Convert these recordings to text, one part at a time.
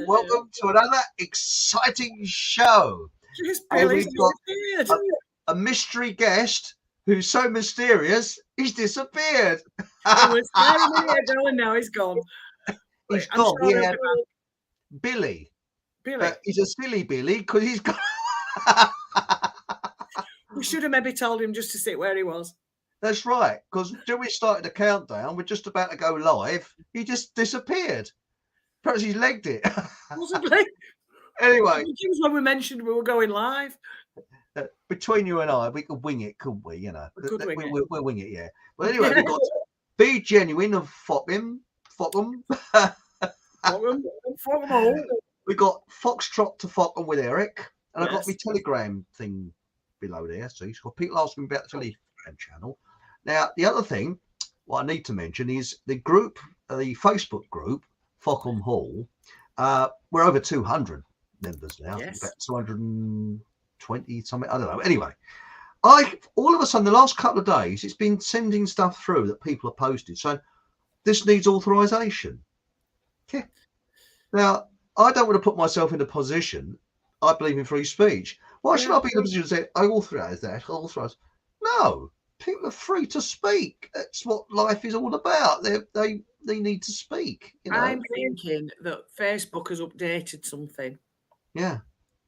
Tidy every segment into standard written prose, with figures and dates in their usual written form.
welcome to another exciting show. And we've got a mystery guest who's so mysterious, he's disappeared. He was there a minute ago and now he's gone. He's gone. We had Billy. Billy. He's a silly Billy because he's gone. We should have maybe told him just to sit where he was. That's right, because when we started the countdown, we're just about to go live. He just disappeared. Perhaps he's legged it. Possibly. Anyway. It was when we mentioned we were going live. Between you and I, we could wing it, couldn't we? You know, we'll wing it, yeah. But anyway, we've got Be Genuine of Fockham. We got Foxtrot to Fockham with Eric. And I've got my Telegram thing below there. So you've got people asking about the Telegram channel. Now, the other thing, what I need to mention is the group, the Facebook group, Fockham Hall. We're over 200 members now. Yes. About 220 something. I don't know. Anyway, all of a sudden, the last couple of days, it's been sending stuff through that people have posted. So this needs authorization. Yeah. Now, I don't want to put myself in a position. I believe in free speech. Why should I be in a position to say, I authorize that? No. People are free to speak. That's what life is all about. They need to speak. You know? I'm thinking that Facebook has updated something. Yeah.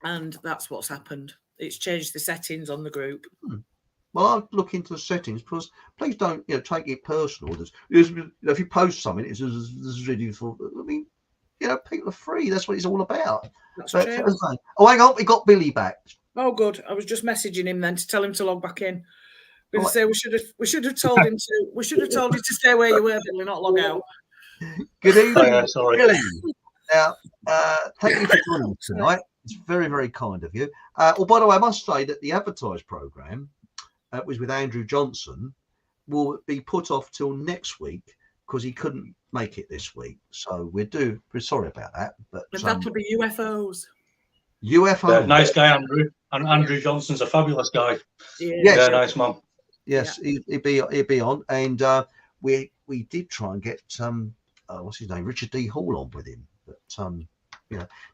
And that's what's happened. It's changed the settings on the group. Well, I'll look into the settings because please don't take it personal. If you post something, it's really for. I mean, people are free. That's what it's all about. That's true. Oh, hang on, we got Billy back. Oh, good. I was just messaging him then to tell him to log back in. We say we should have told him to. We should have told you to stay where you were, Billy, not log out. Good evening, sorry. Billy. Now, thank you for joining us tonight. It's very, very kind of you. By the way, I must say that the advertised program, was with Andrew Johnson, will be put off till next week because he couldn't make it this week. So we're sorry about that. But that'll be UFOs. UFO. Yeah, nice guy, Andrew. And Andrew Johnson's a fabulous guy. Yeah, nice man. Yes, he'd be on, and we did try and get what's his name, Richard D. Hall on with him. But do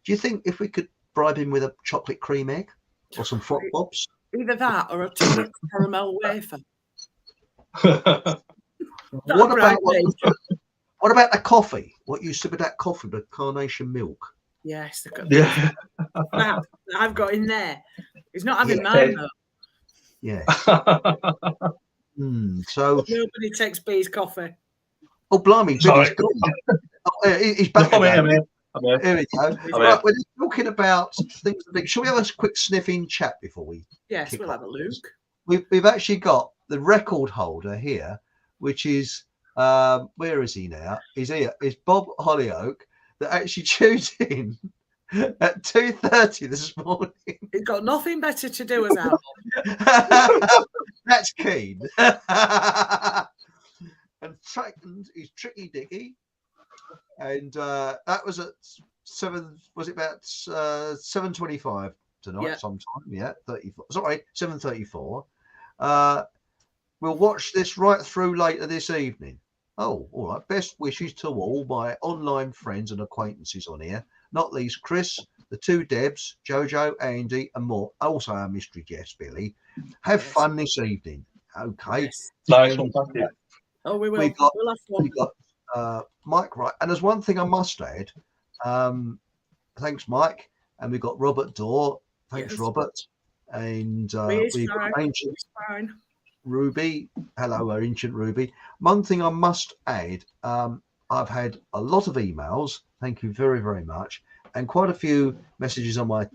you think if we could bribe him with a chocolate cream egg or some frog bobs? Either that or a tonic caramel wafer. What about the coffee? What used to be that coffee, the carnation milk? Yes, that I've got in there. He's not having mine though. Yeah. So nobody takes B's coffee. Oh, blimey! He's back again. Here we go. Right, we're talking about things. Shall we have a quick sniffing chat before we? Yes, we'll have a look. We've actually got the record holder here, which is where is he now? He's here. It's Bob Hollyoak that actually tuned in at 2:30 this morning. He's got nothing better to do as Al. That's keen. And second is Tricky Dicky. And that was at 7. Was it about 7:25 tonight? Sometime, 34. Sorry, 7:34. We'll watch this right through later this evening. Oh, all right. Best wishes to all my online friends and acquaintances on here. Not least Chris, the two Debs, Jojo, Andy, and more. Also our mystery guest, Billy. Have fun this evening. Okay. Yes. Nice one, thank you. Oh, we will. We'll have fun. We got Mike, right? And there's one thing I must add. Thanks, Mike. And we got Robert Dorr. Thanks, Robert. And we've got Ancient Ruby. Hello, our Ancient Ruby. One thing I must add. I've had a lot of emails. Thank you very, very much, and quite a few messages on my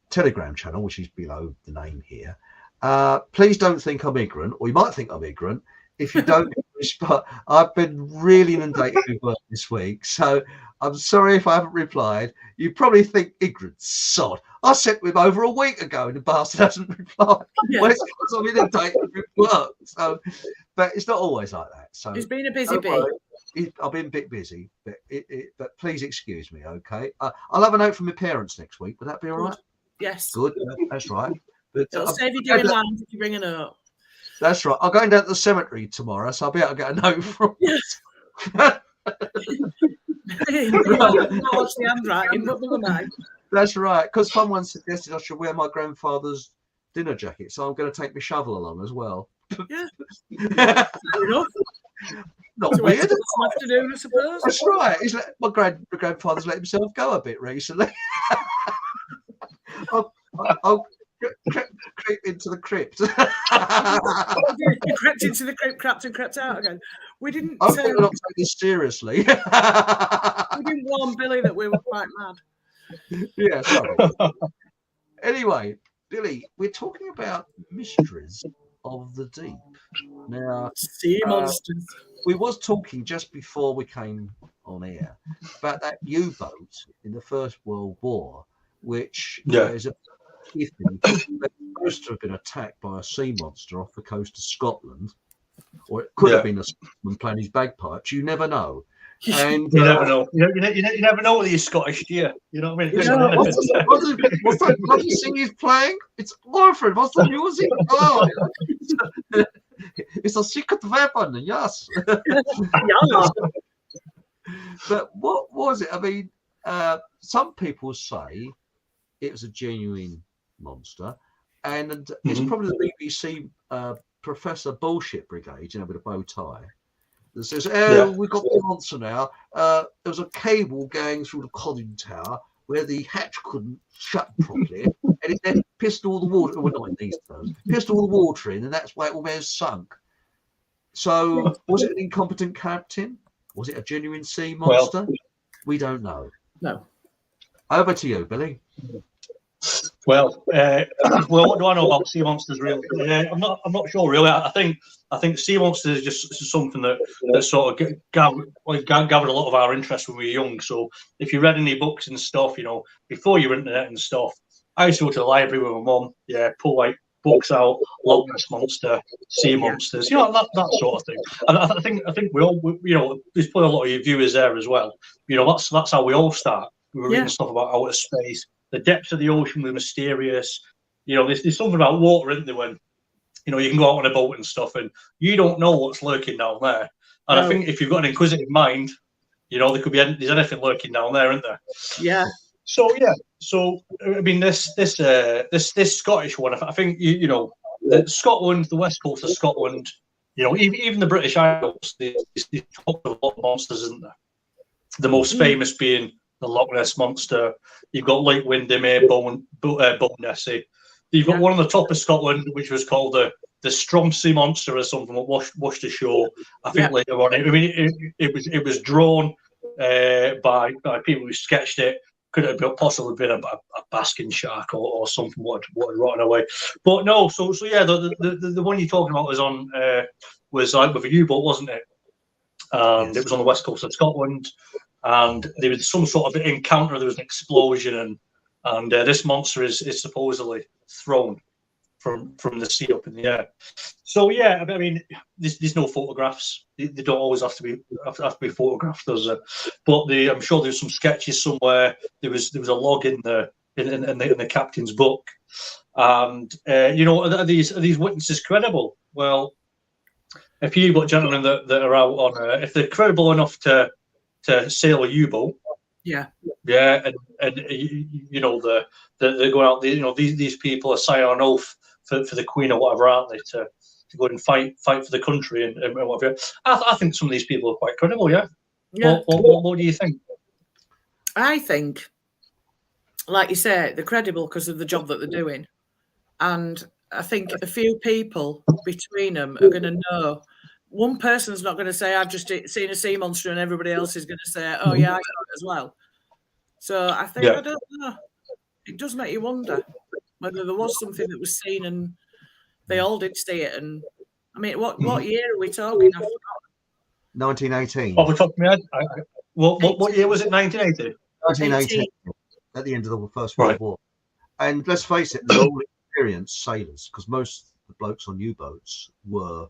Telegram channel, which is below the name here. Please don't think I'm ignorant, or you might think I'm ignorant. If you don't, but I've been really inundated with work this week, so I'm sorry if I haven't replied. You probably think ignorant sod. I sent him over a week ago, and the bastard hasn't replied. Yeah. Well, it's because I'm inundated with work. So, but it's not always like that. So it's been a busy bee. I've been a bit busy, but please excuse me, okay? I'll have a note from my parents next week. Would that be all right? Yes. Good. That's right. But it'll save you doing lines if you bring a note. That's right. I'm going down to the cemetery tomorrow, so I'll be able to get a note from. Yes. What's the handwriting? But never mind. That's right, because someone suggested I should wear my grandfather's dinner jacket, so I'm going to take my shovel along as well. Yeah. Fair enough. Not So weird. Afternoon, I suppose. That's right. My grandfather's let himself go a bit recently. I'll creep into the crypt. You crept into the crypt, crept and crept out again. We didn't. I'm not taking this seriously. We didn't warn Billy that we were quite mad. Yeah, sorry. Anyway, Billy, we're talking about mysteries of the deep. Now, sea monsters. We was talking just before we came on air about that U-boat in the First World War, which is a supposed to have been attacked by a sea monster off the coast of Scotland, or it could have been a Scotsman playing his bagpipes. You never know. And you never know. You never know whether you're Scottish, do you? You know what I mean? What's that bloody thing he's playing? It's Alfred. What's the music? Oh, it's a secret weapon. Yes. But what was it? I mean, some people say it was a genuine monster, and it's probably the BBC Professor Bullshit Brigade, with a bow tie. That says, we've got the monster now. There was a cable going through the conning tower where the hatch couldn't shut properly, and it then pissed all the water. Well, not in these terms, pissed all the water in, and that's why it almost sunk. So, was it an incompetent captain? Was it a genuine sea monster? We don't know. No. Over to you, Billy. Well, what do I know about sea monsters? Really, I'm not sure. Really, I think sea monsters is just something that sort of gathered a lot of our interest when we were young. So, if you read any books and stuff, before your internet and stuff, I used to go to the library with my mum. Pull like books out, Loch Ness monster, sea monsters, that sort of thing. And I think we all, there's probably a lot of your viewers there as well. That's how we all start. We were reading stuff about outer space. The depths of the ocean were mysterious. There's something about water, isn't there, when, you can go out on a boat and stuff and you don't know what's lurking down there. And I think if you've got an inquisitive mind, there could be there's anything lurking down there, isn't there? Yeah. So, I mean, this Scottish one, I think, Scotland, the west coast of Scotland, even the British Isles, they talk of a lot of monsters, isn't there? The most famous being the Loch Ness monster. You've got Lake Windermere, Bownessy. You've got one on the top of Scotland, which was called the Stromsey monster or something, that washed ashore. I think later on. I mean, it was drawn by people who sketched it. Could it have possibly been a basking shark or something? What had rotten away? But no. So yeah, the one you're talking about was like with a U-boat, wasn't it? And it was on the west coast of Scotland. And there was some sort of encounter. There was an explosion, and this monster is supposedly thrown from the sea up in the air. So yeah, I mean, there's no photographs. They don't always have to be photographed. But I'm sure there's some sketches somewhere. There was a log in the captain's book. And are these witnesses credible? Well, if you've got gentlemen that are out on, if they're credible enough to sail a U-boat, and they're going out. These people are signing an oath for the Queen or whatever, aren't they? To go and fight for the country and whatever. I think some of these people are quite credible. Yeah. What do you think? I think, like you say, they're credible because of the job that they're doing, and I think a few people between them are going to know. One person's not going to say, I've just seen a sea monster, and everybody else is going to say, oh, yeah, I saw it as well. So I think, I don't know. It does make you wonder whether there was something that was seen and they all did see it. And I mean, what year are we talking? 1918. Off the top of my head, what year was it? 1980? 1918, at the end of the First World War. And let's face it, they're all experienced sailors, because most of the blokes on U-boats were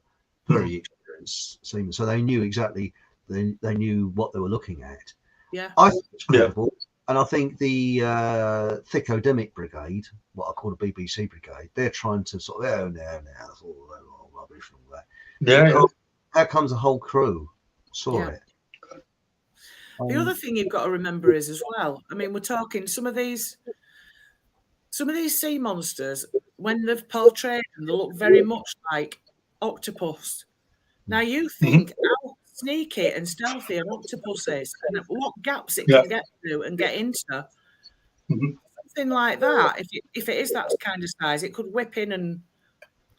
very experienced seamen, so they knew exactly. They knew what they were looking at. Yeah, I think it's credible, and I think the Thick-O-Demic Brigade, what I call the BBC Brigade, they're trying to sort of that's all rubbish and all that. How comes the whole crew saw it? The other thing you've got to remember is as well, I mean, we're talking some of these sea monsters, when they've portrayed them, they look very much like octopus. Now you think how sneaky and stealthy an octopus is, and what gaps it can get through and get into. Something like that, if it is that kind of size, it could whip in and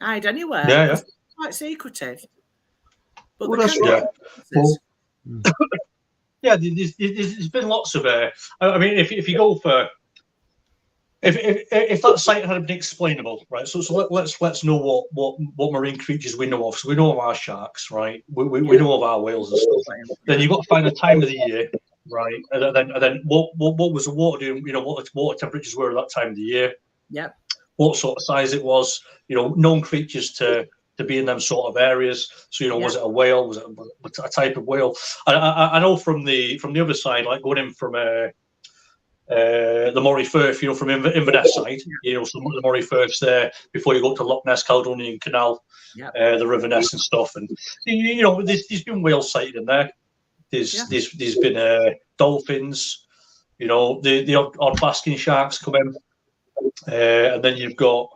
hide anywhere. Yeah. It's quite secretive. But Well, that's right. Yeah, there's been lots of. I mean, if you go for, if that site had been explainable, right? So let's know what marine creatures we know of. So we know of our sharks, right? We know of our whales and stuff. Then you've got to find the time of the year, right? And then what was the water doing? You know, what the water temperatures were at that time of the year. Yep. What sort of size it was? You know, known creatures to be in them sort of areas. So, you know, was it a whale? Was it a type of whale? I know from the other side, like going in from the Moray Firth, you know, from Inverness side, you know, some of the Moray Firths there before you go up to Loch Ness, Caledonian Canal, the River Ness and stuff. And, you know, there's been whales sighted in there. There's been dolphins, you know, the odd basking sharks come in. And then you've got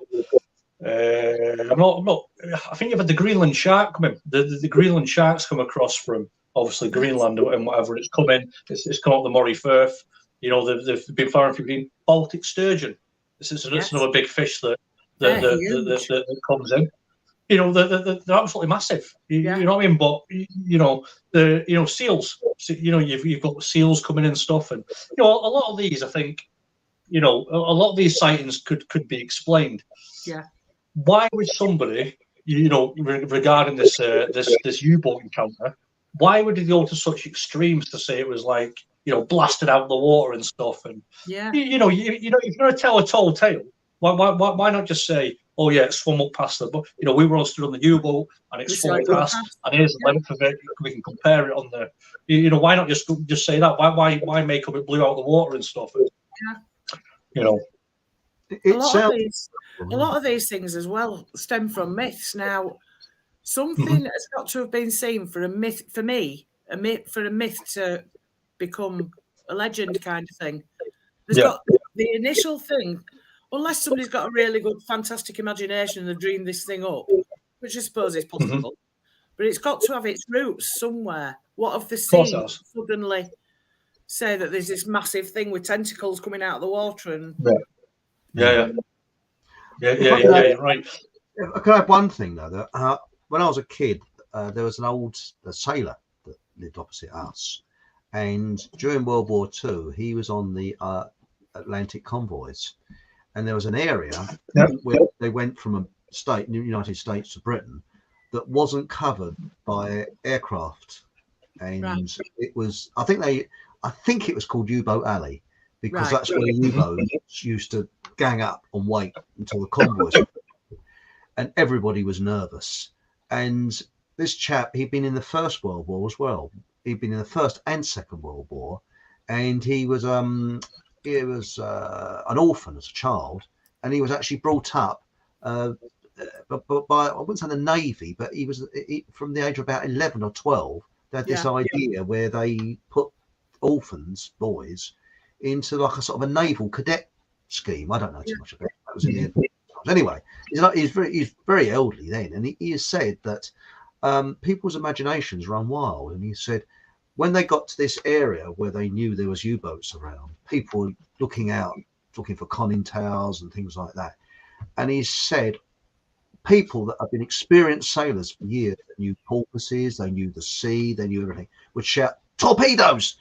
I think you've had the Greenland shark come in. The Greenland sharks come across from obviously Greenland and whatever. It's come in. It's come up the Moray Firth. You know, they've been far and few. Baltic sturgeon. This is another big fish that comes in. You know, they're absolutely massive. You know what I mean? But you know, seals. So, you know, you've got seals coming in and stuff, and you know, a lot of these, I think, you know, a lot of these sightings could be explained. Yeah. Why would somebody, you know, regarding this U-boat encounter, why would they go to such extremes to say it was like, you know, blasted out of the water and stuff? And you know, if you're going to tell a tall tale, why not just say, oh yeah, it swum up past them? But you know, we were all stood on the U-boat and it swum past, and here's the length of it. We can compare it on the, you know, why not just say that? Why make up it blew out of the water and stuff? You know. A lot of these things as well stem from myths. Now, something has got to have been seen for a myth. For me, for a myth to become a legend kind of thing. There's got the initial thing, unless somebody's got a really good, fantastic imagination and they've dreamed this thing up, which I suppose is possible. But it's got to have its roots somewhere. What have they seen suddenly say that there's this massive thing with tentacles coming out of the water and Yeah, you're right. I could add one thing though. That when I was a kid, there was an old sailor that lived opposite us, and during World War II, he was on the Atlantic convoys, and there was an area where they went from a state, the United States, to Britain, that wasn't covered by aircraft, and it was. I think it was called U-boat Alley, because that's where U-boats used to gang up and wait until the convoys, and everybody was nervous. And this chap, he'd been in the First World War as well. He'd been in the First and Second World War, and he was an orphan as a child, and he was actually brought up but by, I wouldn't say the Navy, but he was from the age of about 11 or 12. They had this idea where they put orphans, boys, into like a sort of a naval cadet scheme. I don't know too much about it. That was in the anyway. He's very elderly then, and he has said that people's imaginations run wild. And he said when they got to this area where they knew there was U-boats around, people were looking out, looking for conning towers and things like that. And he said people that have been experienced sailors for years, that knew porpoises, they knew the sea, they knew everything, would shout torpedoes,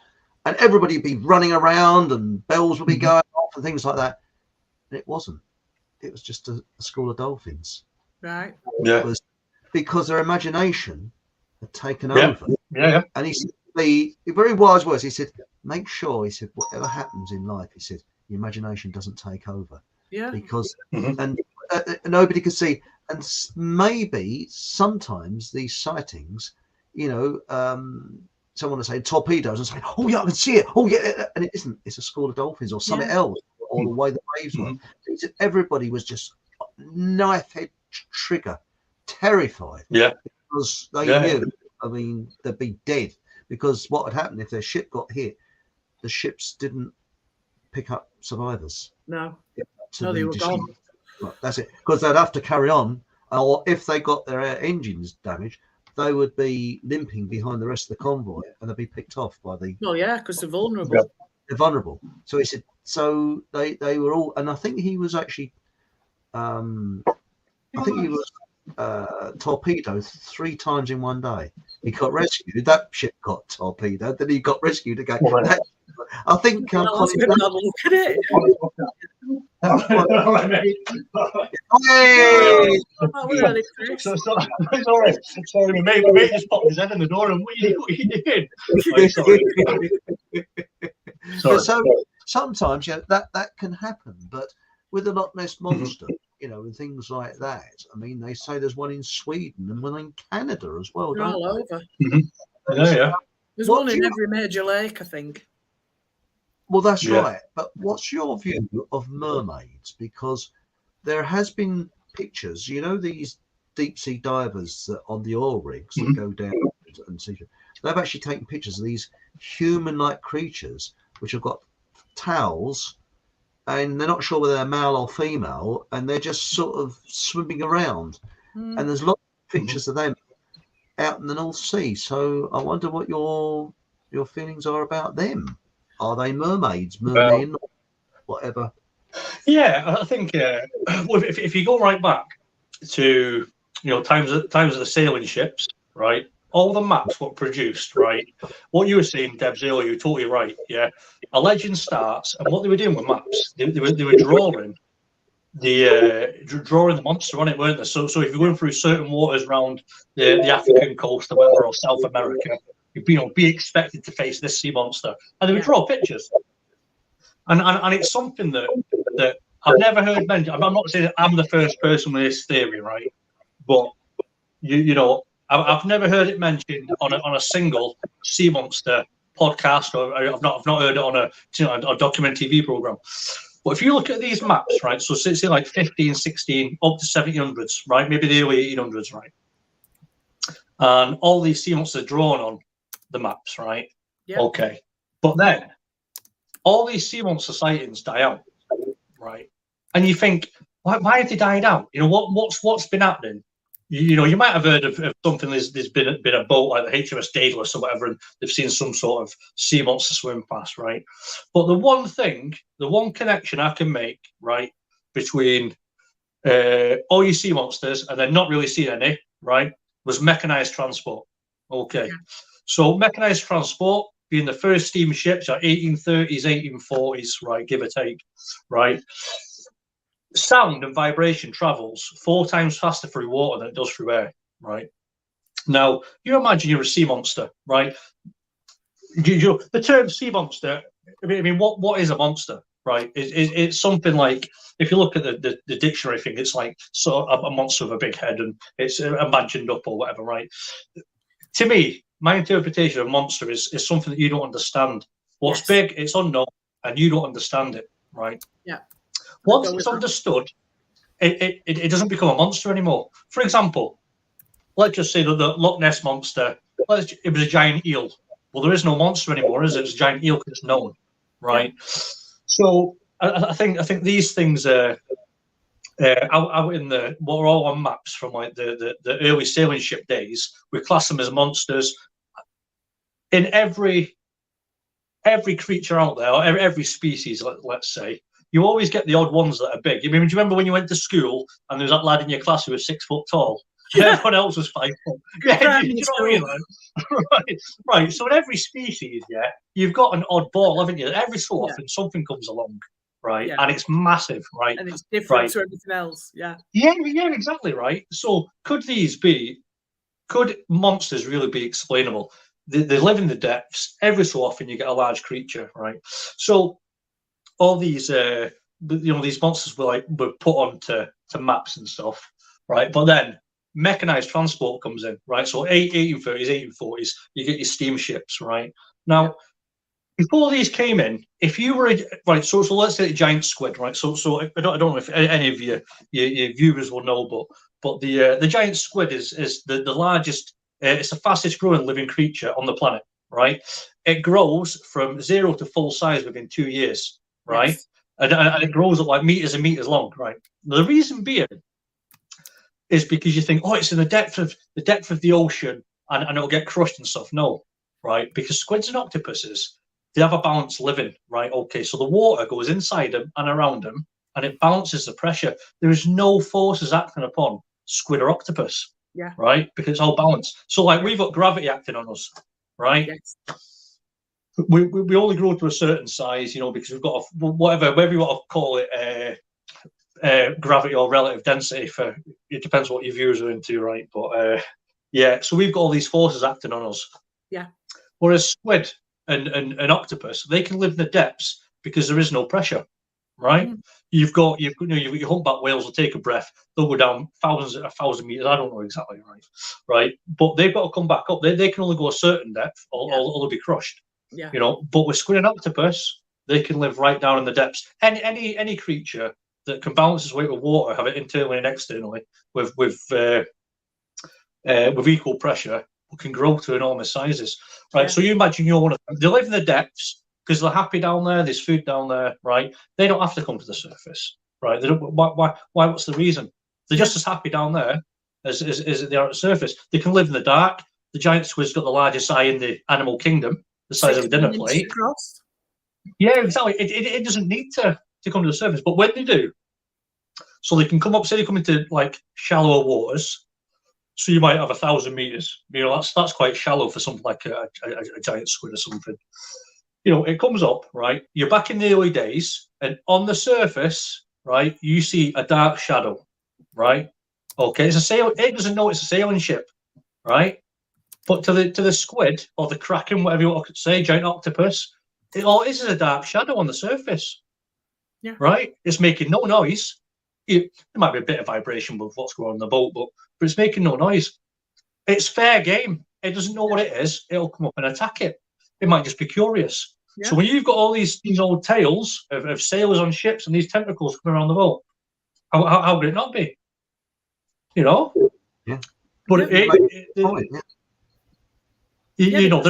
and everybody would be running around and bells would be going off and things like that. And it wasn't. It was just a school of dolphins. Right. Yeah. It was because their imagination had taken over. Yeah. And he said, the very wise words, he said, make sure, he said, whatever happens in life, he said, your imagination doesn't take over. Yeah. Because and nobody could see. And maybe sometimes these sightings, you know, someone will say torpedoes and say, oh yeah, I can see it. Oh yeah, and it isn't. It's a school of dolphins or something else, or the way the waves were. Everybody was just knife head trigger, terrified. Yeah, because they knew. I mean, they'd be dead because what had happened if their ship got hit, the ships didn't pick up survivors. No. To No, they were gone. Right, that's it, because they'd have to carry on, or if they got their engines damaged, they would be limping behind the rest of the convoy, and they'd be picked off by the. Well, yeah, because they're vulnerable. Yeah. They're vulnerable. So he said. So they were all, and I think he was actually, I think he was torpedoed 3 times in one day. He got rescued. That ship got torpedoed. Then he got rescued again. I think. Well, look at it. Hey! Sorry, my mate just popped his head in the door and what are you doing? Sorry. So sometimes that can happen, but with the Loch Ness monster, and things like that. I mean, they say there's one in Sweden and one in Canada as well. They're all over. Yeah. There's one in every major lake, I think. Well, that's right. But what's your view of mermaids? Because there has been pictures, these deep sea divers on the oil rigs that go down and see. They've actually taken pictures of these human-like creatures which have got towels, and they're not sure whether they're male or female, and they're just sort of swimming around. And there's lots of pictures of them out in the North Sea. So I wonder what your feelings are about them. Are they mermaids, mermen, whatever? Yeah, I think if you go right back to times of the sailing ships, right? All the maps were produced, right? What you were saying, Debs, earlier, you're totally right. Yeah, a legend starts, and what they were doing with maps, they were drawing the monster on it, weren't they? So if you're going through certain waters around the African coast or whatever, or South America, you'd be expected to face this sea monster, and they would draw pictures. And it's something that I've never heard mentioned. I'm not saying that I'm the first person with this theory, right? But I've never heard it mentioned on a single sea monster podcast, or I've not heard it on a documentary TV program. But if you look at these maps, right? So say like 15, 16, up to 1700s, right? Maybe the early 1800s, right? And all these sea monsters are drawn on the maps, right? Yeah. Okay. But then all these sea monster sightings die out, right? And you think, why have they died out? What's been happening? You might have heard of something. There's been a boat like the HMS Daedalus or whatever, and they've seen some sort of sea monster swim past, right? But the one connection I can make, right, between all your sea monsters and then not really seeing any, right, was mechanized transport. Okay. Yeah. So mechanized transport being the first steamships, 1830s, 1840s, right, give or take, right? Sound and vibration travels 4 times faster through water than it does through air, right? Now, you imagine you're a sea monster, right? The term sea monster, I mean, what is a monster, right? It's something like, if you look at the dictionary thing, it's like sort of a monster with a big head and it's imagined up or whatever, right? To me, my interpretation of monster is something that you don't understand. What's big, it's unknown, and you don't understand it, right? Yeah. Once it's understood, it doesn't become a monster anymore. For example, let's just say that the Loch Ness monster, it was a giant eel. Well, there is no monster anymore, is it? It's a giant eel because it's known, right? So I think these things are out in what are all on maps from like the early sailing ship days. We class them as monsters. In every creature out there, or every species, let's say, you always get the odd ones that are big. I mean, do you remember when you went to school and there was that lad in your class who was 6 foot tall? Yeah. Everyone else was 5 foot. Yeah, you know what I mean? Right. So in every species, you've got an odd ball, haven't you? Every so often something comes along, right? Yeah. And it's massive, right? And it's different to everything else, yeah. Yeah, exactly, right. So could monsters really be explainable? They live in the depths. Every so often you get a large creature, right? So all these these monsters were put onto maps and stuff, right? But then mechanized transport comes in, right? So 1830s, 1840s, you get your steamships, right? Now, before these came in, if you were so let's say a giant squid, right? So I don't know if any of your viewers will know, but the giant squid is the largest. It's the fastest growing living creature on the planet, right? It grows from 0 to full size within 2 years, right? Yes. And it grows up like meters and meters long, right? The reason being is because you think, oh, it's in the depth of the ocean and it'll get crushed and stuff. No, right? Because squids and octopuses, they have a balanced living, right? Okay, so the water goes inside them and around them, and it balances the pressure. There is no forces acting upon squid or octopus, right? Because it's all balanced. So, like, we've got gravity acting on us, right? Yes. We only grow to a certain size, you know, because we've got whatever you want to call it, gravity or relative density. For it depends what your viewers are into, right? But yeah, so we've got all these forces acting on us. Yeah. Whereas squid and octopus, they can live in the depths because there is no pressure, right? Mm. You've got your humpback whales will take a breath, they'll go down 1,000 meters. I don't know exactly, right? But they've got to come back up. They can only go a certain depth, or they'll be crushed. Yeah. You know, but with squid and octopus, they can live right down in the depths. Any creature that can balance its weight with water, have it internally and externally, with equal pressure, can grow to enormous sizes, right? So you imagine you're one of them. They live in the depths because they're happy down there. There's food down there, right? They don't have to come to the surface, right? They don't. Why? What's the reason? They're just as happy down there as they are at the surface. They can live in the dark. The giant squid's got the largest eye in the animal kingdom, the size of a dinner plate. Yeah, exactly. It doesn't need to come to the surface, but when they do, so they can come up. Say they come into like shallower waters. So you might have 1,000 meters. You know, that's quite shallow for something like a giant squid or something. You know, it comes up, right? You're back in the early days, and on the surface, right, you see a dark shadow, right? Okay, it's a sail. It doesn't know it's a sailing ship, right? But to the squid or the kraken, whatever you want to say, giant octopus, it all is a dark shadow on the surface. Yeah. Right? It's making no noise. There might be a bit of vibration with what's going on in the boat, but it's making no noise. It's fair game. It doesn't know what it is. It'll come up and attack it. It might just be curious. Yeah. So when you've got all these old tales of sailors on ships and these tentacles coming around the boat, how would it not be? You know? Yeah. But you know,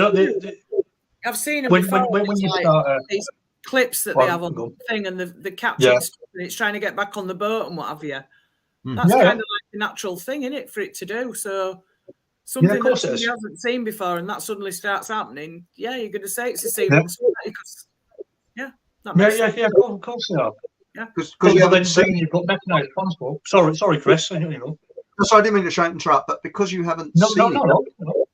I've seen them before. When you start these clips that they have on the thing, and the captain's and it's trying to get back on the boat and what have you. That's kind of like a natural thing, isn't it, for it to do? So something that somebody hasn't seen before, and that suddenly starts happening. Yeah, you're going to say it's a sea monster because that makes sense. Of course they are. Yeah, because you haven't seen, you've got mechanized transport. Sorry, Chris. You know. So I didn't mean to interrupt, but because you haven't seen it,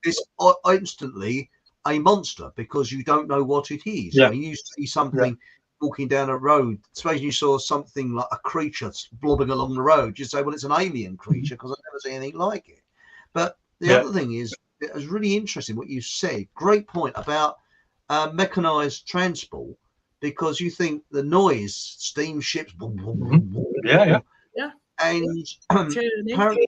it's instantly a monster because you don't know what it is. Yeah. I mean, you see something walking down a road. Suppose you saw something like a creature blobbing along the road. You say, well, it's an alien creature because I've never seen anything like it. But the other thing is, it was really interesting what you said. Great point about mechanized transport, because you think the noise, steamships, and apparently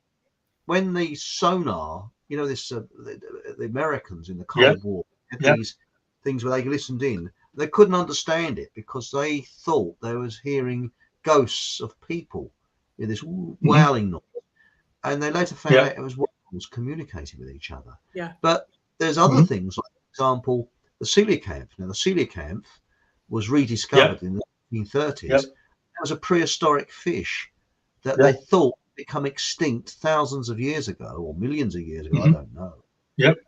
when the sonar, you know, this the Americans in the Cold War had these things where they listened in, they couldn't understand it because they thought they was hearing ghosts of people with this wailing noise, and they later found out it was whales communicating with each other. Yeah. But there's other things, like, for example, the coelacanth. Now, the coelacanth was rediscovered in the 1930s. It was a prehistoric fish that they thought become extinct thousands of years ago or millions of years ago. I don't know.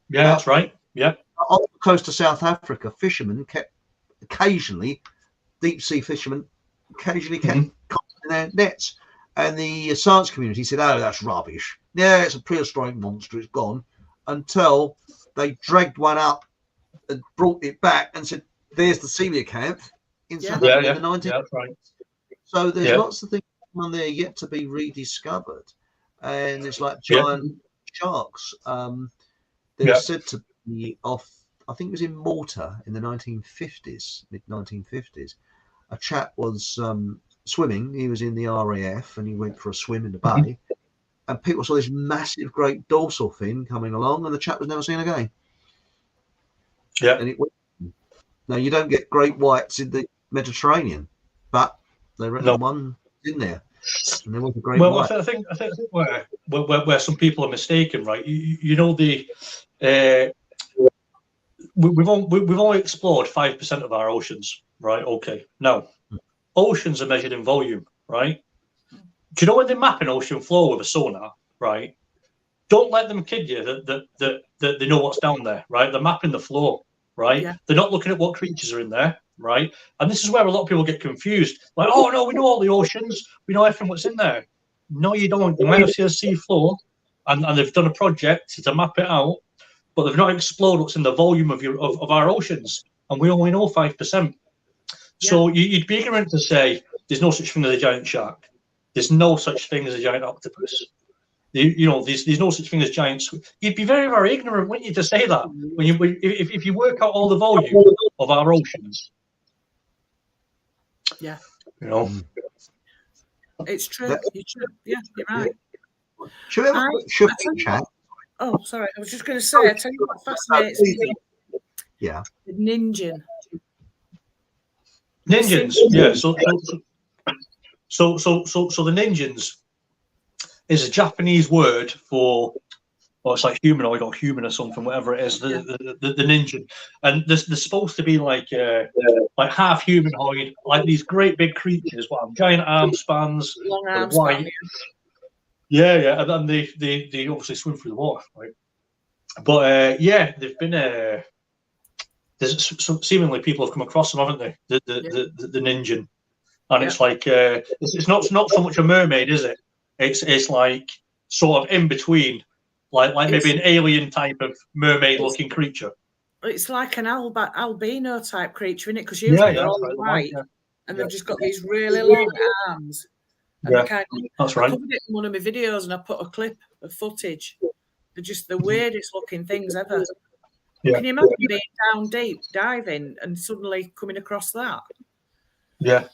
That's right. On the coast of South Africa, fishermen kept occasionally, deep sea fishermen occasionally kept in their nets, and the science community said, "Oh, that's rubbish. Yeah, it's a prehistoric monster. It's gone." Until they dragged one up and brought it back and said, "There's the coelacanth in South Africa in the 19th." That's right. So there's lots of things on there yet to be rediscovered, and it's like giant sharks. They're said to be off. I think it was in Malta in the 1950s, mid 1950s. A chap was swimming. He was in the RAF, and he went for a swim in the bay. And people saw this massive, great dorsal fin coming along, and the chap was never seen again. Yeah. And it went. Now, you don't get great whites in the Mediterranean, but they reckon one in there. And there was a great white. I think where some people are mistaken, right? You know, we've only explored 5% of our oceans, right? Okay. Now, oceans are measured in volume, right? Do you know when they map an ocean floor with a sonar, right? Don't let them kid you that they know what's down there, right? They're mapping the floor, right? Yeah. They're not looking at what creatures are in there, right? And this is where a lot of people get confused. Like, oh no, we know all the oceans, we know everything what's in there. No, you don't. You might have seen a sea floor, and they've done a project to map it out, but they've not explored what's in the volume of our oceans, and we only know 5%. So you'd be ignorant to say there's no such thing as a giant shark. There's no such thing as a giant octopus. There's no such thing as giants. You'd be very, very ignorant, wouldn't you, to say that if you work out all the volume of our oceans. Yeah. It's true. You're right. Should we have a quick shopping chat? Oh, sorry. I was just going to say, I tell you what fascinates me. Yeah. The ninjin. Ninjins, yeah. So the ninjins is a Japanese word for, well, it's like humanoid or human or something, whatever it is. The ninjin, and they're supposed to be like half humanoid, like these great big creatures, giant arm spans, long arm white. span. Yeah, and they obviously swim through the water, right? But they've been there's seemingly people have come across them, haven't they? The ninjin, and it's like it's not so much a mermaid, is it? It's like sort of in between, like maybe an alien type of mermaid-looking creature. It's like an albino type creature, isn't it? Because usually they're all white, and they've just got these really long arms. And that's right. I covered it in one of my videos, and I put a clip of footage. They're just the weirdest looking things ever. Yeah. Can you imagine being down deep, diving, and suddenly coming across that? Yeah.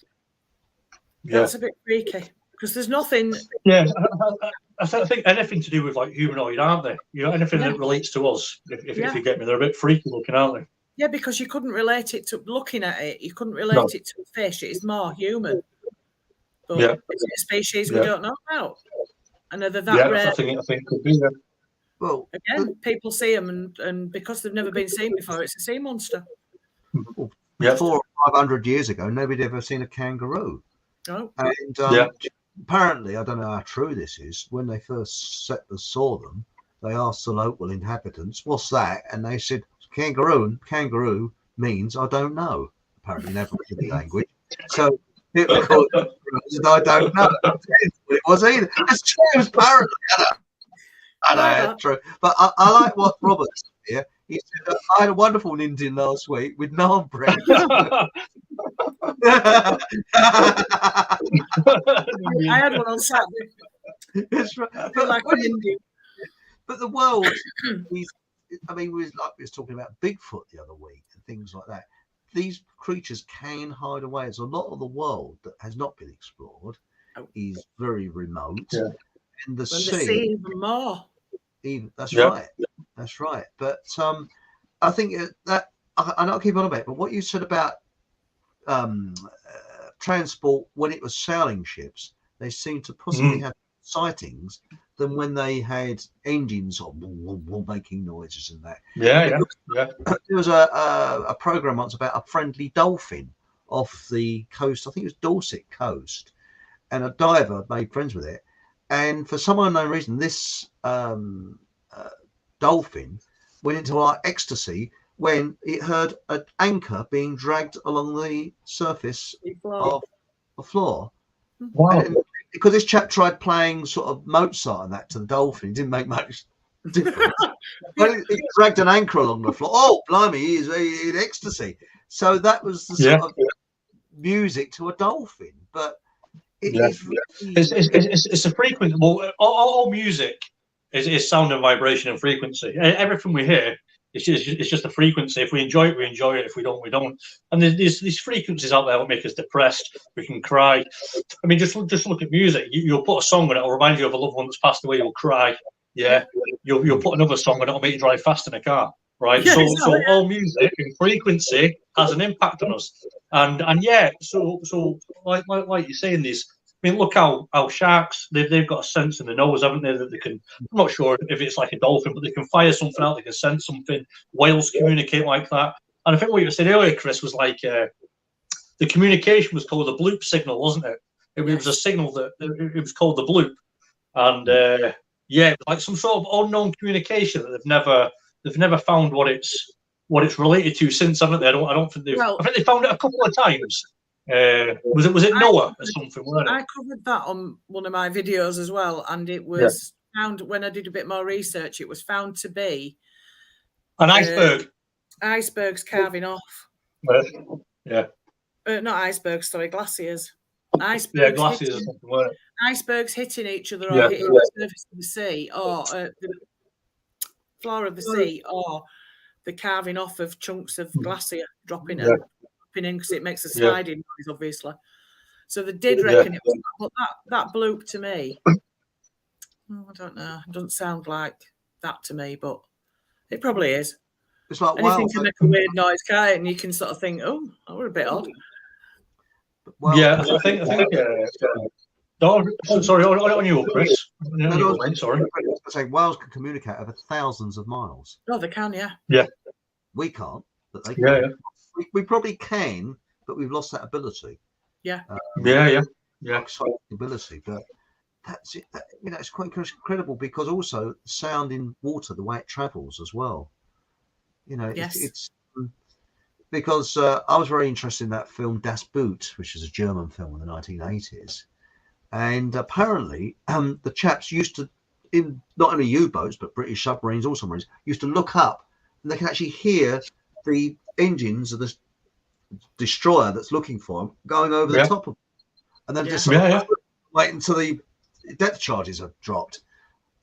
That's a bit freaky because there's nothing. Yeah, I think anything to do with like humanoid, aren't they? Anything that relates to us. If you get me, they're a bit freaky looking, aren't they? Yeah, because you couldn't relate it to looking at it. You couldn't relate it to a fish. It's more human. But is it a species we don't know about? And are they that rare? I think it could be. Well, again, people see them, and because they've never been seen before, it's a sea monster. 400 or 500 years ago, nobody had ever seen a kangaroo. Oh. And apparently, I don't know how true this is, when they first saw them, they asked the local inhabitants, "What's that?" And they said, "Kangaroo." And kangaroo means "I don't know." Apparently, never in the language. So people called it, "I don't know." It was either. It's true, apparently. I know it's true, but I like what Robert said here. He said, "I had a wonderful ninjin last week with naan bread." I had one on Saturday. It's right. But the world is, we was talking about Bigfoot the other week and things like that. These creatures can hide away. There's a lot of the world that has not been explored is very remote. Yeah. And the sea even more. That's right. That's right. But I think that I don't keep on about it, but what you said about transport when it was sailing ships, they seem to possibly have sightings than when they had engines on making noises and that. Yeah. There was a program once about a friendly dolphin off the coast. I think it was Dorset coast, and a diver made friends with it. And for some unknown reason, this dolphin went into ecstasy when it heard an anchor being dragged along the surface of the floor. Wow. Because this chap tried playing sort of Mozart and that to the dolphin, it didn't make much difference. But it dragged an anchor along the floor. Oh, blimey, he is in ecstasy. So that was the sort of music to a dolphin. But it's a frequency. Well, all music is sound and vibration and frequency. Everything we hear, it's just a frequency. If we enjoy it, we enjoy it. If we don't, we don't. And there's these frequencies out there that make us depressed. We can cry. I mean, just look at music. You'll put a song on it, it'll remind you of a loved one that's passed away. You'll cry. Yeah. You'll put another song on it, it'll make you drive fast in a car. Right. So all music and frequency has an impact on us. And so like you're saying, these mean, look how sharks, they've got a sense in the nose, haven't they, that they can, I'm not sure if it's like a dolphin, but they can fire something out, they can sense something. Whales communicate like that. And I think what you said earlier, Chris, was like the communication was called a bloop signal, wasn't it? It was a signal that it was called the bloop. And yeah, like some sort of unknown communication that they've never found what it's related to since, haven't they? I don't think they've. Well, I think they found it a couple of times. Was it Noah or something? Wasn't it? I covered that on one of my videos as well, and it was found when I did a bit more research. It was found to be an iceberg. Icebergs carving off. Yeah. Not icebergs, sorry, glaciers. Icebergs. Yeah, glaciers or something, weren't it? Icebergs hitting each other or hitting the surface of the sea or the floor of the sea, or the carving off of chunks of glacier dropping in because it makes a sliding noise, obviously. So they did reckon it was, but that bloop to me, I don't know, it doesn't sound like that to me, but it probably is. It's like anything can make a weird noise, can't it? And you can sort of think, oh, that were a bit odd. Yeah, I think. Sorry, on you, Chris. Sorry. I say whales can communicate over thousands of miles. Oh, they can, yeah. We can't, but they can. Yeah. We probably can, but we've lost that ability. Yeah. Ability, but that's it. It's quite incredible because also sound in water, the way it travels as well. It's because I was very interested in that film Das Boot, which is a German film in the 1980s. And apparently, the chaps used to, in not only U-boats, but British submarines, all submarines, used to look up and they can actually hear the engines of the destroyer that's looking for them going over the top of them. And then just wait until the depth charges have dropped.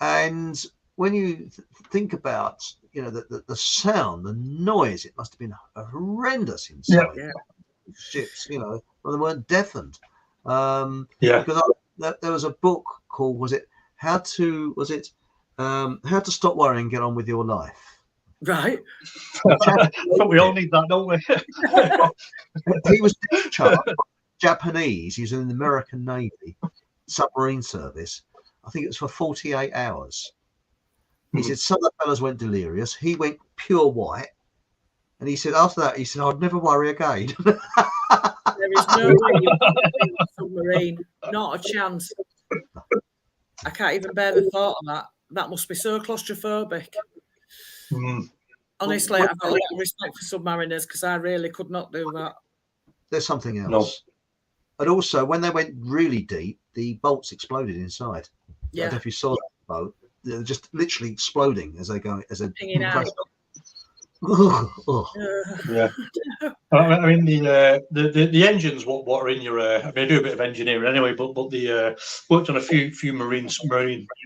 And when you think about, the sound, the noise, it must have been horrendous inside ships, when they weren't deafened. Because there was a book called, How to Stop Worrying and Get On With Your Life. Right. But we all need that, don't we? He was discharged by Japanese. He was in the American Navy submarine service. I think it was for 48 hours. He said some of the fellas went delirious. He went pure white. And he said after that, I'd never worry again. There is no way you can be a submarine. Not a chance. I can't even bear the thought of that. That must be so claustrophobic. Honestly, I've got a lot of respect for submariners because I really could not do that. There's something else. No. And also, when they went really deep, the bolts exploded inside. I don't know if you saw that boat. They're just literally exploding as they go, hanging out. Yeah. I mean the engines what are in your I do a bit of engineering anyway, but the worked on a few marine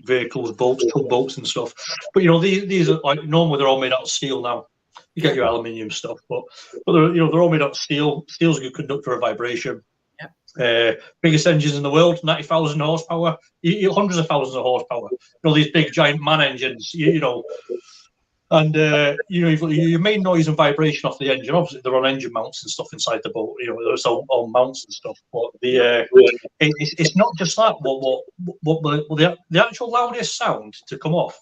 vehicles, boats, tugboats and stuff. But these are like normally they're all made out of steel now. You get your aluminium stuff, but they're all made out of steel. Steel's a good conductor of vibration. Biggest engines in the world, 90,000 horsepower, hundreds of thousands of horsepower. These big giant man engines, and you've got your main noise and vibration off the engine. Obviously, they're on engine mounts and stuff inside the boat. There's all mounts and stuff. But it's not just that. What the actual loudest sound to come off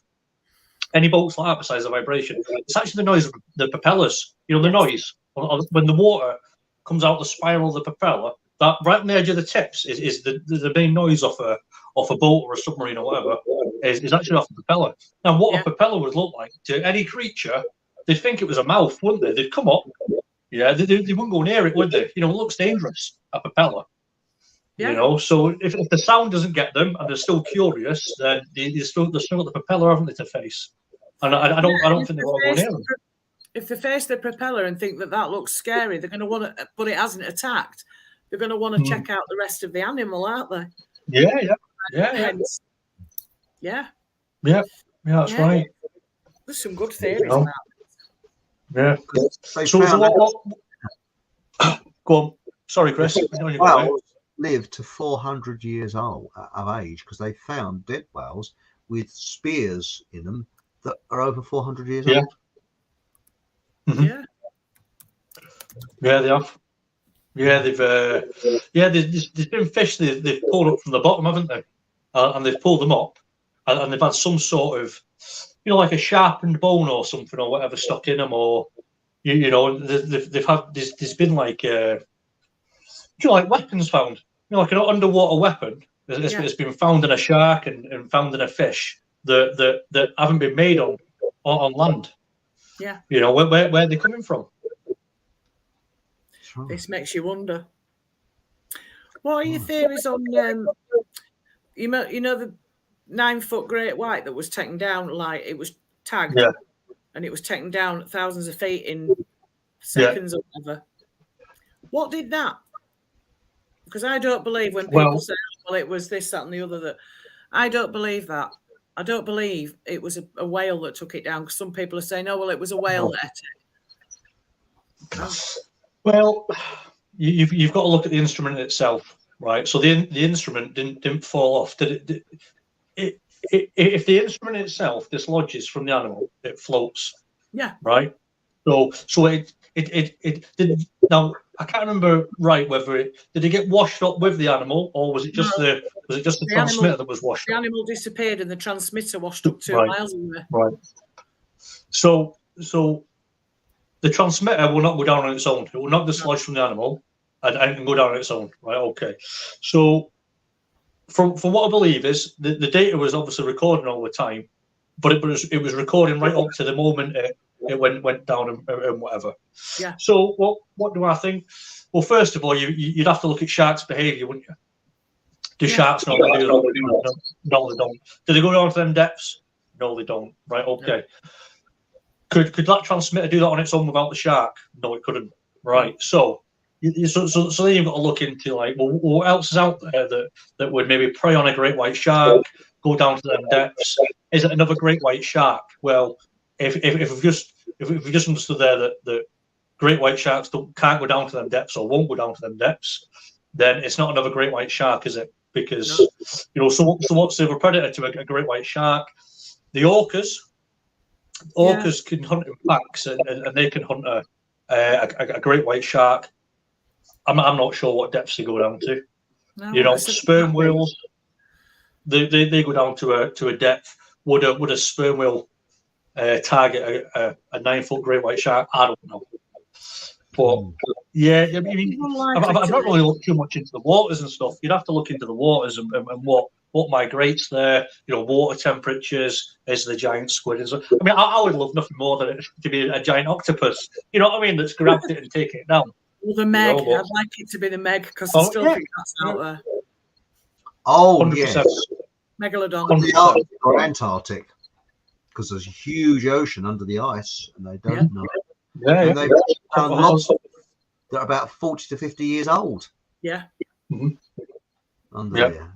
any boats like that, besides the vibration, it's actually the noise of the propellers. The noise when the water comes out the spiral of the propeller. That right on the edge of the tips is the main noise off a boat or a submarine or whatever is actually off the propeller. Now, what a propeller would look like to any creature, they'd think it was a mouth, wouldn't they? They'd come up, they wouldn't go near it, would they? It looks dangerous, a propeller. So if the sound doesn't get them and they're still curious, then they're still got the propeller, haven't they, to face? And I don't think they want to go near them. If they face the propeller and think that looks scary, they're going to want to, but it hasn't attacked. They're going to want to check out the rest of the animal, aren't they? Yeah. That's right. There's some good theories on that. Yeah. So go on. Sorry, Chris. Whales live to 400 years of age because they found dead whales with spears in them that are over 400 years old. Yeah, they have. Yeah, there's been fish they've pulled up from the bottom, haven't they? And they've pulled them up, and they've had some sort of, like a sharpened bone or something or whatever stuck in them, or they've had there's been like like weapons found, like an underwater weapon has been found in a shark and found in a fish that haven't been made on land. Yeah. Where are they coming from? This makes you wonder. What are your theories on you know the 9-foot great white that was taken down, like it was tagged, and it was taken down thousands of feet in seconds or whatever. What did that? Because I don't believe when people say, well, it was this, that, and the other, that I don't believe that. I don't believe it was a whale that took it down, because some people are saying, oh, well, it was a whale that ate it. Well, you've got to look at the instrument itself, right? So the instrument didn't fall off. Did it? If the instrument itself dislodges from the animal, it floats. Yeah. Right. So it did. Now I can't remember whether did it get washed up with the animal, or was it just the transmitter animal, that was washed the up? The animal disappeared and the transmitter washed up 2 miles away. Right. So the transmitter will not go down on its own. It will not dislodge from the animal and go down on its own. Right. Okay. So from what I believe is the data was obviously recording all the time, but it was recording right up to the moment it went down and whatever. Yeah. So what do I think? Well, first of all, you'd have to look at sharks' behaviour, wouldn't you? Do sharks normally do that? No, they don't. Do they go down to them depths? No, they don't. Right. Okay. No. Could that transmitter do that on its own without the shark? No, it couldn't. Right. So then you've got to look into like, well, what else is out there that would maybe prey on a great white shark, go down to them depths? Is it another great white shark? Well, if we've just understood there that great white sharks can't go down to them depths or won't go down to them depths, then it's not another great white shark, is it? Because so what's the other predator to a great white shark? The orcas. Orcas can hunt in packs, and they can hunt a great white shark. I'm not sure what depths they go down to. No, sperm whales, they go down to a depth. Would a sperm whale target a 9-foot great white shark? I don't know. But yeah, I mean, I've not really looked too much into the waters and stuff. You'd have to look into the waters and what migrates there. Water temperatures. Is the giant squid? I mean, I would love nothing more than it to be a giant octopus. You know what I mean? That's grabbed it and taken it down. Well, the Meg. I'd like it to be the Meg, because I still think that's out there. Oh, 100%. yes. Megalodon. On the Arctic or Antarctic, because there's a huge ocean under the ice, and they don't know. Yeah, and they've found lots that are about 40 to 50 years old. Yeah. Mm-hmm. Under there.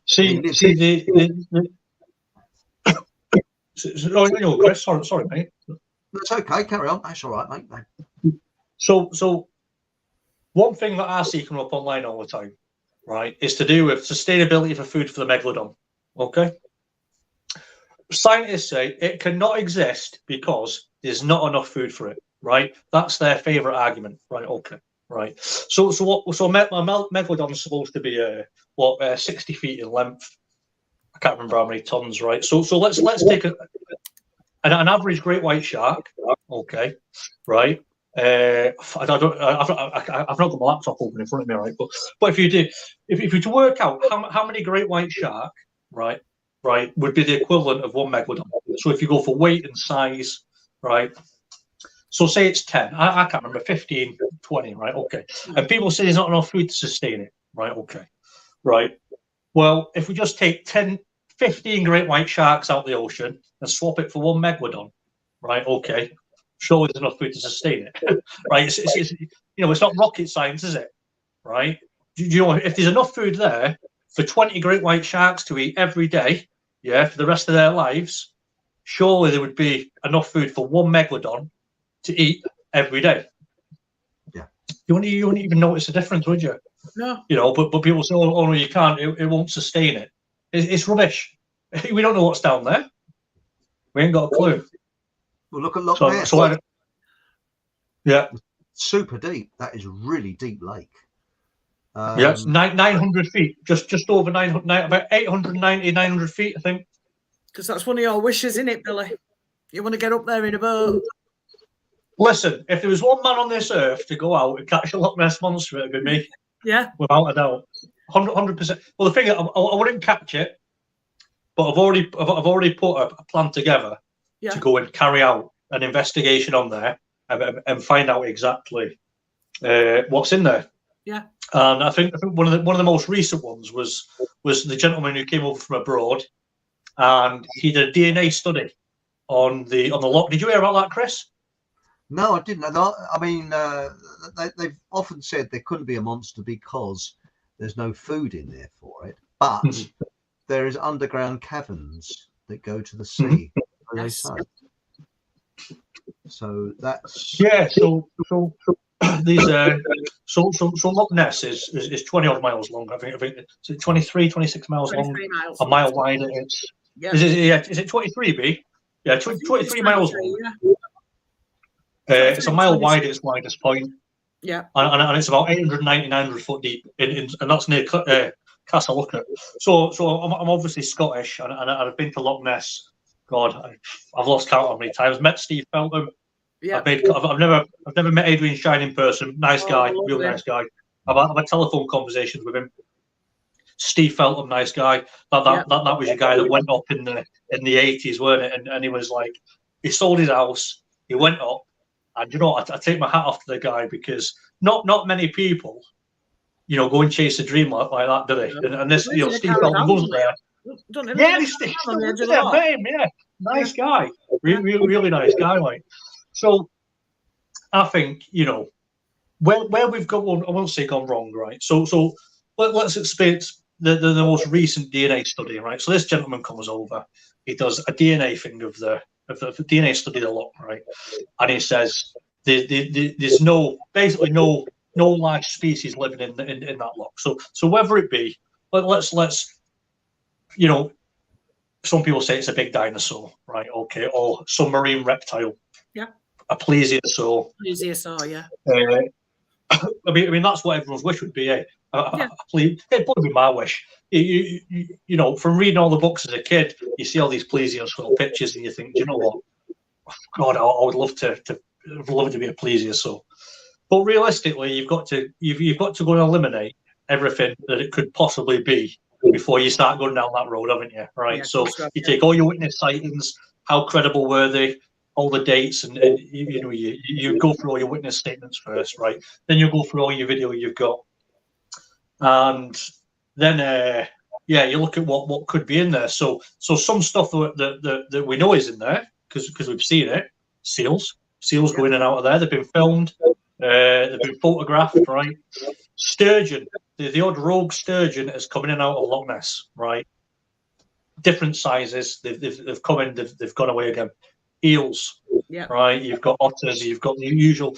See Chris, sorry, mate. That's okay. Carry on. That's all right, mate. So one thing that I see coming up online all the time, right, is to do with sustainability for food for the megalodon. Okay. Scientists say it cannot exist because there's not enough food for it. Right. That's their favorite argument. Right. Okay. Right. So megalodon is supposed to be 60 feet in length. I can't remember how many tons. Right. So let's take an average great white shark. Okay. Right. I've not got my laptop open in front of me, right? But if you to work out how many great white shark, right, would be the equivalent of one megalodon. So if you go for weight and size, right. So say it's 10. I can't remember, 15, 20, right? Okay. And people say there's not enough food to sustain it, right? Okay. Right. Well, if we just take 15 great white sharks out of the ocean and swap it for one megalodon, right? Okay. Surely there's enough food to sustain it, right? It's not rocket science, is it? Right? Do you know if there's enough food there for 20 great white sharks to eat every day, for the rest of their lives, surely there would be enough food for one megalodon to eat every day. Yeah. You wouldn't even notice the difference, would you? No. But people say, oh no, you can't. It won't sustain it. It's rubbish. We don't know what's down there. We ain't got a clue. Well, look at Loch Ness. Yeah. Super deep. That is a really deep lake. It's 900 feet, just over 900, about 890, 900 feet, I think. Because that's one of your wishes, isn't it, Billy? You want to get up there in a boat. Listen, if there was one man on this earth to go out and catch a Loch Ness monster, it'd be me. Yeah. Without a doubt. 100%. Well, the thing is, I wouldn't catch it, but I've already put a plan together to go and carry out an investigation on there and find out exactly what's in there. Yeah. And I think one of the most recent ones was the gentleman who came over from abroad, and he did a DNA study on the loch. Did you hear about that, Chris? No, I didn't. I mean, they've often said there couldn't be a monster because there's no food in there for it, but there is underground caverns that go to the sea. Yes. So that's So these so Loch Ness is 20 odd miles long. I think it's 23, 26 miles long. Miles. A mile wide. Is it 23, B? Yeah, 23 miles long. It's a mile wide at its widest point. Yeah. And it's about 890, 900 foot deep, and that's near Castle Loughnane. So I'm obviously Scottish, and I've been to Loch Ness. God, I've lost count how many times. Met Steve Feltham. Yeah. I've never met Adrian Shine in person. Nice guy, really nice guy. I've had telephone conversations with him. Steve Feltham, nice guy. That was your guy that went up in the 80s, weren't it? And he was like, he sold his house, he went up, and you know, I take my hat off to the guy, because not many people, you know, go and chase a dream like that, do they? And this, you know, Steve Feltham wasn't there. Yeah, he's there. Yeah, nice guy. Really nice guy, like. So I think, you know, where we've got one, I won't say gone wrong, right? So let's explain the most recent DNA study, right? So this gentleman comes over, he does a DNA thing of the DNA study of the loch, right? And he says there's basically no large species living in that loch. So whether it be, let's you know, some people say it's a big dinosaur, right? Okay, or some marine reptile. Yeah. A plesiosaur. Plesiosaur, yeah. I mean, that's what everyone's wish would be. It'd probably be my wish. You know, from reading all the books as a kid, you see all these plesiosaur pictures, and you think, you know what? God, I would love to be a plesiosaur. But realistically, you've got to go and eliminate everything that it could possibly be before you start going down that road, haven't you? Right. Yeah, so you take all your witness sightings, how credible were they, all the dates, and you know, you go through all your witness statements first, right? Then you go through all your video you've got, and then you look at what could be in there. So some stuff that we know is in there because we've seen it. Seals go in and out of there. They've been filmed. They've been photographed, right? Sturgeon, the odd rogue sturgeon is coming in and out of Loch Ness, right? Different sizes. They've come in. They've gone away again. Eels, right? You've got otters. You've got the usual.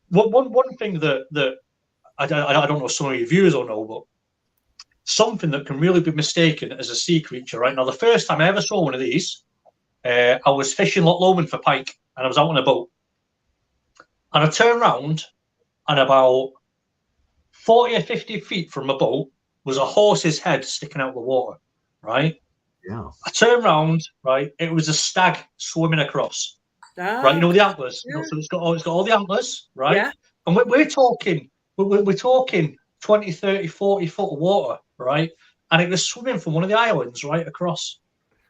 One thing that I don't know if some of your viewers will know, but something that can really be mistaken as a sea creature, right? Now, the first time I ever saw one of these, I was fishing Loch Lomond for pike, and I was out on a boat, and I turned around, and about 40 or 50 feet from my boat was a horse's head sticking out of the water, right? Yeah. I turned around, right? It was a stag swimming across, right? You know the antlers, you know, so it's got all the antlers, right? Yeah. And we're talking 20, 30, 40 foot of water, right? And it was swimming from one of the islands right across,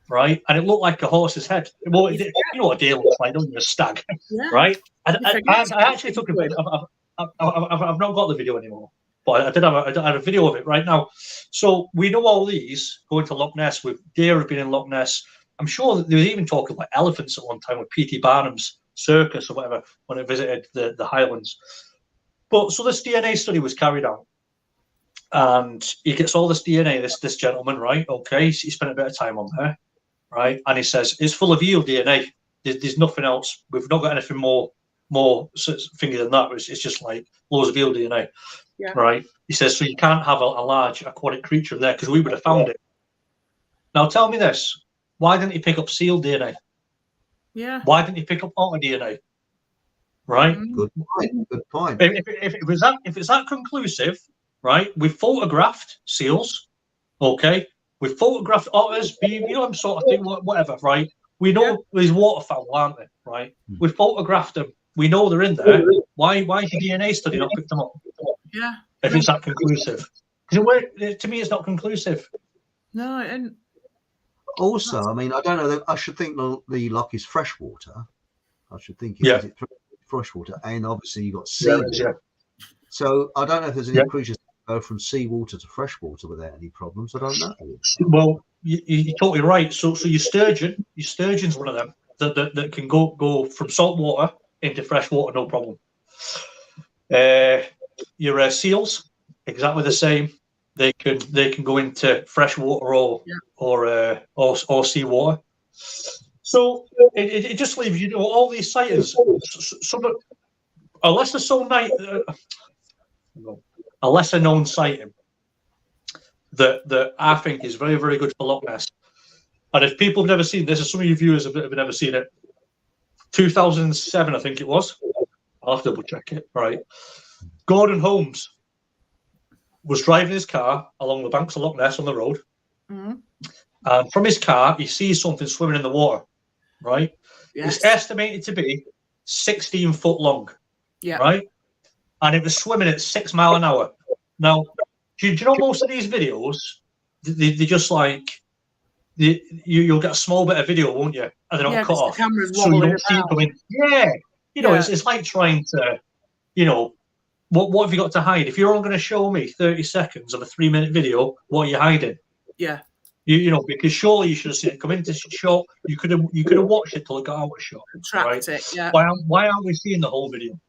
right? And it looked like a horse's head. Well, you know what a deer looks like, don't you? A stag, right? I actually took a video. I've not got the video anymore, but I had a video of it right now. So we know all these going to Loch Ness. With deer have been in Loch Ness. I'm sure that there was even talking about elephants at one time with P.T. Barnum's circus or whatever when it visited the Highlands. But so this DNA study was carried out, and he gets all this DNA. This gentleman, right? Okay, he spent a bit of time on there, right? And he says it's full of eel DNA. There's nothing else. We've not got anything more finger than that. It's just like loads of eel DNA, right? He says so you can't have a large aquatic creature in there because we would have found it. Now tell me this: why didn't he pick up seal DNA? Yeah. Why didn't he pick up otter DNA? Right. Good point. If it's that conclusive, right? We photographed seals, okay? We photographed otters, them sort of thing, whatever, right? We know these waterfowl, aren't they, right? We photographed them. We know they're in there. Why is your DNA study not picked them up? Yeah. If it's that conclusive. Because to me, it's not conclusive. No, and also, I mean, I don't know. I should think the loch is freshwater. I should think it is freshwater, and obviously you've got seawater. So I don't know if there's any creatures that go from seawater to freshwater without any problems. I don't know. Well, you're totally right. So your sturgeon's one of them that can go from salt water into fresh water, no problem. Your seals, exactly the same. They can go into fresh water or seawater. So it just leaves all these sightings. A lesser known sighting that I think is very, very good for Loch Ness. And if people have never seen this, or some of you viewers have never seen it, 2007, I think it was. I'll have to double check it. Right. Gordon Holmes was driving his car along the banks of Loch Ness on the road. Mm-hmm. And from his car, he sees something swimming in the water. Right. Yes. It's estimated to be 16 foot long. Yeah. Right. And it was swimming at 6 miles an hour. Now, do you know most of these videos? They just like you'll get a small bit of video, won't you? And they're not cut off, so you don't see it coming. Yeah, it's like trying to, what have you got to hide? If you're only going to show me 30 seconds of a 3-minute video, what are you hiding? Yeah. Because surely you should have seen it come into shot. You could have watched it till it got out of shot. Tracked it. Yeah. Why aren't we seeing the whole video?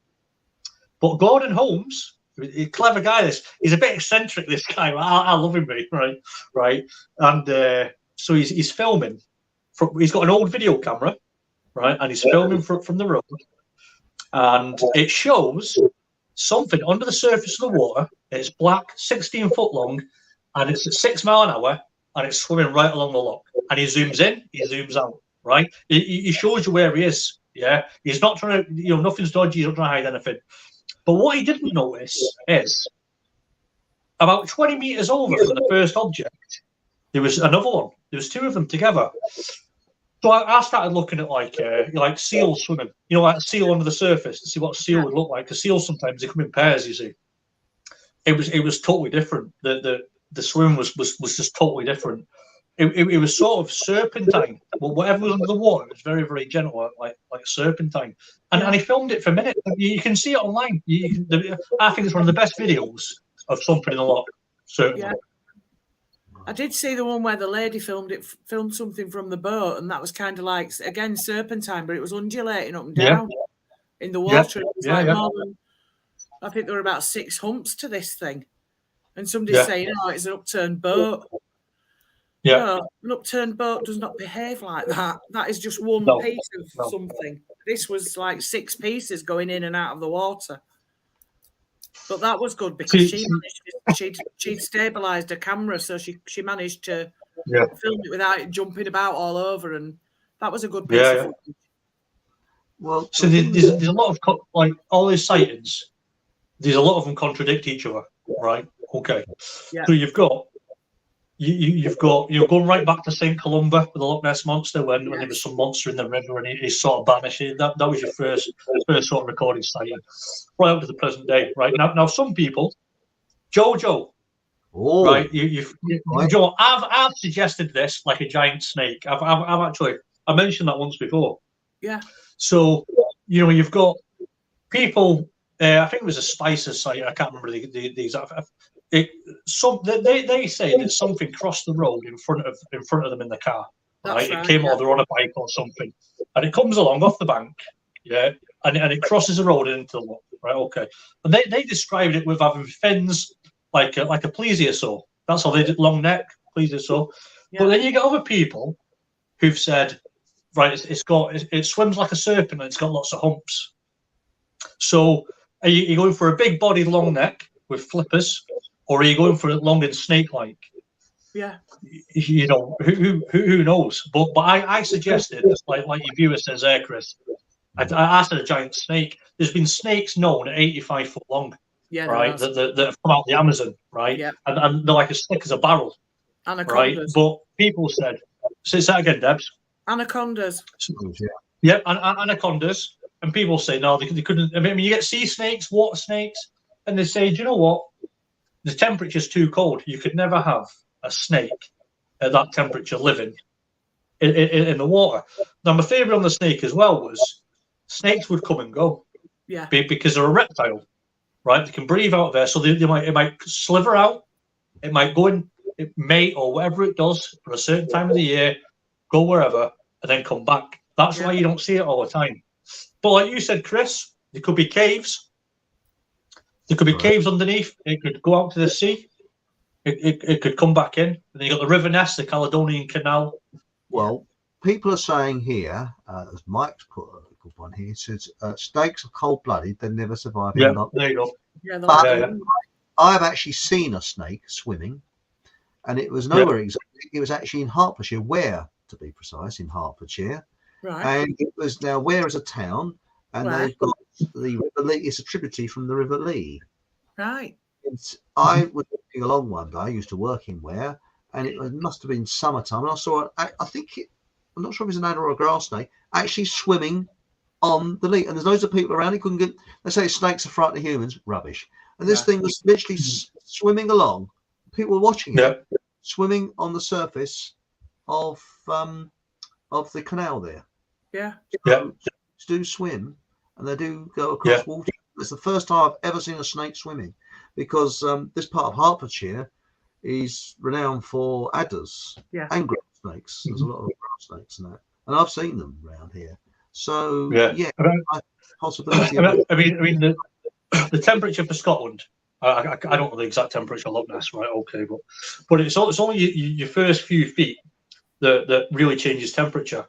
But Gordon Holmes, a clever guy, he's a bit eccentric, this guy. I love him, right? And so he's filming. He's got an old video camera, right? And he's filming from the road. And it shows something under the surface of the water. It's black, 16 foot long, and it's at 6 miles an hour, and it's swimming right along the loch. And he zooms in, he zooms out, right? He shows you where he is, yeah? He's not trying to, nothing's dodgy, he's not trying to hide anything. But what he didn't notice is about 20 meters over from the first object, there was another one. There was 2 of them together. So I started looking at like seals swimming, like a seal under the surface to see what a seal would look like. Because seals sometimes they come in pairs, you see. It was totally different. The swim was just totally different. It was sort of serpentine. Well, whatever was under the water, it was very, very gentle, like serpentine. And he filmed it for a minute. You can see it online. I think it's one of the best videos of something in the loch. Certainly. Yeah. I did see the one where the lady filmed something from the boat, and that was kind of like, again, serpentine, but it was undulating up and down in the water. Yeah. It was more than, I think there were about 6 humps to this thing. And somebody's saying, it's an upturned boat. Yeah. No, an upturned boat does not behave like that. That is just one piece of something. This was like 6 pieces going in and out of the water. But that was good because she'd stabilised her camera, so she managed to film it without it jumping about all over, and that was a good piece of footage. Well, so there's a lot of all these sightings. There's a lot of them contradict each other, right? Okay. Yeah. So you've got going right back to St. Columba with the Loch Ness monster when there was some monster in the river and he's sort of vanishing. That was your first sort of recorded sighting, right up to the present day. Right now some people, Jojo, right? Joe, I've suggested this like a giant snake. I've actually mentioned that once before. Yeah. So you've got people. I think it was a Spicer's site. I can't remember the exact. They say that something crossed the road in front of them in the car. Right? It came or they're on a bike or something, and it comes along off the bank, and it crosses the road into the loch. Right, okay. And they described it with having fins like a plesiosaur. That's how they did, long neck, plesiosaur. Yeah. But then you get other people who've said, right, it swims like a serpent and it's got lots of humps. So are you going for a big bodied long neck with flippers, or are you going for it long and snake-like? Yeah. Who knows? But I suggested, like your viewer says there, Chris, I said a giant snake. There's been snakes known at 85 foot long. right? That have come out of the Amazon, right? Yeah. And they're like as thick as a barrel, Anacondas. right? But people said, say that again, Debs. Anacondas. Yeah, anacondas. And people say no, they couldn't. I mean, you get sea snakes, water snakes, and they say, do you know what? The temperature's too cold. You could never have a snake at that temperature living in the water. Now, my theory on the snake as well was snakes would come and go. Yeah. Because they're a reptile, right? They can breathe out of there, so it might sliver out. It might go in, it mate or whatever it does for a certain time of the year, go wherever, and then come back. That's why you don't see it all the time. But like you said, Chris, there could be caves. There could be caves underneath. It could go out to the sea. It could come back in. And then you got the River Ness, the Caledonian Canal. Well, people are saying here, as Mike's put a good one here, says snakes are cold-blooded. They never survive. Yeah, there you go. Yeah, but I've actually seen a snake swimming, and it was nowhere exactly. It was actually in Hertfordshire, Ware to be precise, in Hertfordshire. Right. And it was now Ware is a town, and they've got the River Lee. It's a tributary from the River Lee. Right. I was walking along one day. I used to work in Ware, and it must have been summertime. And I saw, I'm not sure if it's an adder or a grass snake, actually swimming on the Lee. And there's loads of people around. He couldn't get. They say snakes are frightened of humans. Rubbish. And this thing was literally swimming along. People were watching it, swimming on the surface of the canal there. Yeah. So do swim, and they do go across water. It's the first time I've ever seen a snake swimming, because this part of Hertfordshire is renowned for adders and grass snakes. There's a lot of grass snakes and that, and I've seen them around here. So possibility. I mean, the temperature for Scotland. I don't know the exact temperature of Loch Ness, right? Okay, but it's only your first few feet that really changes temperature.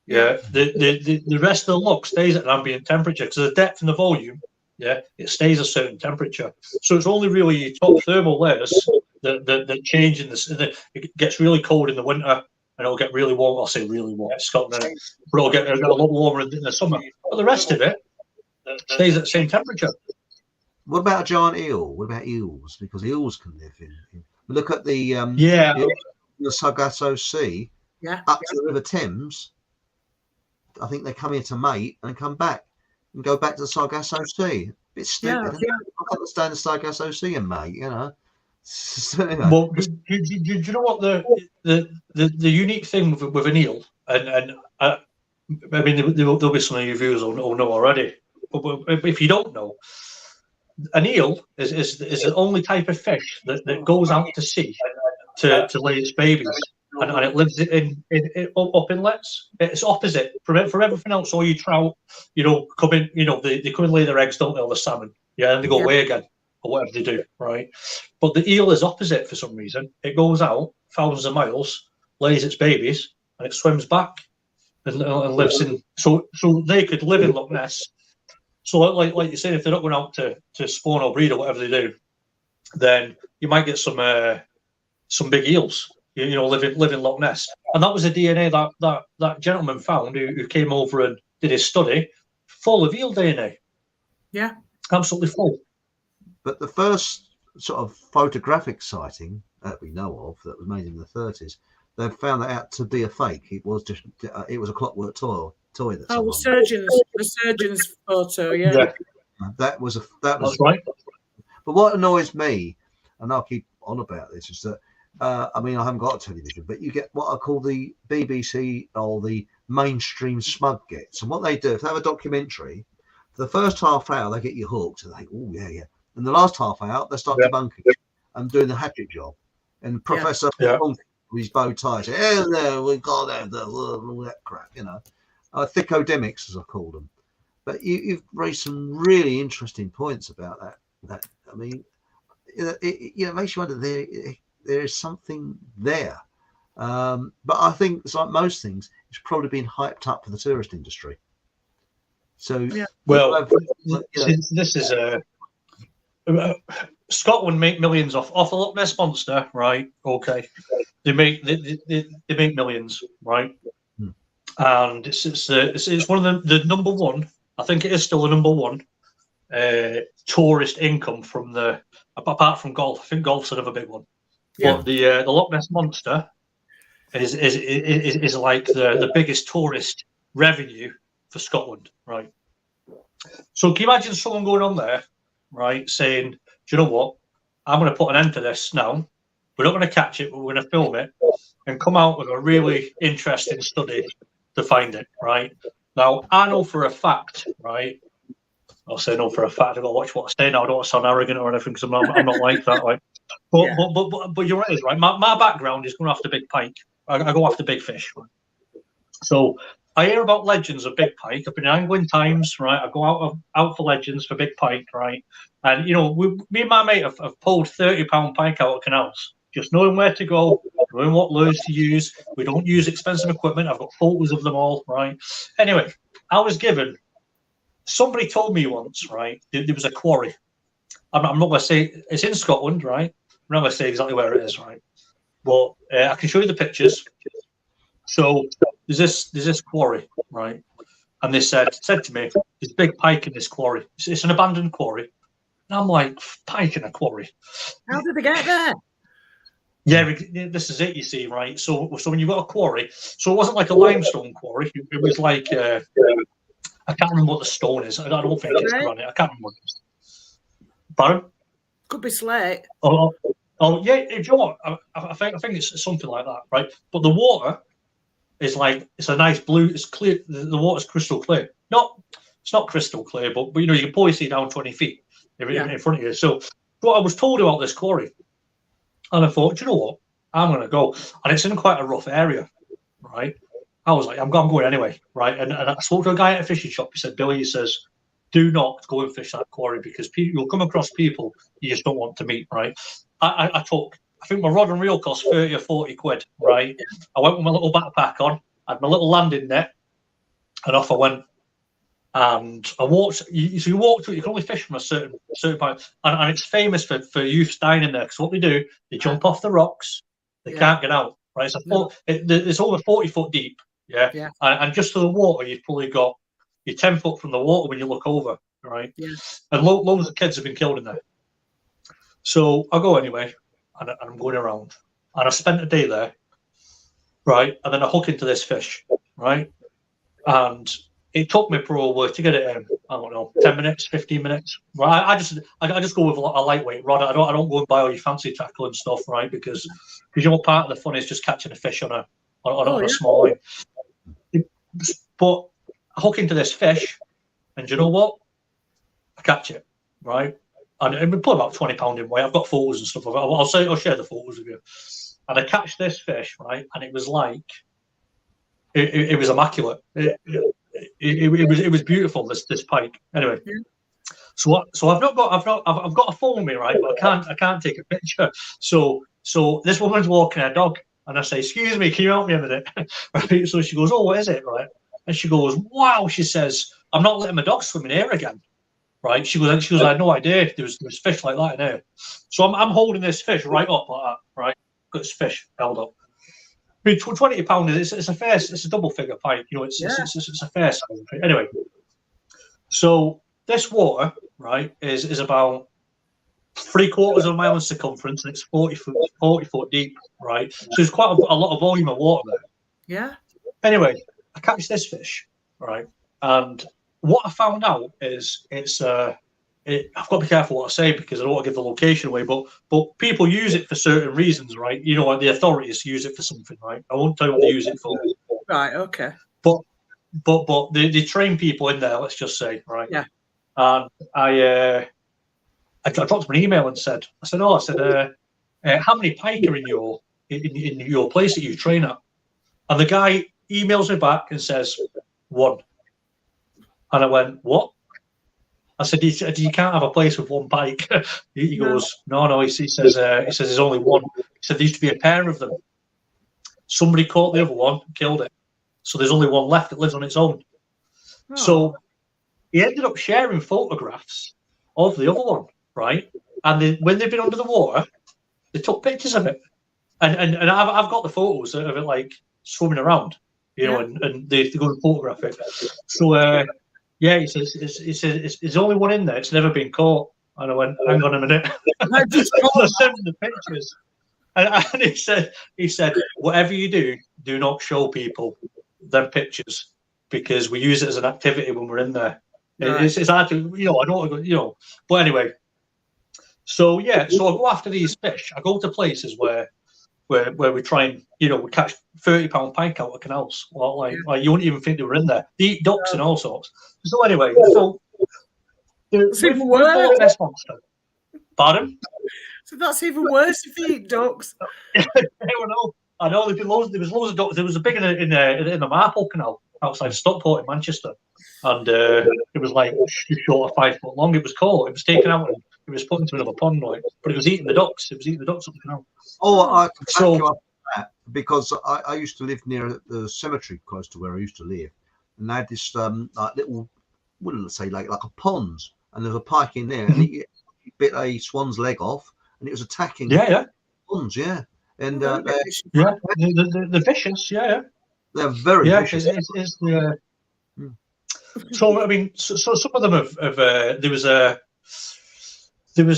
Yeah, the rest of the loch stays at an ambient temperature because the depth and the volume, it stays a certain temperature. So it's only really your top thermal layers that change in this. It gets really cold in the winter, and it'll get really warm. I'll say really warm in Scotland, but it'll get a lot warmer in the summer. But the rest of it stays at the same temperature. What about a giant eel? What about eels? Because eels can live in look at the the Sargasso Sea up to the River Thames. I think they come here to mate and come back and go back to the Sargasso Sea. A bit stupid. I can't stand the Sargasso Sea and mate, you know. Well, do you know what the unique thing with an eel, and I mean there'll be some of your viewers will know already, but if you don't know, an eel is the only type of fish that goes out to sea to lay its babies. And it lives in up inlets. It's opposite for everything else. All you trout, come in. They come and lay their eggs, don't they? Or the salmon, and they go away again, or whatever they do, right? But the eel is opposite for some reason. It goes out thousands of miles, lays its babies, and it swims back and lives in. So they could live in Loch Ness. So like you said, if they're not going out to spawn or breed or whatever they do, then you might get some big eels. Live in Loch Ness, and that was the DNA that gentleman found who came over and did his study, full of eel DNA. Yeah, absolutely full. But the first sort of photographic sighting that we know of that was made in the 30s, they found that out to be a fake. It was a clockwork toy. The surgeon's photo. Yeah. That was That's right. But what annoys me, and I'll keep on about this, is that. I mean, I haven't got a television, but you get what I call the BBC or the mainstream smug gets. And what they do, if they have a documentary, for the first half hour, they get you hooked. And they think, oh, yeah. And the last half hour, they start debunking and doing the hatchet job. And Professor with his bow tie says, hello, we got all that crap, thickodemics, as I call them. But you've raised some really interesting points about that. I mean, it makes you wonder there is something there, but I think it's like most things, it's probably been hyped up for the tourist industry. So this is Scotland make millions off the Loch Ness monster, right? Okay, they make millions, right? And it's one of the number one. I think it is still the number one tourist income from apart from golf. I think golf's another big one. Yeah. But the Loch Ness monster is like the biggest tourist revenue for Scotland, right? So can you imagine someone going on there, right, saying, "Do you know what? I'm going to put an end to this now. We're not going to catch it, but we're going to film it and come out with a really interesting study to find it, right?" Now, I know for a fact, right? I'll say no for a fact. I've got to watch what I say now. I don't want to sound arrogant or anything because I'm not like that. Like, but you're right, right? My background is going after big pike. I go after big fish. Right? So I hear about legends of big pike. I've been angling times, right? I go out for legends for big pike, right? And you know, me and my mate have pulled 30-pound pike out of canals, just knowing where to go, knowing what lures to use. We don't use expensive equipment. I've got photos of them all, right? Anyway, I was given. Somebody told me once, right? There was a quarry. I'm not going to say it's in Scotland, right? I'm not going to say exactly where it is, right? But I can show you the pictures. So there's this quarry, right? And they said to me, "There's big pike in this quarry. It's an abandoned quarry." And I'm like, "Pike in a quarry? How did they get there?" Yeah, this is it. You see, right? So when you've got a quarry, so it wasn't like a limestone quarry. It was like I can't remember what the stone is. I don't think it's granite. I can't remember what it is. Pardon? Could be slate. Oh yeah. You know what? I think it's something like that, right? But the water is like it's a nice blue. It's clear. The water's crystal clear. It's not crystal clear, but you know you can probably see down 20 feet in front of you. So what I was told about this quarry, and I thought, you know what? I'm going to go, and it's in quite a rough area, right? I was like, I'm going anyway, right? And I spoke to a guy at a fishing shop. He said, "Billy," he says, "do not go and fish that quarry because you'll come across people you just don't want to meet," right? I think my rod and reel cost 30 or 40 quid, right? I went with my little backpack on, had my little landing net, and off I went. And I walked. You walk through. You can only fish from a certain point, and it's famous for youth dying in there. Because what they do, they jump off the rocks. They can't get out. Right? It's over 40 foot deep. Yeah. And just to the water, you've probably got you're 10 foot from the water when you look over. Right. Yeah. And loads of kids have been killed in there. So I go anyway, and I'm going around, and I spent a day there. Right, and then I hook into this fish. Right, and it took me probably to get it in, I don't know, 10 minutes, 15 minutes. Right, I just go with a lightweight rod. I don't go and buy all your fancy tackle and stuff, right? Because you know part of the fun is just catching a fish on a small line. But I hook into this fish, and you know what? I catch it, right? And we put about 20 pounds in weight. I've got photos and stuff of it. I'll share the photos with you. And I catch this fish, right? And it was like it was immaculate. It was beautiful. This pike. Anyway, so I've got a phone with me, right? But I can't take a picture. So this woman's walking her dog, and I say, "Excuse me, can you help me a minute?" Right? So she goes, "Oh, what is it?" Right? And she goes, "Wow," she says, "I'm not letting my dog swim in here again." Right? She goes, "I had no idea there was fish like that in here." So I'm holding this fish right up like that, right? Got this fish held up. I mean, 20 pounds. It's a double figure pike. You know, it's a fair size. Anyway, so this water, right, is about 3/4 of a mile in circumference, and it's 40 foot deep, right? So there's quite a lot of volume of water there. Yeah. Anyway, I catch this fish, right, and what I found out is I've got to be careful what I say because I don't want to give the location away, but people use it for certain reasons, right? You know, like the authorities use it for something, right? I won't tell you what they use it for. Right. Okay. But they train people in there. Let's just say, right? Yeah. And I dropped them an email and said, how many pike are in your place that you train at? And the guy emails me back and says 1. And I went, "What?" I said, "You can't have a place with 1 pike." He goes, "No." He says there's only 1. He said there used to be a pair of them. Somebody caught the other one, killed it. So there's only 1 left that lives on its own. Oh. So he ended up sharing photographs of the other one, right? And when they've been under the water, they took pictures of it. And I've got the photos of it like swimming around, you know, and they go and photograph it. So Yeah, he says there's only one in there. It's never been caught. And I went, hang on a minute. I just I sent him the pictures, and he said, whatever you do, do not show people them pictures because we use it as an activity when we're in there. Right. It's hard to, I don't, But anyway, so yeah, so I go after these fish. I go to places where we try and we catch 30-pound pike out of canals. Well, like you wouldn't even think they were in there. They eat ducks and all sorts. So anyway, so it's even with the worse. Loch Ness monster. Pardon? So that's even worse if you eat ducks. I know. There was loads of ducks. There was a big in the Marple Canal outside Stockport in Manchester, and it was like short of 5 foot long. It was caught. It was taken out and it was put into another pond, but it was eating the ducks. It was eating the ducks up the canal. Oh, I can back you up on that because I used to live near the cemetery close to where I used to live, and they had this like little, wouldn't say like a pond, and there's a pike in there, and he bit a swan's leg off, and it was attacking ponds, and the vicious, they're very vicious. So I mean, so some of them have there was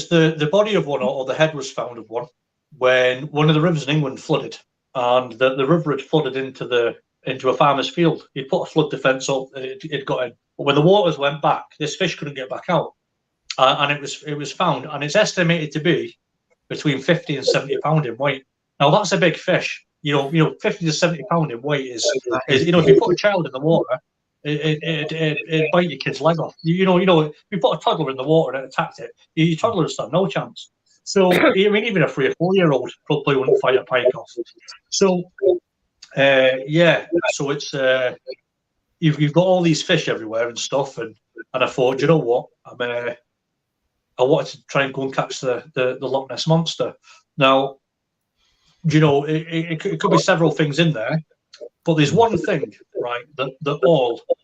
the body of one, or the head was found of one when one of the rivers in England flooded, and the river had flooded into a farmer's field. He'd put a flood defence up, it got in, but when the waters went back, this fish couldn't get back out, and it was found, and it's estimated to be between 50 and 70 pound in weight. Now that's a big fish. 50 to 70 pound in weight is if you put a child in the water, it bite your kid's leg off. If you put a toddler in the water and it attacked it, your toddler would stand no chance. So I mean, even a 3 or 4 year old probably wouldn't fight a pike off. So so it's you've got all these fish everywhere and stuff, and I thought, you know what, I wanted to try and go and catch the Loch Ness monster. Now, it could be several things in there, but there's one thing, right, that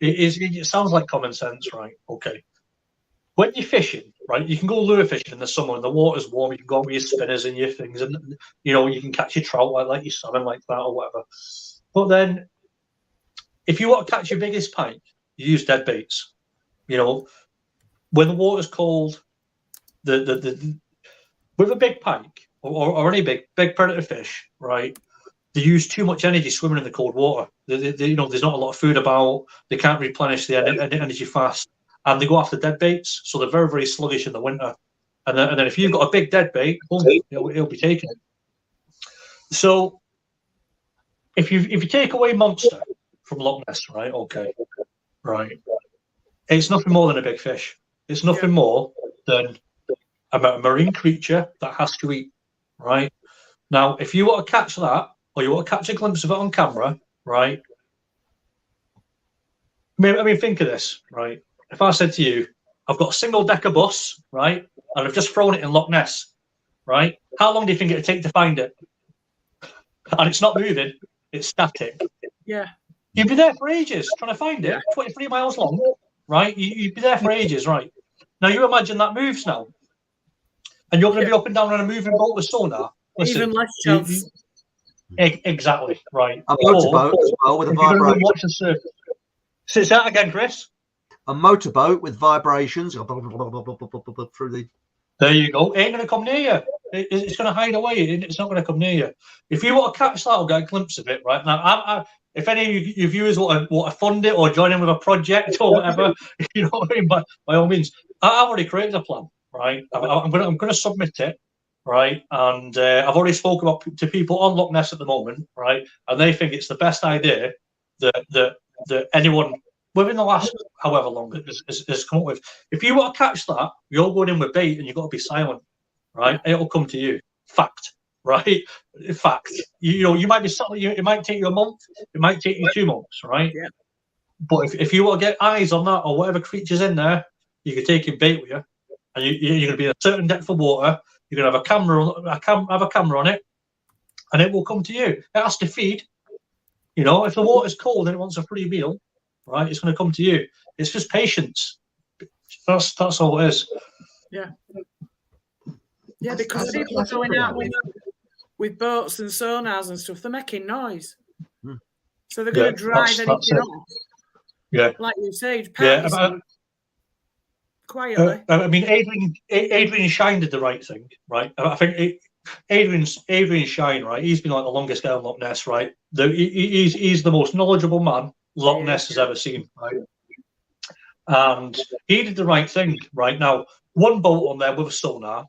it sounds like common sense, right? Okay. When you're fishing, right, you can go lure fishing in the summer and the water's warm, you can go with your spinners and your things, and you can catch your trout like your salmon like that or whatever. But then if you want to catch your biggest pike, you use dead baits. When the water's cold, with a big pike or any big predator fish, right? They use too much energy swimming in the cold water. There's not a lot of food about. They can't replenish the energy fast, and they go after dead baits, so they're very, very sluggish in the winter. And then if you've got a big dead bait, it'll be taken. So if you take away monster from Loch Ness, right? Okay, right. It's nothing more than a big fish. It's nothing more than a marine creature that has to eat, right? Now, if you want to catch that, or you want to catch a glimpse of it on camera, right? I mean, think of this, right? If I said to you, I've got a single-decker bus, right, and I've just thrown it in Loch Ness, right? How long do you think it'd take to find it? And it's not moving; it's static. Yeah. You'd be there for ages trying to find it. 23 miles long, right? You'd be there for ages, right? Now you imagine that moves now, and you're going to be up and down on a moving boat with sonar. Listen, even less chance. Exactly right. A motorboat as well with a vibration. Watch the surface. Say that again, Chris. A motorboat with vibrations through the. There you go. It ain't going to come near you. It's going to hide away. It's not going to come near you. If you want to catch that or get a glimpse of it, right now, if any of your viewers want to fund it or join in with a project or whatever, you know what I mean. By all means, I've already created a plan. Right, I'm going to submit it. Right, and I've already spoken to people on Loch Ness at the moment. Right, and they think it's the best idea that anyone within the last however long has come up with. If you want to catch that, you're going in with bait and you've got to be silent. Right, it'll come to you. Fact. Right, fact. You might be silent. It might take you a month. It might take you 2 months. Right. Yeah. But if you want to get eyes on that or whatever creature's in there, you can take your bait with you, and you're going to be in a certain depth of water. You're going to have a camera on it, and it will come to you. It has to feed. If the water's cold and it wants a free meal, right, it's going to come to you. It's just patience. That's all it is. Yeah. Yeah, because people are going out with boats and sonars and stuff. They're making noise, so they're going to drive anything off. Yeah. Like you said, Yeah. quietly. I mean, Adrian Shine did the right thing, right? I think Adrian Shine, right? He's been like the longest guy on Loch Ness, right? He's the most knowledgeable man Loch Ness has ever seen, right? And he did the right thing, right? Now, one boat on there with a sonar,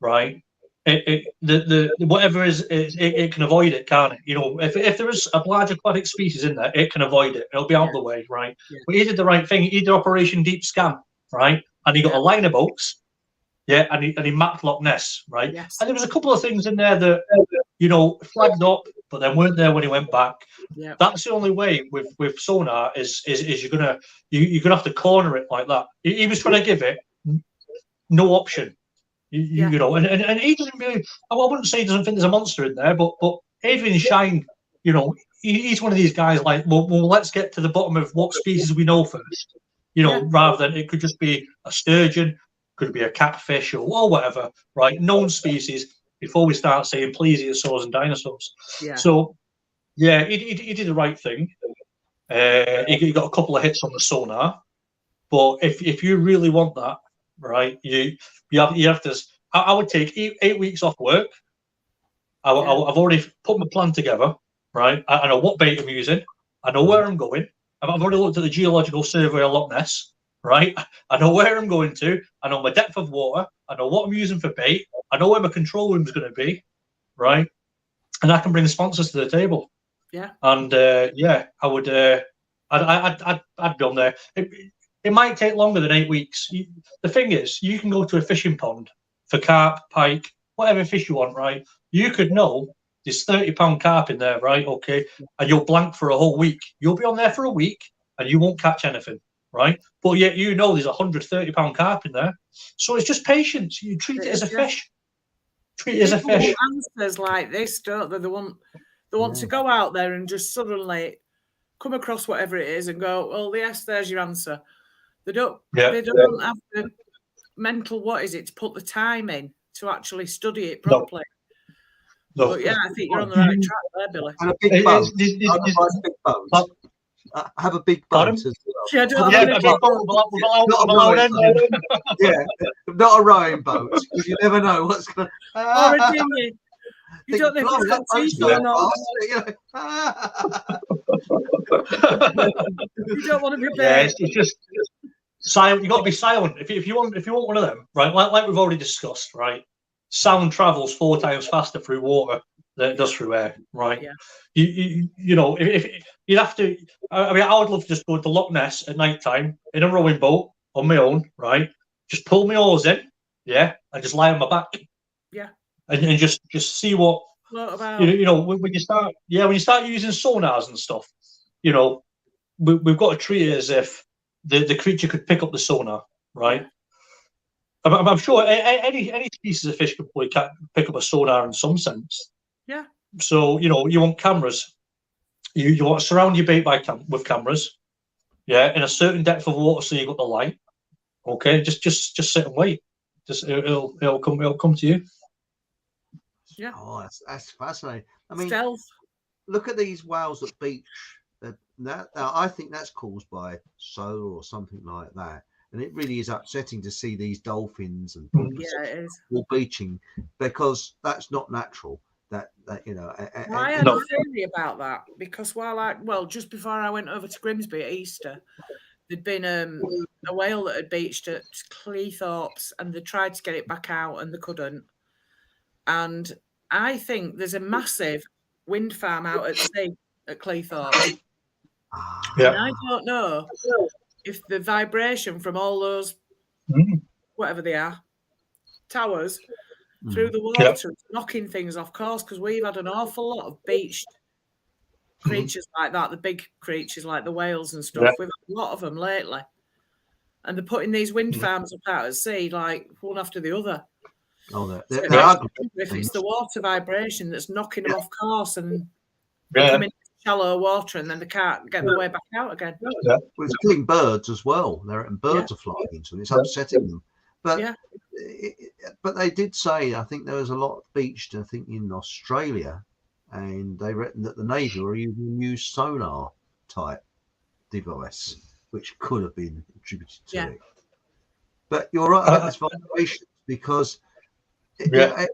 right? The whatever it can avoid it, can't it? You know, if there is a large aquatic species in there, it can avoid it. It'll be out of the way, right? Yeah. But he did the right thing. He did Operation Deep Scan, right? And he got a line of boats, yeah, and he mapped Loch Ness, right? Yes. And there was a couple of things in there that, you know, flagged up, but then weren't there when he went back. Yeah. That's the only way with sonar is you're gonna have to corner it like that. He was trying to give it no option. You know, and he doesn't really. I wouldn't say he doesn't think there's a monster in there, but Adrian Shine, you know, he's one of these guys like, well, let's get to the bottom of what species we know first. You know, rather than it could just be a sturgeon, could be a catfish or whatever, right? Known species before we start saying plesiosaurs and dinosaurs. Yeah. So, yeah, he did the right thing. He got a couple of hits on the sonar, but if you really want that, right, you have to. I would take 8 weeks off work. I've already put my plan together, right? I know what bait I'm using. I know where I'm going. I've already looked at the geological survey of Loch Ness, right? I know where I'm going to. I know my depth of water. I know what I'm using for bait. I know where my control room is going to be, right? And I can bring sponsors to the table. Yeah. And I would. I'd be on there. It might take longer than 8 weeks. The thing is, you can go to a fishing pond for carp, pike, whatever fish you want, right? You could know there's 30-pound carp in there, right? Okay. And you'll blank for a whole week. You'll be on there for a week and you won't catch anything, right? But yet you know there's 130-pound carp in there. So it's just patience. You treat it as a fish. Treat it as a fish. Answers like this, don't they? They want to go out there and just suddenly come across whatever it is and go, well, yes, there's your answer. They don't have the mental, to put the time in to actually study it properly. No. But yeah, I think you're on the right track there, Billy. And a big boat. Have a big boat as well. Yeah, a big boat. Not a rowing boat, because you never know what's going to. Or a dinghy. You don't know if it's got teeth or not. You don't want to be bad. Yeah, it's just silent. You got to be silent. If you want one of them, right? Like we've already discussed, right? Sound travels 4 times faster through water than it does through air, right? Yeah. You know, if you'd have to. I mean, I would love to just go to Loch Ness at night time in a rowing boat on my own, right? Just pull my oars in, and just lie on my back, and just see what about. You know when you start using sonars and stuff, you know, we've got to treat it as if the creature could pick up the sonar, right? I'm sure any species of fish could probably pick up a sonar in some sense. Yeah. So you know you want cameras. You want to surround your bait with cameras, in a certain depth of water, so you got the light. Okay, just sit and wait. Just it'll come to you. Yeah. Oh, that's fascinating. I mean, stealth. Look at these whales at beach. I think that's caused by solar or something like that. And it really is upsetting to see these dolphins and it is all beaching, because that's not natural. That you know. I had a theory about that, because just before I went over to Grimsby at Easter, there'd been a whale that had beached at Cleethorpes, and they tried to get it back out and they couldn't. And I think there's a massive wind farm out at sea at Cleethorpes. Yeah. And I don't know if the vibration from all those, whatever they are, towers through the water is knocking things off course, because we've had an awful lot of beached creatures like that, the big creatures like the whales and stuff. We've had a lot of them lately. And they're putting these wind farms up out at sea, like one after the other. Oh, if it's the water vibration that's knocking them off course, and they come into shallow water and then they can't get their way back out again. Well, it's killing birds as well. Birds are flying into them. It's upsetting them. But but they did say, I think there was a lot beached, I think, in Australia, and they reckon that the Navy were using new sonar type device which could have been attributed to Yeah. it. But you're right about this vibration, because I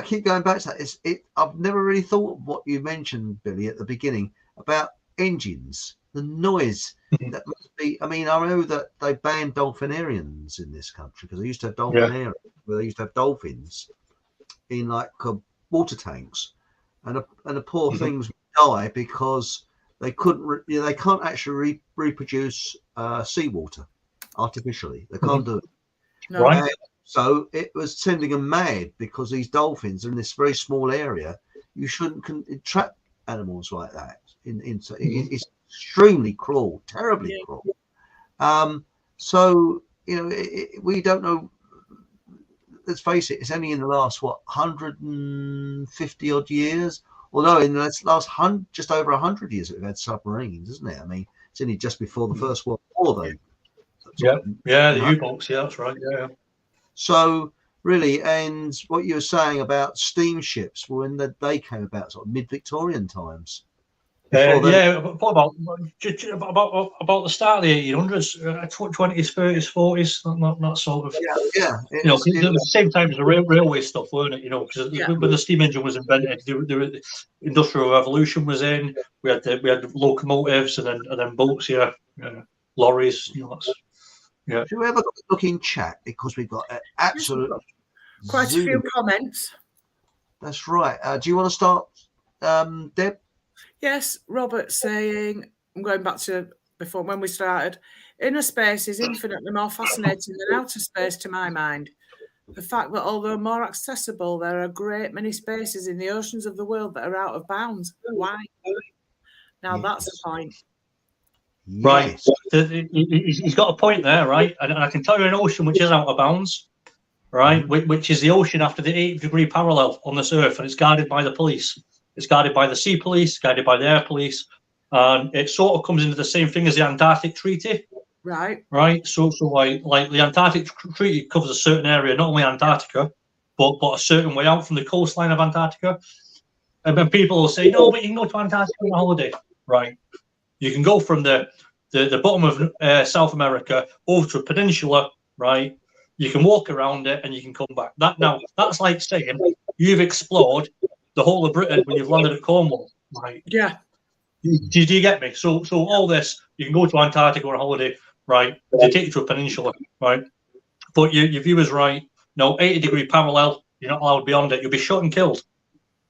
keep going back to that. I've never really thought of what you mentioned, Billy, at the beginning about engines, the noise that must be. I mean, I know that they banned dolphinariums in this country because they used to have dolphinariums where they used to have dolphins in like water tanks, and the poor things die because they couldn't. They can't actually reproduce seawater artificially. They can't do it. No. Right. So it was sending them mad because these dolphins are in this very small area. You shouldn't trap animals like that. It's extremely cruel, terribly cruel. So we don't know. Let's face it. It's only in the last 150 odd years. Although in the last just over 100 years we've had submarines, isn't it? I mean, it's only just before the First World War they. The U-boats. Yeah, that's right. Yeah. So really, and what you were saying about steamships, when they came about sort of mid-Victorian times. About the start of the 1800s, 20s, 30s, 40s, that sort of. It was the same time as the railway stuff, weren't it? Because when the steam engine was invented, the industrial revolution was in. We had locomotives and then boats, lorries. Have you ever got a look in chat, because we've got absolute quite a few comments. That's right. Do you want to start, Deb? Yes, Robert saying, I'm going back to before when we started, inner space is infinitely more fascinating than outer space to my mind. The fact that although more accessible, there are a great many spaces in the oceans of the world that are out of bounds. Why? Now that's the point. Right. He's got a point there, right? And I can tell you an ocean which is out of bounds, right? Which is the ocean after the 8-degree parallel on this earth, and it's guarded by the police. It's guarded by the sea police, guarded by the air police, and it sort of comes into the same thing as the Antarctic Treaty. Right. So like the Antarctic Treaty covers a certain area, not only Antarctica, but a certain way out from the coastline of Antarctica. And then people will say, no, but you can go to Antarctica on a holiday, right? You can go from the bottom of South America over to a peninsula, right? You can walk around it and you can come back. That's like saying you've explored the whole of Britain when you've landed at Cornwall, right? Yeah. Do you get me? So all this, you can go to Antarctica on a holiday, right? They take you to a peninsula, right? But your view is right. No, 80-degree parallel, you're not allowed beyond it. You'll be shot and killed.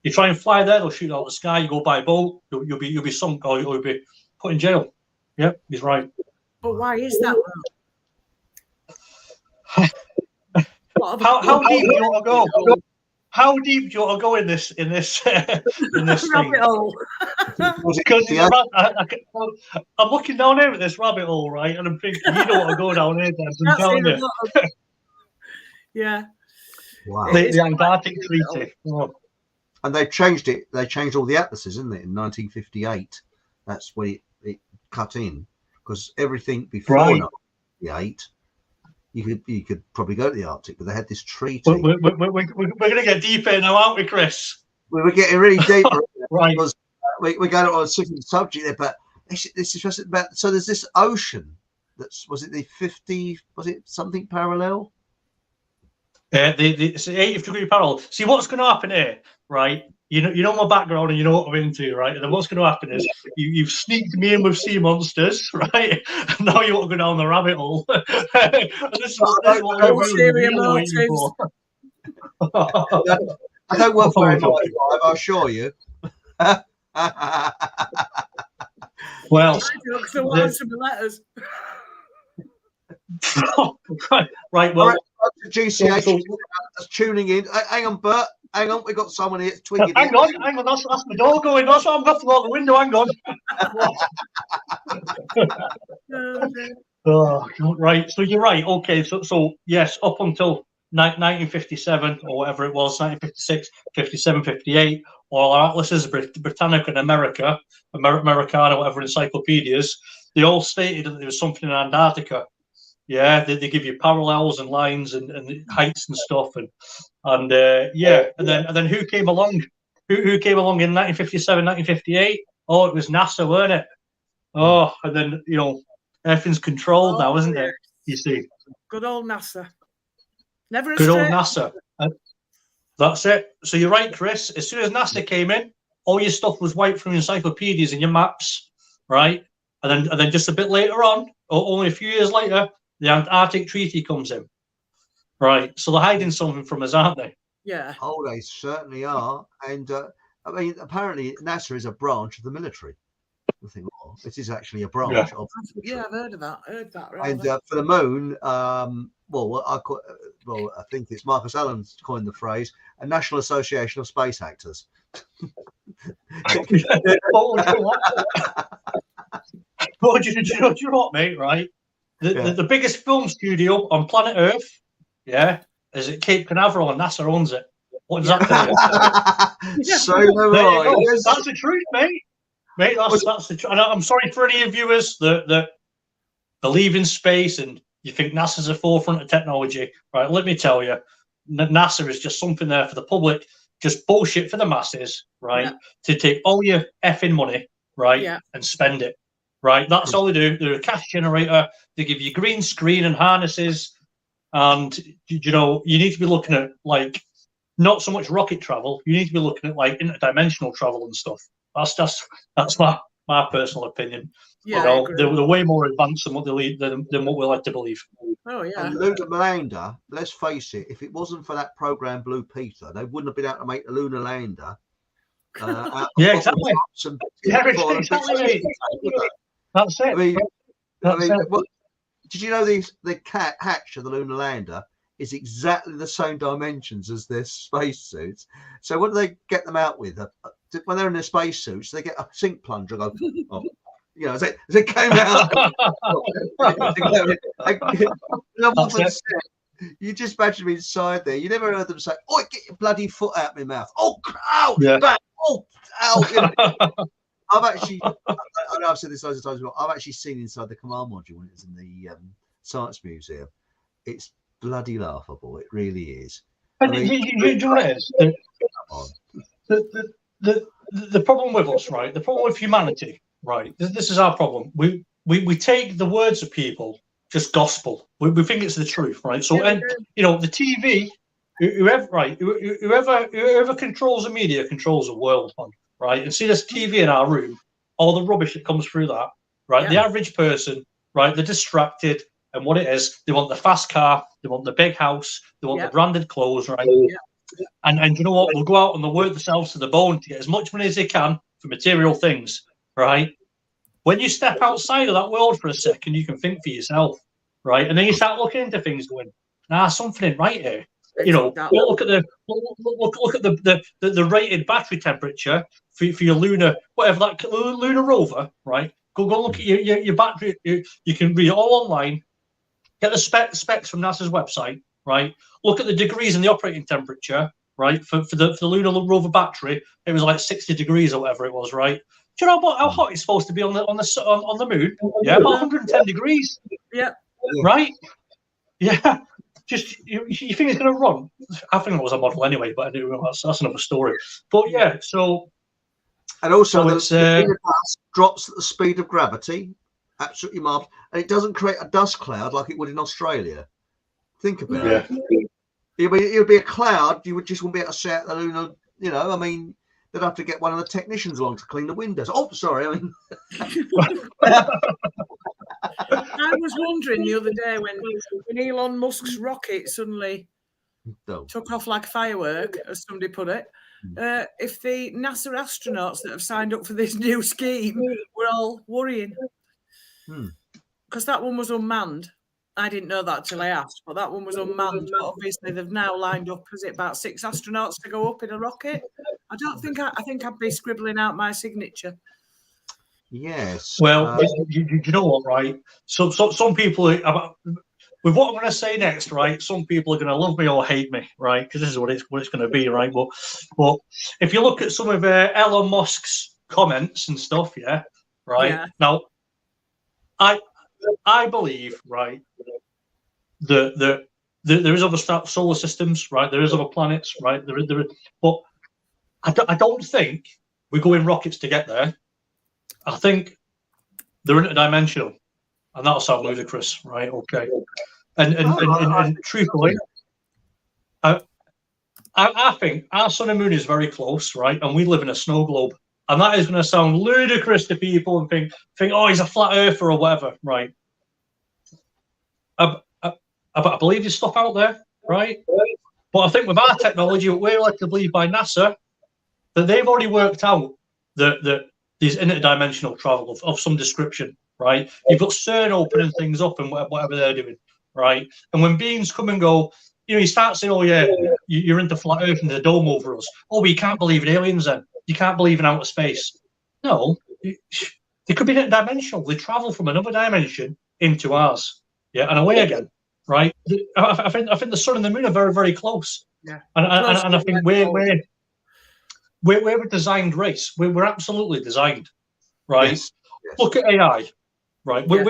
You try and fly there, they'll shoot out the sky. You go by boat, you'll be sunk, or you'll be put in jail. Yep, he's right. But why is that? How deep do you want to go? How deep do you want to go in this in this thing? Because I'm looking down here at this rabbit hole, right? And I'm thinking, you don't want to go down here, Des, I'm telling you. Yeah. Wow. The Antarctic Treaty. Oh. And they changed it. They changed all the atlases, didn't they? In 1958. That's when it cut in, because everything before 1958, you could probably go to the Arctic, but they had this treaty. We're going to get deeper now, aren't we, Chris? We're getting really deep, right? Because we're going on a different subject there, but this is just about. So there's this ocean. Was it the 50? Was it something parallel? It's the 80-degree parallel. See what's going to happen here, right? You know my background and you know what I'm into, right? And then what's going to happen is you've sneaked me in with sea monsters, right? And now you want to go down the rabbit hole. And this is what we're really waiting for. I don't work for 95, I'll assure you. Well, letters. Right. Well, GCH tuning in. Hang on, Bert. Hang on, we got someone here twigging. Hang on. That's my door going. That's what I'm going to out the window. Hang on. Right. So you're right. Okay. So yes, up until 1957 or whatever it was, 1956, 57, 58, all our atlases, Britannica and Americana, whatever encyclopedias, they all stated that there was something in Antarctica. Yeah, they give you parallels and lines and heights and stuff, and then who came along? Who came along in 1957, 1958? Oh, it was NASA, weren't it? Oh, and then everything's controlled now, isn't it? You see, good old NASA. Never a good old straight. NASA. That's it. So you're right, Chris. As soon as NASA came in, all your stuff was wiped from your encyclopedias and your maps, right? And then just a bit later on, or only a few years later, the Antarctic Treaty comes in, right? So they're hiding something from us, aren't they? Yeah. Oh, they certainly are. And I mean, apparently NASA is a branch of the military. It is actually a branch of the military. Yeah, I've heard of that. And for the moon, I think it's Marcus Allen's coined the phrase, a National Association of Space Actors. Well, do you know what, mate? Right, the biggest film studio on planet Earth, is at Cape Canaveral, and NASA owns it. What does that tell you? So that's the truth, mate. Mate, that's the truth. And I'm sorry for any of you viewers that believe in space and you think NASA's the forefront of technology. Right, let me tell you, NASA is just something there for the public, just bullshit for the masses, right? To take all your effing money, right, and spend it. Right, that's all they do. They're a cash generator. They give you green screen and harnesses, and you need to be looking at like not so much rocket travel. You need to be looking at like interdimensional travel and stuff. That's my personal opinion. Yeah, they're way more advanced than what they lead than what we like to believe. Oh yeah. And lunar lander. Let's face it. If it wasn't for that program Blue Peter, they wouldn't have been able to make the lunar lander. Exactly. Exactly. That's it. Did you know the hatch of the lunar lander is exactly the same dimensions as their spacesuits? So what do they get them out with? When they're in their spacesuits, they get a sink plunger and go, as it came out. You just imagine me inside there. You never heard them say, "Oh, get your bloody foot out of my mouth!" Oh, ow, back, oh, ow. I've actually, I know I've said this loads of times, but I've actually seen inside the command module when it was in the Science Museum. It's bloody laughable. It really is. And you know what it is? The problem with us, right? The problem with humanity, right? This is our problem. We take the words of people just gospel. We think it's the truth, right? So, and the TV, whoever controls the media controls the world, right? And see this TV in our room, all the rubbish that comes through that, right? The average person, right? They're distracted, and what it is, they want the fast car, they want the big house, they want the branded clothes, right? And you know what? They'll go out and they'll work themselves to the bone to get as much money as they can for material things, right? When you step outside of that world for a second, you can think for yourself, right? And then you start looking into things, going, something ain't right here. Look at the rated battery temperature for your lunar, whatever that lunar rover, right? Go look at your battery. You can read it all online. Get the specs from NASA's website, right? Look at the degrees in the operating temperature, right? For the lunar rover battery, it was like 60 degrees or whatever it was, right? Do you know how hot it's supposed to be on the moon? Yeah, about 110 degrees. Yeah. Right. Yeah. Just you think it's going to run? I think it was a model anyway, but I do remember that's another story. But yeah, so and also the drops at the speed of gravity, absolutely marvelous, and it doesn't create a dust cloud like it would in Australia. Think about it. It would be a cloud. You just wouldn't be able to see out the lunar. I mean, they'd have to get one of the technicians along to clean the windows. Oh, sorry. I mean. I was wondering the other day when Elon Musk's rocket suddenly took off like a firework, as somebody put it, if the NASA astronauts that have signed up for this new scheme were all worrying. Because that one was unmanned. I didn't know that till I asked, but that one was unmanned. But obviously, they've now lined up, is it about 6 astronauts to go up in a rocket? I think I'd be scribbling out my signature. Yes. Well, you know what, right? So some people, with what I'm going to say next, right? Some people are going to love me or hate me, right? Because this is what it's going to be, right? But if you look at some of Elon Musk's comments and stuff, right? Yeah. Now, I believe, right, that there is other solar systems, right? There is other planets, right? But I don't think we go in rockets to get there. I think they're interdimensional, and that'll sound ludicrous, right? Okay, and truthfully, I think our sun and moon is very close, right? And we live in a snow globe, and that is going to sound ludicrous to people and think, oh, he's a flat earther or whatever, right? I believe there's stuff out there, right? But I think with our technology, we're led to believe by NASA that they've already worked out that these interdimensional travel of some description, right? You've got CERN opening things up and whatever they're doing, right? And when beings come and go, you start saying, oh yeah, you're into flat Earth and the dome over us. Oh, but you can't believe in aliens then. You can't believe in outer space. No, they could be interdimensional. They travel from another dimension into ours, yeah, and away again, right? I think the sun and the moon are very, very close. Yeah, and I think we're a designed race. We're absolutely designed, right? Yes. Look at AI, right? Yeah.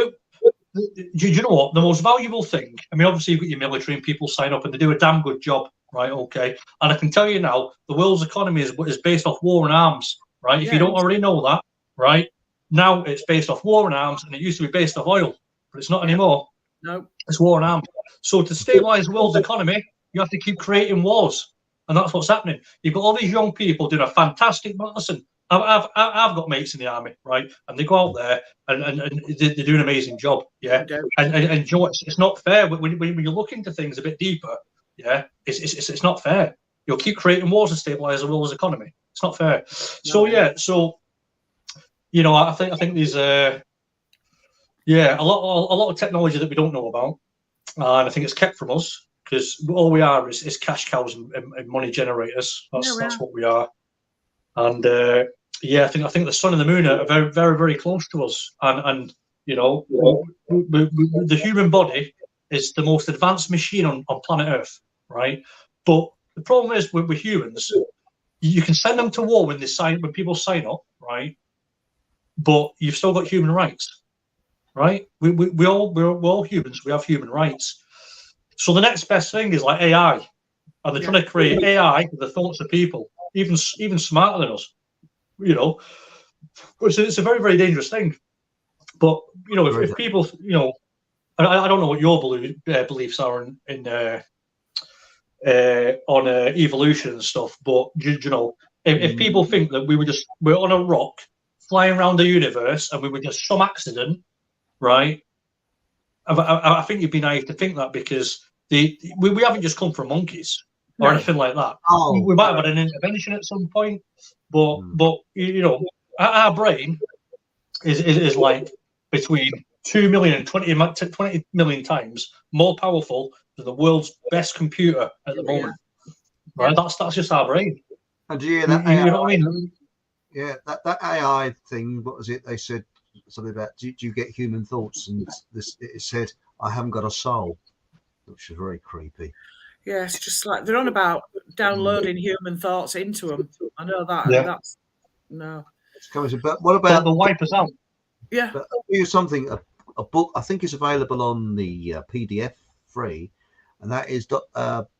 Do you know what? The most valuable thing, I mean, obviously you've got your military and people sign up and they do a damn good job, right? Okay. And I can tell you now, the world's economy is based off war and arms, right? If you don't already know that, right? Now it's based off war and arms, and it used to be based off oil, but it's not anymore. No. It's war and arms. So to stabilize the world's economy, you have to keep creating wars. And that's what's happening. You've got all these young people doing a fantastic, listen, I've got mates in the army, right? And they go out there and they do an amazing job, yeah. And Joe, it's not fair when you look into things a bit deeper, yeah. It's not fair. You'll keep creating wars to stabilize the world's economy. It's not fair. So yeah, I think there's a lot of technology that we don't know about, and I think it's kept from us because all we are is cash cows and money generators. That's what we are, and. I think the sun and the moon are very, very, very close to us, and the human body is the most advanced machine on planet Earth, right? But the problem is with humans, you can send them to war when people sign up, right? But you've still got human rights, right? We're all humans. We have human rights. So the next best thing is like AI, and they're trying to create AI with the thoughts of people, even smarter than us. It's a very, very dangerous thing. But if people, I don't know what your beliefs are on evolution and stuff, but if people think that we're on a rock flying around the universe and we were just some accident, right? I think you'd be naive to think that, because we haven't just come from monkeys or anything like that. We might have had an intervention at some point. But our brain is like between 2 million and 20 million times more powerful than the world's best computer at the moment. Right? That's just our brain. And do you hear that? You know what I mean? Yeah, that AI thing. What was it? They said something about do you get human thoughts? And it said, I haven't got a soul, which is very creepy. Yeah, it's just like they're on about downloading human thoughts into them. I know that. Yeah. That's no. But what about the wipe us out? Yeah. But I'll give you something. A book. I think is available on the PDF free, and that is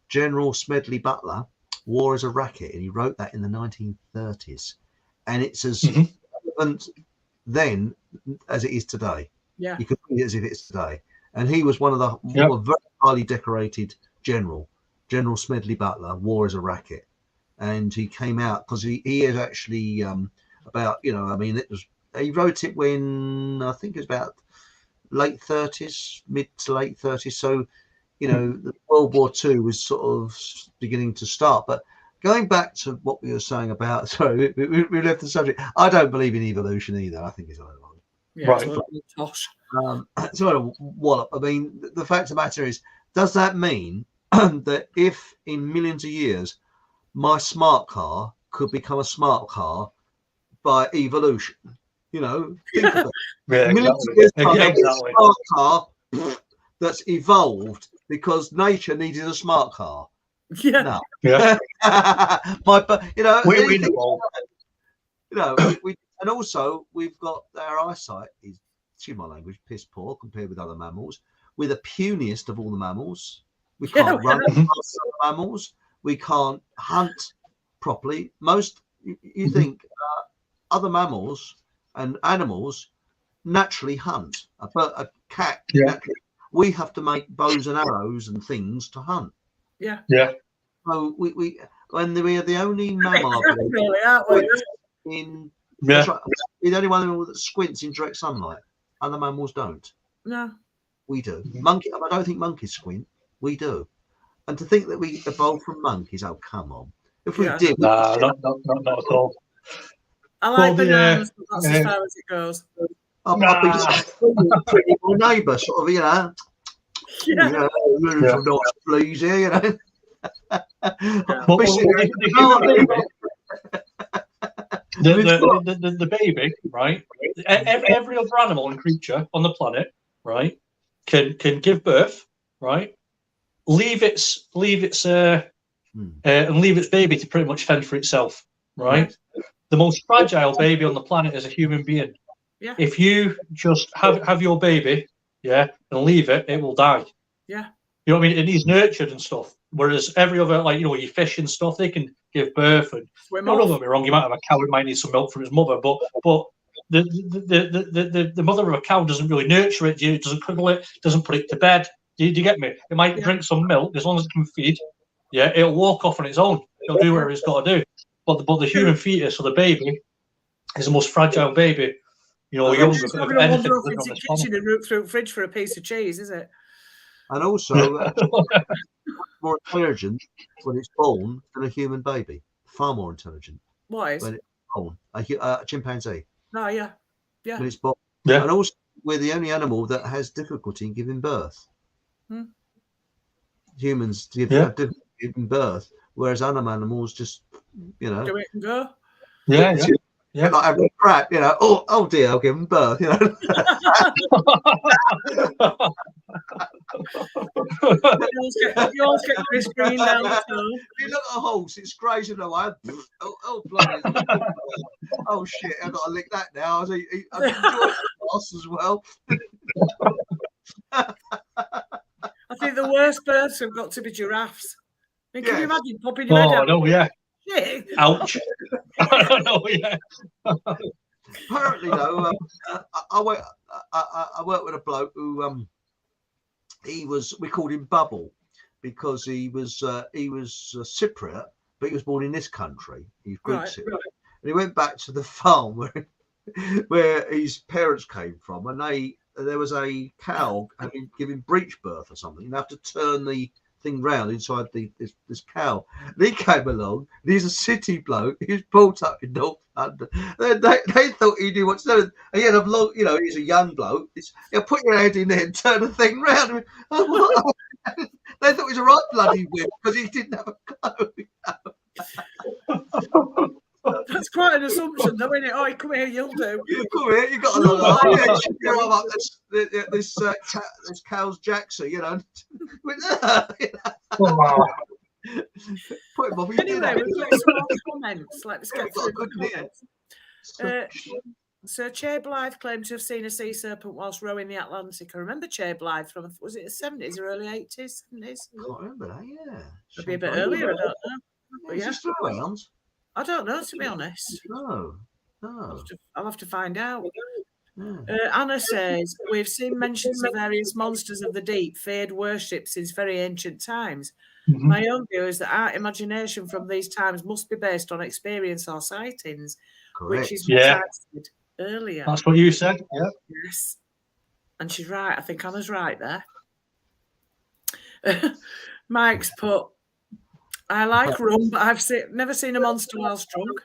General Smedley Butler. War is a Racket, and he wrote that in the 1930s, and it's as relevant then as it is today. Yeah. You could read it as if it's today. And he was one of the very highly decorated General Smedley Butler. War is a Racket, and he came out because he is actually he wrote it when I think it was about mid to late 30s. So the World War II was sort of beginning to start. But going back to what we were saying about, sorry, we left the subject. I don't believe in evolution either. I think it's all wrong. Yeah, right. Tosh. So wallop. I mean, the fact of the matter is, does that mean that if in millions of years my smart car could become a smart car by evolution? Think of it. Millions of years exactly. A smart car that's evolved because nature needed a smart car. Yeah. No. Yeah. And also we've got our eyesight is, excuse my language, piss poor compared with other mammals. We're the puniest of all the mammals. We can't run past other mammals. We can't hunt properly. You think other mammals and animals naturally hunt. A cat, Yeah. we have to make bows and arrows and things to hunt. Yeah. Yeah. So we are the only mammal Really, aren't we? in Yeah. that's right, we're the only one that squints in direct sunlight. Other mammals don't. No. We do. Monkey. I don't think monkeys squint. We do. And to think that we evolved from monkeys, oh come on! If we Yeah. did, Nah, not at all. I like Well, bananas, but that's as far as it goes. I'll be my neighbour, sort of, Yeah. some nice fleas here, you know. The baby, right? Every other animal and creature on the planet, right, can give birth, right? Leave its and leave its baby to pretty much fend for itself, right? The most fragile baby on the planet is a human being. Yeah. If you just have your baby, and leave it, it will die. Yeah. You know what I mean? It needs nurtured and stuff. Whereas every other, like, your fish and stuff, they can give birth. And don't get me wrong, you might have a cow, it might need some milk from its mother, but the mother of a cow doesn't really nurture it, doesn't cuddle it, doesn't put it to bed. Do you get me? It might drink some milk as long as it can feed. Yeah, it'll walk off on its own. It'll do whatever it's got to do. But the human fetus, or the baby, is the most fragile baby. Younger of anything off into the kitchen and root through the fridge for a piece of cheese, is it? And also, more intelligent when it's born than a human baby. Far more intelligent. What is? When it's born. A chimpanzee. Oh, yeah. Yeah. When it's born. Yeah. And also, we're the only animal that has difficulty in giving birth. Humans have difficulty giving birth, whereas animals just, do it and go. Yeah. Like having a crap, oh dear, I'll give them birth, You always get this green down the toe. You look at a horse, it's grazing away. Oh, bloody. Oh, shit, I've got to lick that now. I've enjoyed the grass as well. I think the worst birds have got to be giraffes. I mean, can you imagine popping your head out? Oh, no, yeah. Shit. Ouch. Oh, yeah. Apparently, though, I worked with a bloke who we called him Bubble because he was Cypriot, but he was born in this country. He's Greek Cypriot. Right. And he went back to the farm where his parents came from, and there was a cow giving breech birth or something. You have to turn the thing round inside this cow. And he came along, and he's a city bloke. He was brought up in North London. They thought he knew what to do. And he had a long, he's a young bloke. Put your head in there and turn the thing round. They thought he was a right bloody whip because he didn't have a clue. That's quite an assumption, though, isn't it? Oh, come here, you'll do. Come here, you got a lot of this cow's Jackson, Oh, wow. Anyway, we've got some more comments. Let's get through the comments. Sir Che Blythe claimed to have seen a sea serpent whilst rowing the Atlantic. I remember Che Blythe from, was it the 70s or early 80s? 70s? I can't remember that, yeah. Maybe a bit earlier, I don't know. But is he still around? I don't know, to be honest. No. I'll have to find out. Anna says, we've seen mentions of various monsters of the deep, feared worship since very ancient times. Mm-hmm. My own view is that our imagination from these times must be based on experience or sightings, which is what I said earlier. That's what you said, yeah. Yes. And she's right. I think Anna's right there. Mike's put, I like rum, but I've never seen a monster whilst drunk.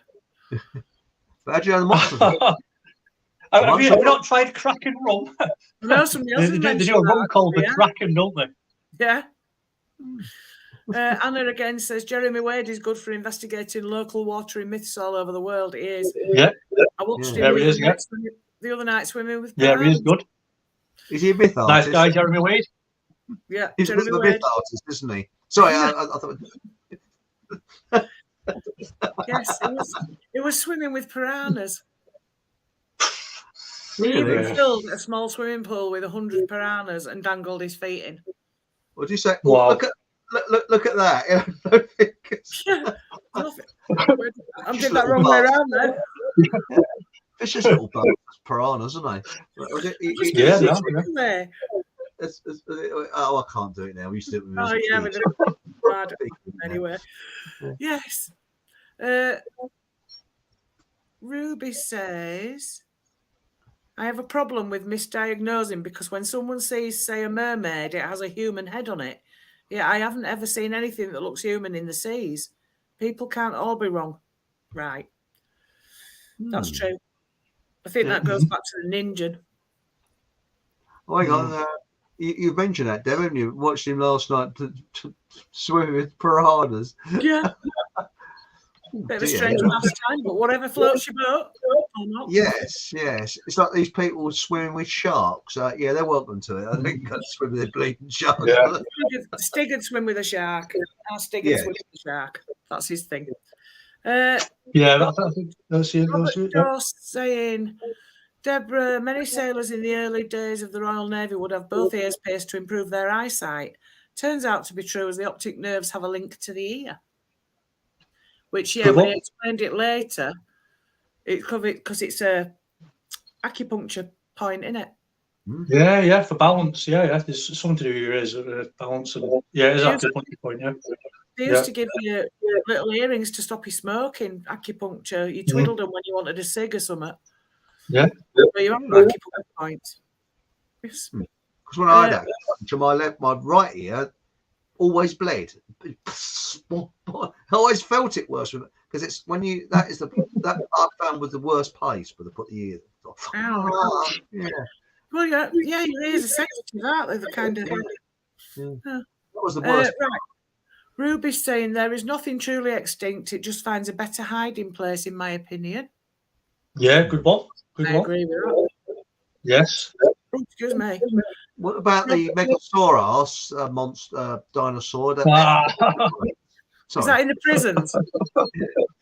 How'd you know the monster? Have you not tried Kraken rum? No, somebody else They do a rum called the Kraken, don't they? Yeah. Anna again says, Jeremy Wade is good for investigating local watery myths all over the world. He is. Yeah. I watched him the other night swimming with piranhas. Yeah, he is good. Is he a myth artist? Nice guy, Jeremy Wade. Yeah, he's a myth artist, isn't he? Sorry, I thought... Yes, it was swimming with piranhas. Really? He filled a small swimming pool with 100 piranhas and dangled his feet in. What do you say? Wow. Look at that. I did that wrong way around then. vicious little bugs, piranhas, aren't they? Oh, I can't do it now. We used to do it when we was kids. Anyway, yes. Ruby says, I have a problem with misdiagnosing because when someone sees, say, a mermaid, it has a human head on it. Yeah, I haven't ever seen anything that looks human in the seas. People can't all be wrong. Right. That's true. I think that goes back to the ninja. Oh, hang on. You mentioned that, Deb, haven't you? Watched him last night to swim with piranhas. Yeah. Bit of a strange pastime, but whatever floats your boat. Yes. It's like these people swimming with sharks. Yeah, they're welcome to it. I think you got to swim with a bleeding shark. Yeah. Stig would swim with a shark. Our Stig would swim with a shark. That's his thing. That's it. Yeah. Saying, Deborah, many sailors in the early days of the Royal Navy would have both ears pierced to improve their eyesight. Turns out to be true, as the optic nerves have a link to the ear. Which, when he explained it later, it covered because it's a acupuncture point, isn't it? Yeah, for balance. Yeah. There's something to do with your ears, balance, and it's acupuncture point. Yeah. They used to give you little earrings to stop you smoking. Acupuncture. You twiddled them when you wanted a cig or something. Yeah. So you have acupuncture points. Because when I had acupuncture, my right ear always bled. I always felt it worse because it's when you that I found was the worst place where they put the ear. Yeah. Well, your ears are sensitive, aren't they? The kind of. That was the worst. Right. Ruby's saying there is nothing truly extinct. It just finds a better hiding place, in my opinion. Yeah, good one. I agree with that. Yes. Oh, excuse me. What about the Megasaurus monster dinosaur? Is that in the prisons?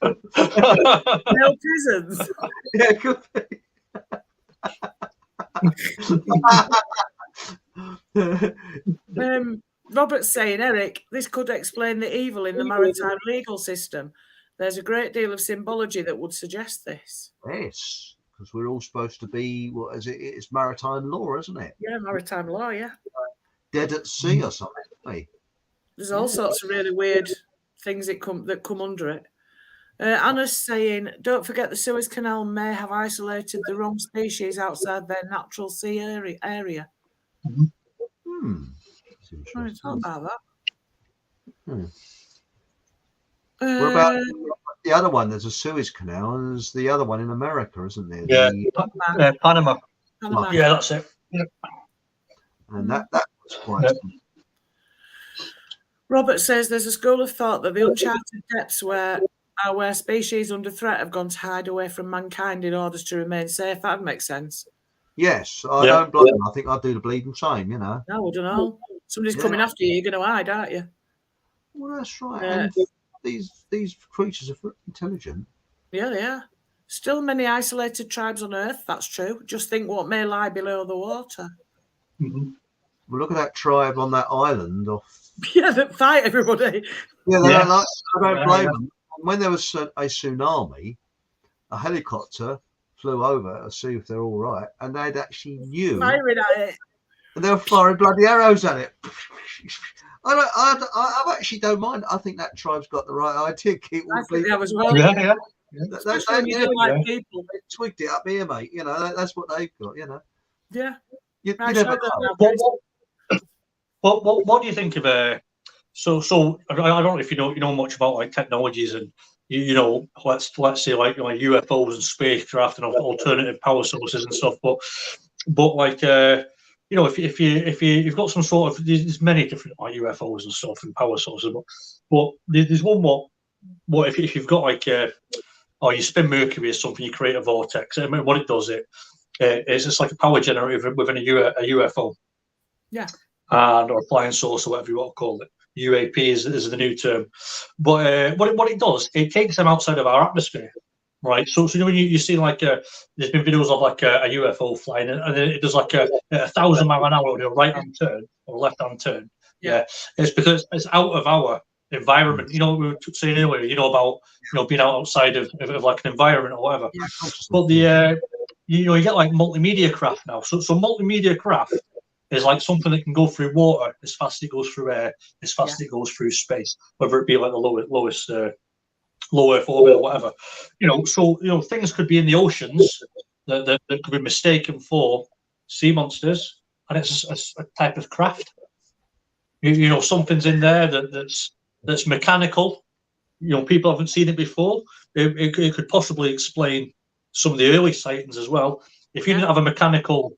No prisons. Yeah, it could be. Robert's saying, Eric, this could explain the evil in the maritime legal system. There's a great deal of symbology that would suggest this. Yes, because we're all supposed to be, what is it? It's maritime law, isn't it? Yeah, maritime law, yeah. Dead at sea or something, isn't it? There's all sorts of really weird things that come under it. Anna's saying, don't forget the Suez Canal may have isolated the wrong species outside their natural sea area. Right, how about that? What about the other one? There's a Suez Canal, and there's the other one in America, isn't there? Yeah, Panama. Yeah, that's it. Yeah. And that was quite. Robert says there's a school of thought that the uncharted depths where species under threat have gone to hide away from mankind in order to remain safe. That makes sense. Yes, I don't blame them. I think I'd do the bleeding same, you know. No, I don't know. Somebody's coming after you, you're going to hide, aren't you? Well, that's right. And these creatures are intelligent. Yeah, they are. Still many isolated tribes on Earth, that's true. Just think what may lie below the water. Well, look at that tribe on that island off. Yeah, that fight everybody. Yeah, I don't blame them. When there was a tsunami, a helicopter flew over to see if they're all right, and they'd actually knew. Firing at it. And they were firing bloody arrows at it. I actually don't mind. I think that tribe's got the right idea. Keep all I think they have as well. Yeah. People twigged it up here, mate. You know, that's what they've got, you know. Yeah. You never know. What do you think of so I don't know if you know much about like technologies and you know let's say like UFOs and spacecraft and alternative power sources and stuff, but like you know if you've got some sort of there's many different like UFOs and stuff and power sources, but there's one what if you've got like or you spin mercury or something, you create a vortex. I mean, what it does it's just like a power generator within a UFO. Yeah. Or a flying saucer, whatever you want to call it. UAP is the new term. But what it does, it takes them outside of our atmosphere, right? So you know when you see like there's been videos of like a UFO flying and then it does like a 1,000 mile an hour on a right hand turn or left hand turn. Yeah, it's because it's out of our environment. You know, we were saying earlier, you know, about, you know, being outside of like an environment or whatever. Yeah, but the you know, you get like multimedia craft now. So multimedia craft is like something that can go through water as fast as it goes through air, as fast as it goes through space, whether it be like the lowest low Earth orbit or whatever. You know, so, you know, things could be in the oceans that could be mistaken for sea monsters, and it's a type of craft. You know, something's in there that's mechanical. You know, people haven't seen it before. It could possibly explain some of the early sightings as well. If you didn't have a mechanical,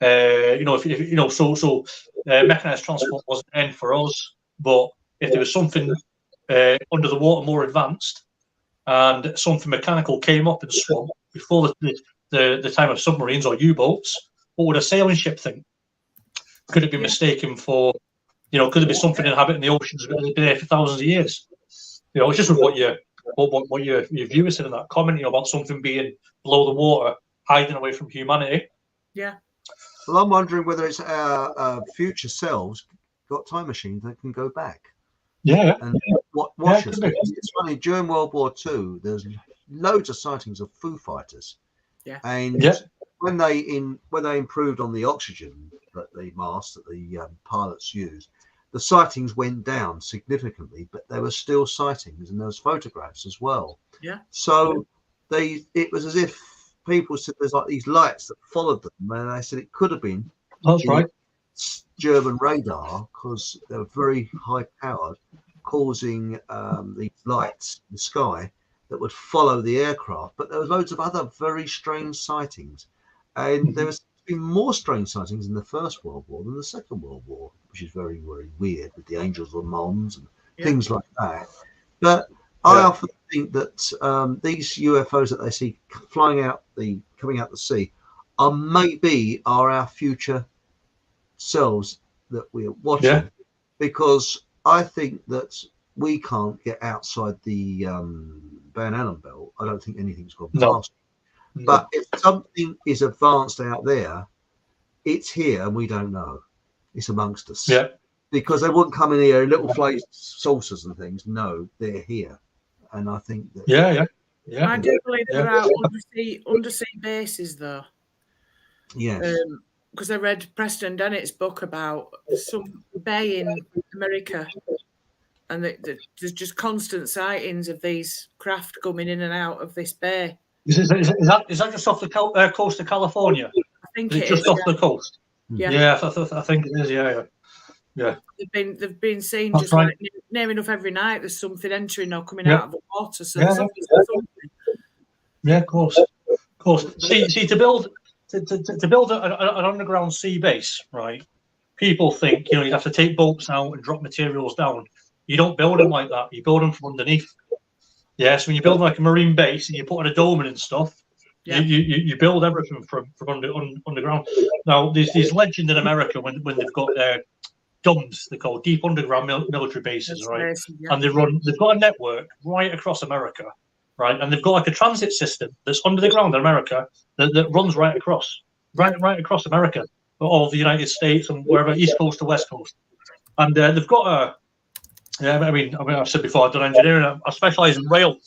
you know, if you know, so mechanized transport wasn't an end for us, but if there was something under the water more advanced, and something mechanical came up and swam before the time of submarines or U-boats, what would a sailing ship think? Could it be mistaken for, you know, could it be something inhabiting the oceans that have been there for thousands of years? You know, it's just with what your viewers said in that comment, you know, about something being below the water, hiding away from humanity. Yeah. Well, I'm wondering whether it's our future selves got time machines that can go back. Yeah. And watch us. It's funny, during World War II, there's loads of sightings of Foo Fighters. Yeah. And when they improved on the oxygen that the mask that the pilots used, the sightings went down significantly, but there were still sightings and there was photographs as well. Yeah. So it was as if people said there's like these lights that followed them, and they said it could have been German radar, because they were very high powered, causing these lights in the sky that would follow the aircraft. But there was loads of other very strange sightings, and there was been more strange sightings in the First World War than the Second World War, which is very, very weird, with the Angels of Mons and things like that. But I often think that these UFOs that they see coming out the sea are our future selves that we're watching, because I think that we can't get outside the Van Allen belt. I don't think anything's gone past. But if something is advanced out there, it's here and we don't know. It's amongst us. Yeah. Because they wouldn't come in here in little flat saucers and things. No, they're here. And I think that I do believe there are undersea bases though. Yes. Because I read Preston Dennett's book about some bay in America, and there's just constant sightings of these craft coming in and out of this bay. Is that just off the coast of California? I think it's just off the coast. Yeah, I think it is. Yeah. They've been seen just like near enough every night. There's something entering or coming out of the water. So something. Yeah, of course. See, to build an underground sea base, right? People think, you know, you'd have to take boats out and drop materials down. You don't build them like that. You build them from underneath. Yeah, so when you build like a marine base and you put in a dome and stuff, you build everything from underground. Now, there's legend in America when they've got their DUMBs, they're called deep underground military bases, right? And they've got a network right across America, right? And they've got like a transit system that's under the ground in America that runs right across America, all the United States and wherever, East Coast to West Coast. And they've got a I mean, I've said before, I've done engineering. I specialise in rail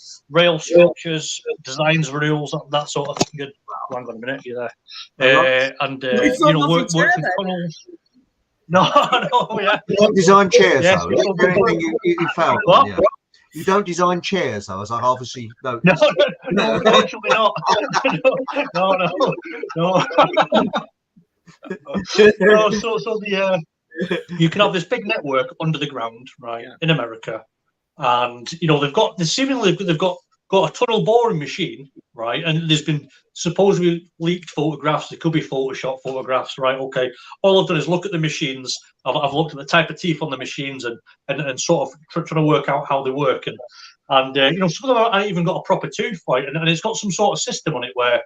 structures, designs, renewals, that sort of thing. Good. Hang on a minute, you're there. And you know, work with tunnels. No, yeah. You don't design chairs, though. You found one, yeah. You don't design chairs, though, as I obviously noticed. No, unfortunately not. No. So you can have this big network under the ground, right, in America, and you know they've got a tunnel boring machine, right, and there's been supposedly leaked photographs. It could be Photoshop photographs, right? Okay, all I've done is look at the machines. I've looked at the type of teeth on the machines and sort of trying to work out how they work, and you know, some of them haven't even got a proper tooth, right, and it's got some sort of system on it where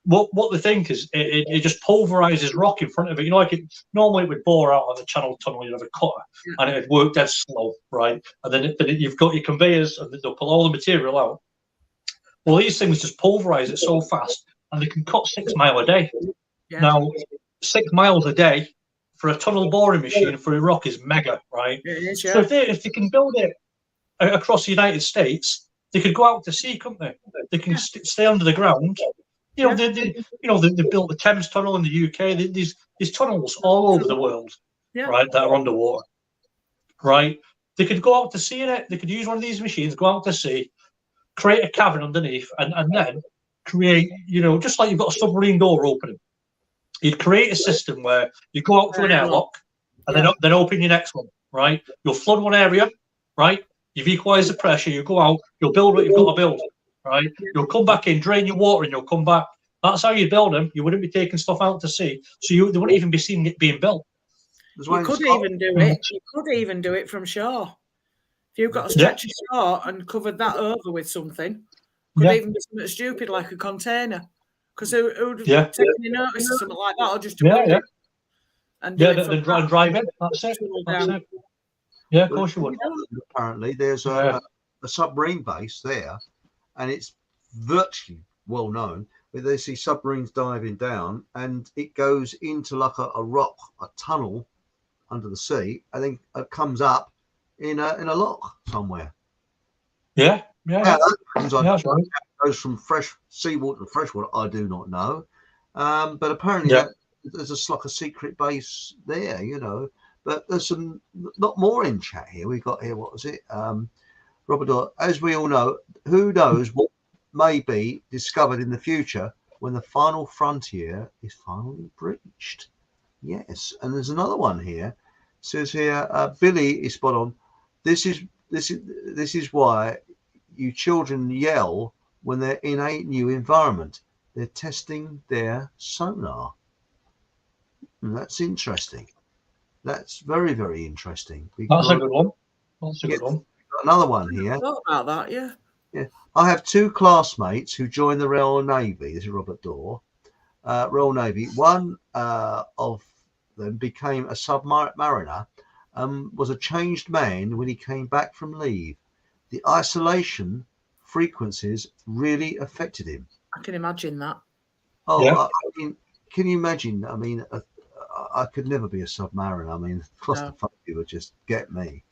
what they think is it just pulverizes rock in front of it. You know, like normally it would bore out on the channel tunnel, you'd have a cutter, and it'd work dead slow, right? And then you've got your conveyors, and they'll pull all the material out. Well, these things just pulverize it so fast, and they can cut 6 miles a day. Yeah. Now, 6 miles a day for a tunnel boring machine for a rock is mega, right? It is, yeah. So if they can build it across the United States, they could go out to sea, couldn't they? They can stay under the ground. You know, they built the Thames Tunnel in the UK. These tunnels all over the world, right, that are underwater, right? They could go out to sea in it. They could use one of these machines, go out to sea, create a cavern underneath, and then create, just like you've got a submarine door opening. You'd create a system where you go out to an airlock and then open your next one, right? You'll flood one area, right? You've equalised the pressure. You go out, you'll build what you've got to build, right? You'll come back in, drain your water, and you'll come back. That's how you build them. You wouldn't be taking stuff out to sea, so they wouldn't even be seeing it being built. You could even do it. You could even do it from shore. If you've got a stretch of shore and covered that over with something, could even be something stupid like a container. Because who would have taken any notice of something like that, or just build it and then drive it. That's it. Yeah, of course you would. Apparently, there's a submarine base there, and it's virtually well known. Where they see submarines diving down, and it goes into like a rock, a tunnel under the sea, and then it comes up in a loch somewhere. That's right. Goes from fresh seawater to freshwater. I do not know, but apparently there's like a secret base there, But there's some lot more in chat here. We got here. What was it? Robert, as we all know, who knows what may be discovered in the future when the final frontier is finally breached. Yes, and there's another one here. It says here, Billy is spot on. This is why you children yell when they're in a new environment. They're testing their sonar. And that's interesting. That's very, very interesting. That's a good one. Another one here. I thought about that, yeah. I have two classmates who joined the Royal Navy. This is Robert Dorr. Royal Navy. One of them became a submariner and was a changed man when he came back from leave. The isolation frequencies really affected him. I can imagine that. I mean, can you imagine? I mean, I could never be a submariner. I mean, claustrophobia would just get me.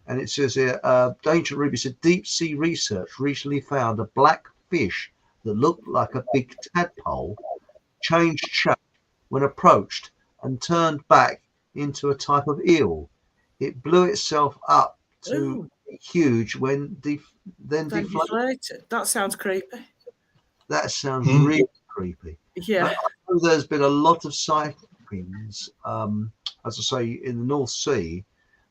And it says here, Ancient Ruby said, deep sea research recently found a black fish that looked like a big tadpole changed shape when approached and turned back into a type of eel. It blew itself up to huge when then deflated. That sounds creepy. That sounds really creepy. Yeah. I know there's been a lot of sightings, as I say, in the North Sea.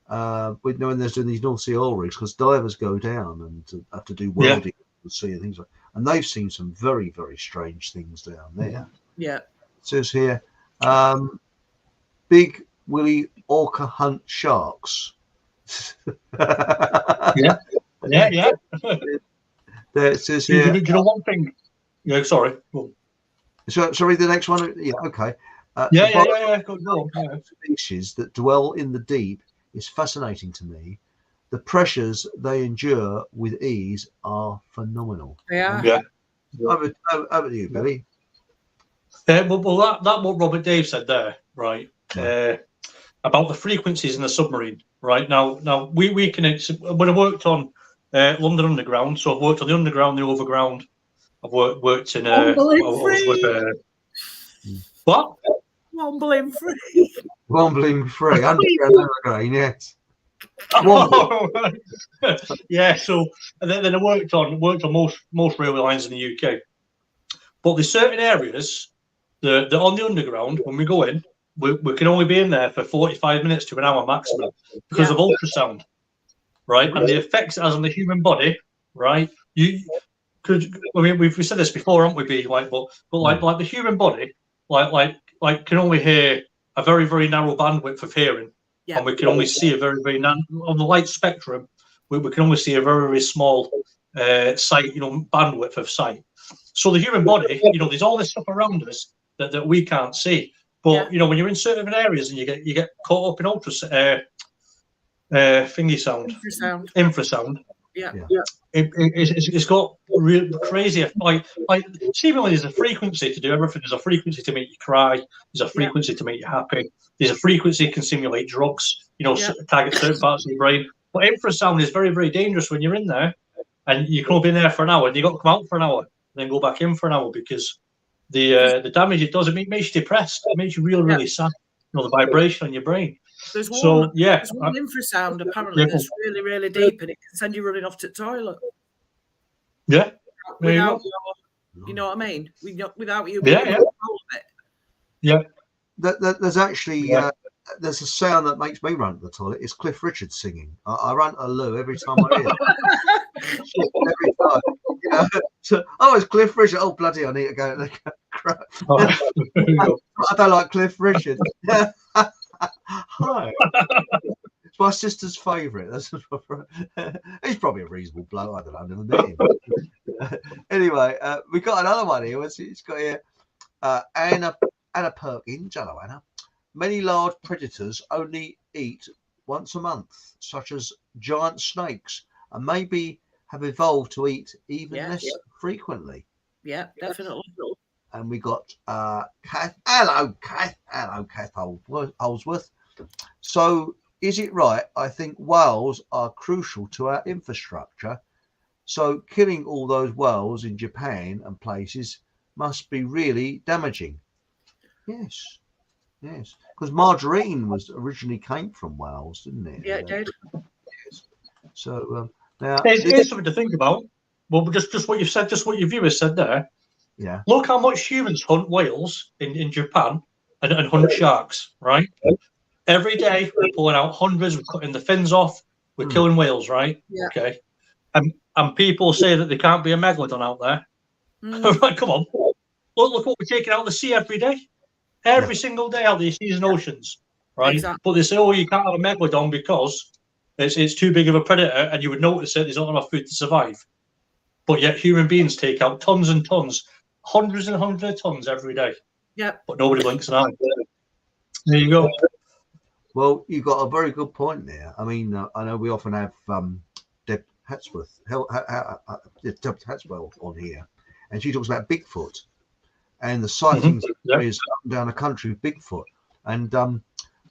When there's doing these North Sea oil rigs, because divers go down and have to do welding in the sea and things like that. And they've seen some very, very strange things down there. Yeah. It says here, big willy orca hunt sharks. Yeah. There it says here. Do you know one thing? Yeah, sorry. Sorry, the next one. Yeah, okay. Go on. Species that dwell in the deep is fascinating to me. The pressures they endure with ease are phenomenal. Yeah. Over to you, Billy. Well, that what Robert Dave said there, right? About the frequencies in the submarine, right? Now we can. When I worked on London Underground, so I've worked on the underground, the overground. I've worked in what? Wombling free. Wombling free. Underground, again, yes. Yeah. So and then I worked on most railway lines in the UK, but there's certain areas that on the underground when we go in, we can only be in there for 45 minutes to an hour maximum because of ultrasound, right? And the effects it has on the human body, right? We've said this before, haven't we? But like the human body, like can only hear a very, very narrow bandwidth of hearing, and we can only see a very, very on the light spectrum. We can only see a very, very small sight, bandwidth of sight. So the human body, there's all this stuff around us that we can't see. But when you're in certain areas and you get caught up in infrasound. Yeah. It's got real crazy, like seemingly there's a frequency to do everything. There's a frequency to make you cry. There's a frequency to make you happy. There's a frequency that can simulate drugs, target certain parts of your brain. But infrasound is very, very dangerous when you're in there, and you can be in there for an hour, and you got to come out for an hour, and then go back in for an hour, because the damage it does, it makes you depressed. It makes you really, really sad. You know, the vibration on your brain. There's one, so yeah, there's one infrasound apparently that's really, really deep, and it can send you running off to the toilet. Yeah. Without you know what I mean? Without you being able to control it. Yeah. There's actually there's a sound that makes me run to the toilet. It's Cliff Richard singing. I run to the loo every time I hear it. Every time. You know, so, it's Cliff Richard. Oh, bloody, I need to go. I don't like Cliff Richard. Hi. It's my sister's favourite. He's probably a reasonable bloke. I don't know. I've never met him. Anyway, we got another one here. It's got here Anna Perkins. Hello, Anna. Many large predators only eat once a month, such as giant snakes, and maybe have evolved to eat even less frequently. Yeah, definitely. And we got Kath. Hello, Kath Holsworth. So, is it right? I think whales are crucial to our infrastructure. So, killing all those whales in Japan and places must be really damaging. Yes, because margarine originally came from whales, didn't it? Yeah, it did. Yes. So now it's something to think about. Well, just what you've said, just what your viewers said there. Yeah. Look how much humans hunt whales in Japan and hunt sharks, right? Every day we're pulling out hundreds, we're cutting the fins off, we're killing whales, right? Yeah. Okay. And people say that there can't be a megalodon out there. Come on. Look what we're taking out of the sea every day. Every single day out there, seas and oceans, right? Exactly. But they say, you can't have a megalodon because it's too big of a predator, and you would notice that there's not enough food to survive. But yet human beings take out tons and tons, hundreds and hundreds of tons every day. Yeah. But nobody blinks an eye. There you go. Well, you've got a very good point there. I mean, I know we often have Deb Hatsworth on here, and she talks about Bigfoot and the sightings areas up and down the country with Bigfoot. And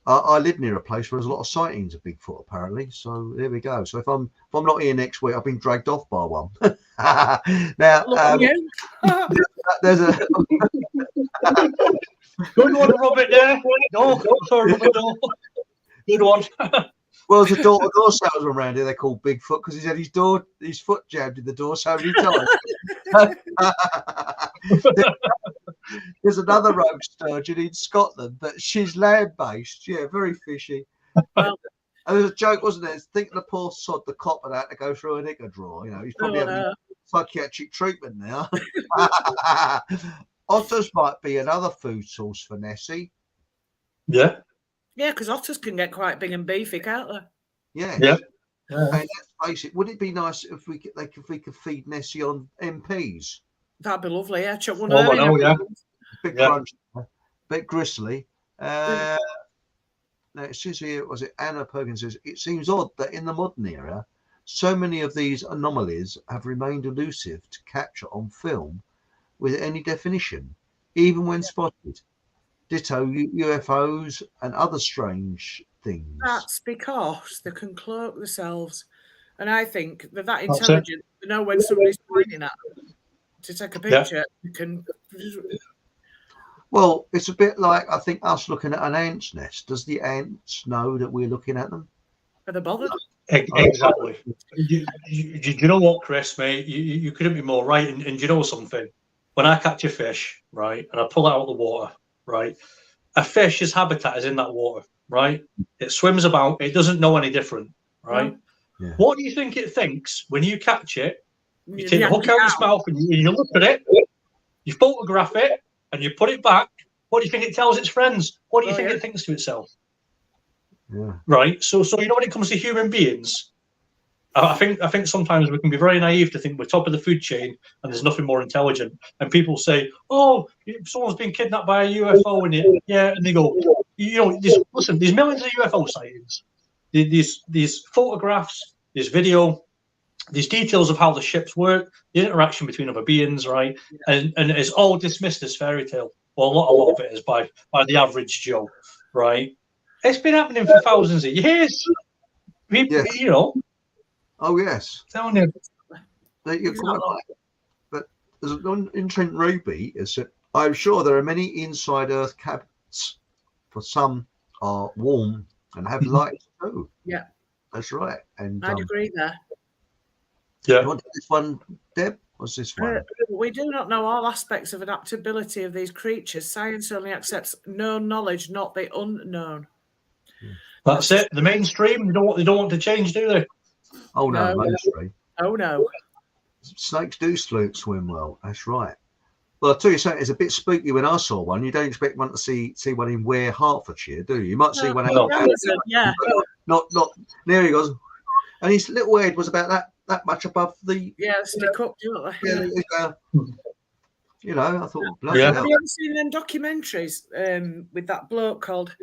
I live near a place where there's a lot of sightings of Bigfoot, apparently. So there we go. So if I'm not here next week, I've been dragged off by one. Now, there's a good one, Robert. There. No, sorry, Robert. No. Good one. Well, there's a door salesman around here they call Bigfoot because he's had his foot jammed in the door so many times. There's another rogue sturgeon in Scotland, but she's land-based. Yeah, very fishy. Well, and there's a joke, wasn't there? Think of the poor sod, the copper that had to go through an ichor drawer. You know, he's probably having psychiatric treatment now. Otters might be another food source for Nessie. Yeah. Yeah, because otters can get quite big and beefy, can't they? Yeah. Yeah. And let's face it, would it be nice if we could feed Nessie on MPs? That'd be lovely, yeah. Chuck one Bit crunchy, bit gristly. Now it says here, was it Anna Perkins says, it seems odd that in the modern era, so many of these anomalies have remained elusive to capture on film with any definition, even when spotted. Ditto UFOs and other strange things. That's because they can cloak themselves. And I think they're that intelligent. They know when somebody's pointing at them to take a picture. You can. Well, it's a bit like, I think, us looking at an ant's nest. Does the ants know that we're looking at them? Are they bothered? Exactly. You know what, Chris, mate? You couldn't be more right. And you know something? When I catch a fish, right, and I pull it out of the water, right, a fish's habitat is in that water, right? It swims about. It doesn't know any different, right? Yeah. What do you think it thinks when you catch it? You take the hook out of its mouth and you look at it, you photograph it, and you put it back. What do you think it tells its friends? What do you think it thinks to itself? Yeah. Right. So you know, when it comes to human beings, I think sometimes we can be very naive to think we're top of the food chain and there's nothing more intelligent. And people say, "Oh, someone's been kidnapped by a UFO," and they go, "You know, listen, there's millions of UFO sightings. These photographs, this video, these details of how the ships work, the interaction between other beings, right? And it's all dismissed as fairy tale. Well, a lot of it is by the average Joe, right? It's been happening for thousands of years. You know. Oh yes. Telling you. You're quite right. But in Trent Ruby is that I'm sure there are many inside Earth cabins. For some are warm and have lights too. Yeah. That's right. And I'd agree there. Yeah. You want this one, Deb? What's this one? We do not know all aspects of adaptability of these creatures. Science only accepts known knowledge, not the unknown. That's it. The mainstream, they don't want to change, do they? Oh no, mainstream. Oh no. Snakes do swim well. That's right. Well, I'll tell you something. It's a bit spooky when I saw one. You don't expect one to see one in Ware, Hertfordshire, do you? You might see one out. Yeah. Not. There he goes, and his little head was about that much above the. Yeah, stick up, don't they? Yeah. You know, I thought. Yeah. Have you ever seen them documentaries with that bloke called?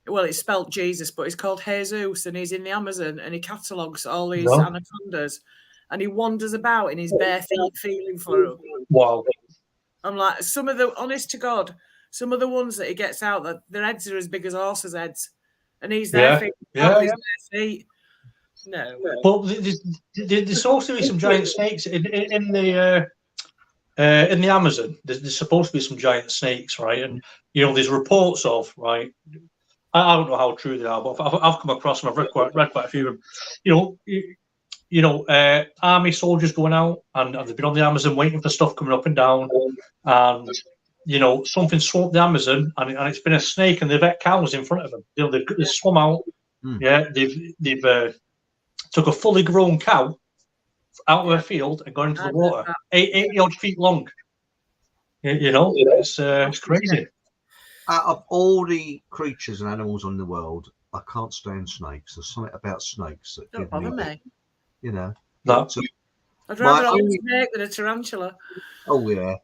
Well, it's spelled Jesus, but he's called Jesus, and he's in the Amazon, and he catalogues all these anacondas, and he wanders about in his bare feet, feeling for them. Wow. I'm like, honest to God, some of the ones that he gets out, that their heads are as big as horses' heads, and he's there his bare feet. No. But there's also be some giant snakes in the Amazon. There's supposed to be some giant snakes, right? And you know, there's reports of, right. I don't know how true they are, but I've come across them. I've read quite a few of them. You know, army soldiers going out and they've been on the Amazon waiting for stuff coming up and down, and you know, something swamped the Amazon and it's been a snake, and they've had cows in front of them. You know, they've swum out. Yeah, they've took a fully grown cow out of a field and gone into the water, 80 odd feet long. You know, it's crazy. Out of all the creatures and animals on the world, I can't stand snakes. There's something about snakes that don't bother me. You know, so, I'd rather have a snake than a tarantula. Oh yeah,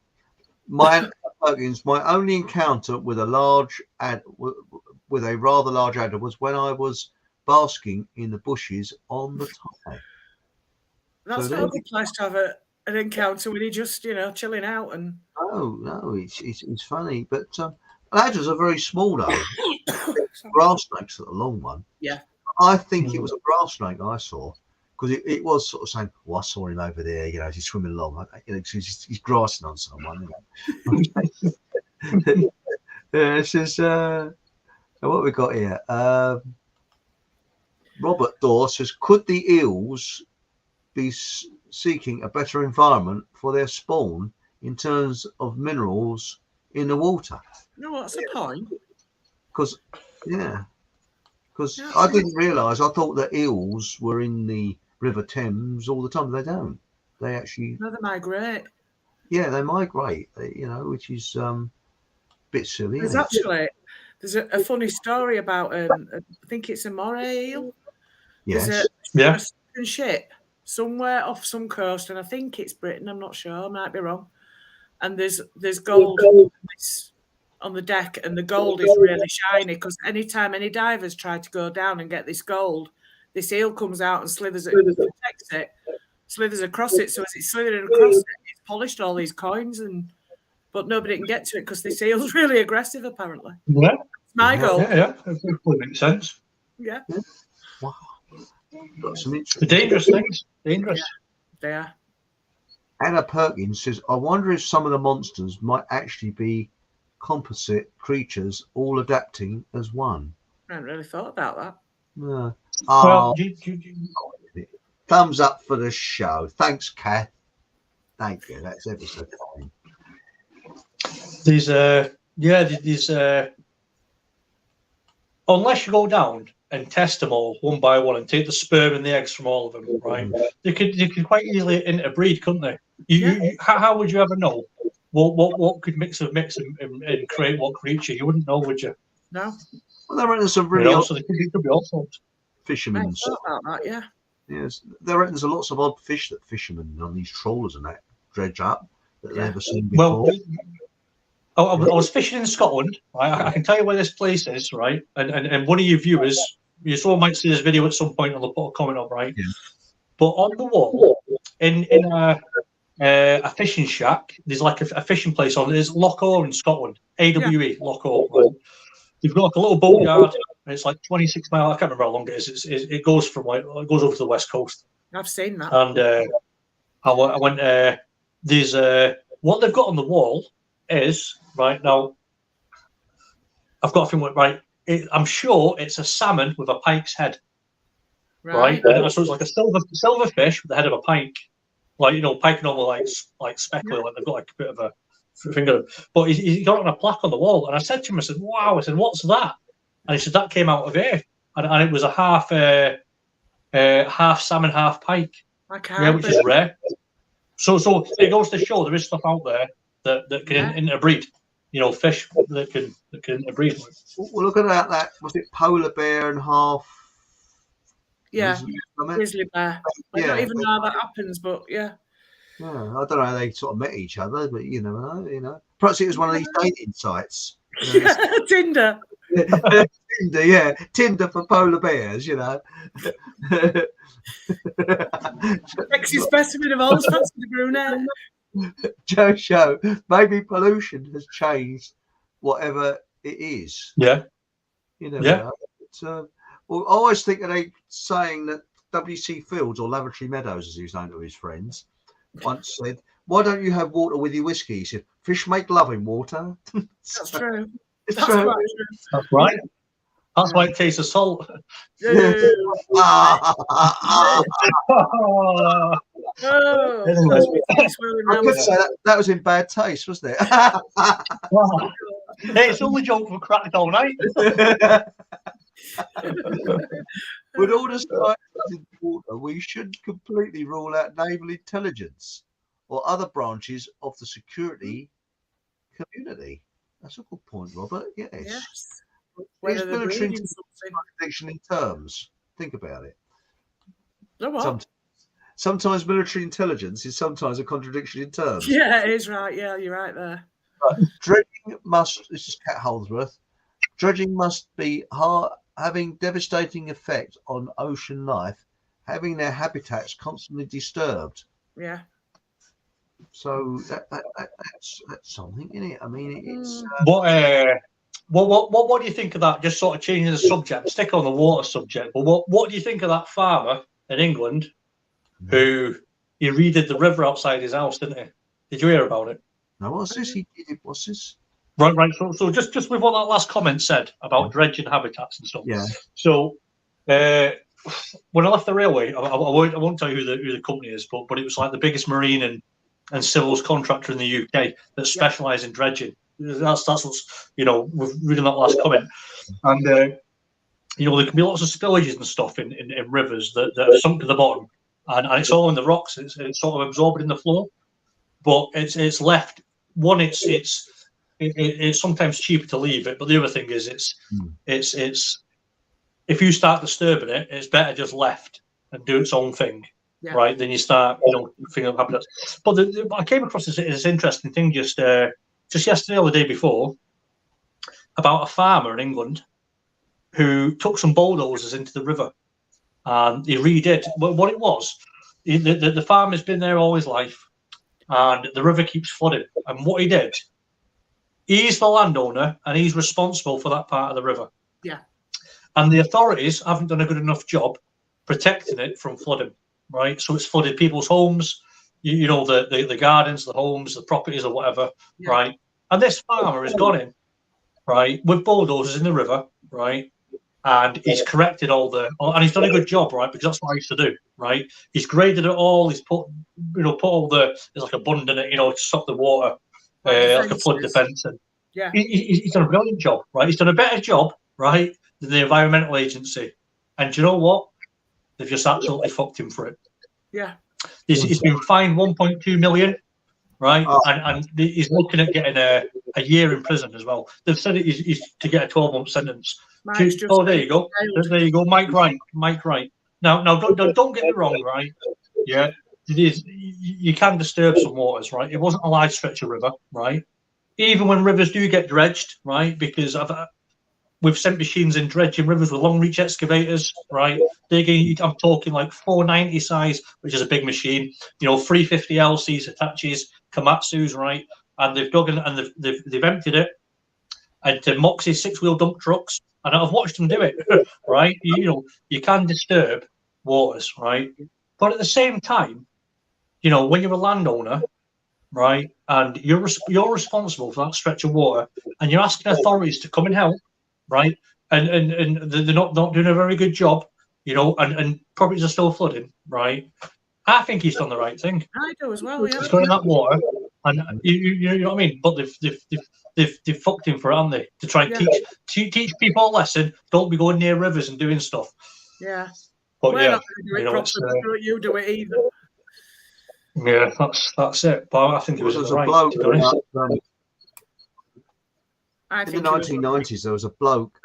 my only encounter with a rather large adder was when I was basking in the bushes on the Tay. That's not a good place to have an encounter when you're just chilling out and. No, it's funny, but adders are very small though. Grass snakes are the long one. Yeah, I think it was a grass snake I saw. Because it was sort of saying, "Oh, I saw him over there. You know, he's swimming along. You know, he's grassing on someone." This is what we got here. Robert Dorr says, "Could the eels be seeking a better environment for their spawn in terms of minerals in the water?" No, that's a point. Because I didn't realise. I thought that eels were in the River Thames all the time. They don't. They actually. No, they migrate. Yeah, they migrate. Which is a bit silly. There's a funny story about I think it's a moray eel. Yes. There's a ship somewhere off some coast, and I think it's Britain. I'm not sure. I might be wrong. And there's gold on the deck, and the gold is really shiny because anytime any divers try to go down and get this gold, this eel comes out and slithers across it. So as it's slithering across it, it's polished all these coins, but nobody can get to it because this eel's really aggressive, apparently. Yeah. It's my goal. Yeah. That makes sense. Yeah. Wow. Got some The dangerous things. Dangerous. Yeah, they are. Anna Perkins says, "I wonder if some of the monsters might actually be composite creatures all adapting as one." I hadn't really thought about that. No. Well, thumbs up for the show. Thanks, Kath. Thank you. That's ever so fine. There's unless you go down and test them all one by one and take the sperm and the eggs from all of them, right? They could quite easily interbreed, couldn't they? How would you ever know what could mix and create what creature? You wouldn't know, would you? No. Well, there are some really odd so there could be all sorts. Fishermen and stuff. About that, yeah. Yes, there's lots of odd fish that fishermen on these trawlers and that dredge up that they've never seen before. Well, I was fishing in Scotland. I can tell you where this place is, right? And one of your viewers, you all might see this video at some point, and they'll put a comment up, right? Yeah. But on the wall, in a fishing shack, there's like a fishing place on. There's Loch Ness in Scotland, AWE, Loch Ness. Right? They've got like a little boatyard, and it's like 26 miles. I can't remember how long it is. It goes from it goes over to the west coast. I've seen that. And I went. There's what they've got on the wall is right now. I've got a thing right. I'm sure it's a salmon with a pike's head. Right. So it's like a silver fish with the head of a pike. Like, pike normal like speckle, like they've got like a bit of a finger. But he got it on a plaque on the wall, and I said to him, I said, "Wow!" I said, "What's that?" And he said, "That came out of here, and it was a half salmon, half pike, which is rare." So it goes to show there is stuff out there that can interbreed. Fish that can interbreed. Well, look at that. Was it polar bear and half? Yeah, grizzly bear. I don't even know how that happens, but yeah. I don't know how they sort of met each other, but you know. Perhaps it was one of these dating sites. Tinder. Tinder, yeah. Tinder for polar bears, Sexy specimen of old fancy the brunette. Joe, maybe pollution has changed whatever it is. Yeah. Yeah. Well, I always think of they saying that W.C. Fields, or Lavatory Meadows, as he was known to his friends, once said, "Why don't you have water with your whiskey?" He said, "Fish make love in water." That's true. It's That's true. quite true. That's right. That's why it tastes of salt. I could say that was in bad taste, wasn't it? Hey, it's only joke for cracked all night. With all the sightings in water, we should completely rule out naval intelligence or other branches of the security community. That's a good point, Robert. Yes. Is military contradiction in terms? Think about it. Sometimes military intelligence is sometimes a contradiction in terms. Yeah, it is right. Yeah, you're right there. Dredging must, this is Cat Holdsworth, dredging must be having devastating effect on ocean life, having their habitats constantly disturbed. Yeah. So that's something, isn't it? I mean, it's... What do you think of that? Just sort of changing the subject, stick on the water subject, but what do you think of that farmer in England who he redid the river outside his house, didn't he? Did you hear about it? No, what's this? What's this? Right. So just with what that last comment said about dredging habitats and stuff. Yeah. So when I left the railway, I won't tell you who the company is, but it was like the biggest marine and civils contractor in the UK that specialise in dredging. That's what's with reading that last comment, and there can be lots of spillages and stuff in rivers that are sunk to the bottom, and it's all in the rocks. It's sort of absorbed in the floor, but it's left. One, it's sometimes cheaper to leave it, but the other thing is it's if you start disturbing it, it's better just left and do its own thing, right? Then you start thinking of habitats. But I came across this interesting thing just yesterday or the day before about a farmer in England who took some bulldozers into the river and he redid what it was. The farmer's been there all his life and the river keeps flooding. And what he did, he's the landowner and he's responsible for that part of the river. Yeah. And the authorities haven't done a good enough job protecting it from flooding, right? So it's flooded people's homes, the gardens, the homes, the properties or whatever, right? And this farmer has gone in, right, with bulldozers in the river, right? And he's corrected and he's done a good job, right? Because that's what I used to do, right? He's graded it all. He's put all there's like a bund in it, to stop the water, like a flood defence. And he's done a brilliant job, right? He's done a better job, right, than the environmental agency. And do you know what? They've just absolutely fucked him for it. Yeah. He's been fined 1.2 million, right? And he's looking at getting a year in prison as well. They've said he's to get a 12-month sentence. There you go. There you go. Mike Wright. Now, don't get me wrong, right? Yeah, it is. You can disturb some waters, right? It wasn't a large stretch of river, right? Even when rivers do get dredged, right? Because we've sent machines in dredging rivers with long reach excavators, right? I'm talking like 490 size, which is a big machine. 350 LCs, Hitachis, Komatsus, right? And they've dug in and they've emptied it. and to Moxie 6-wheel dump trucks, and I've watched them do it. Right, you can disturb waters, right? But at the same time, when you're a landowner, right, and you're responsible for that stretch of water, and you're asking authorities to come and help, right, and they're not doing a very good job, and properties are still flooding, right? I think he's done the right thing. I do as well. Yeah. He's got in that water, and you know what I mean. But they've fucked him for it, haven't they? To try and teach people a lesson. Don't be going near rivers and doing stuff. Yeah. But We're not going to do it properly, don't you do it either. Yeah, that's it. But I think it was a right, bloke to be honest. In the 1990s, there was a bloke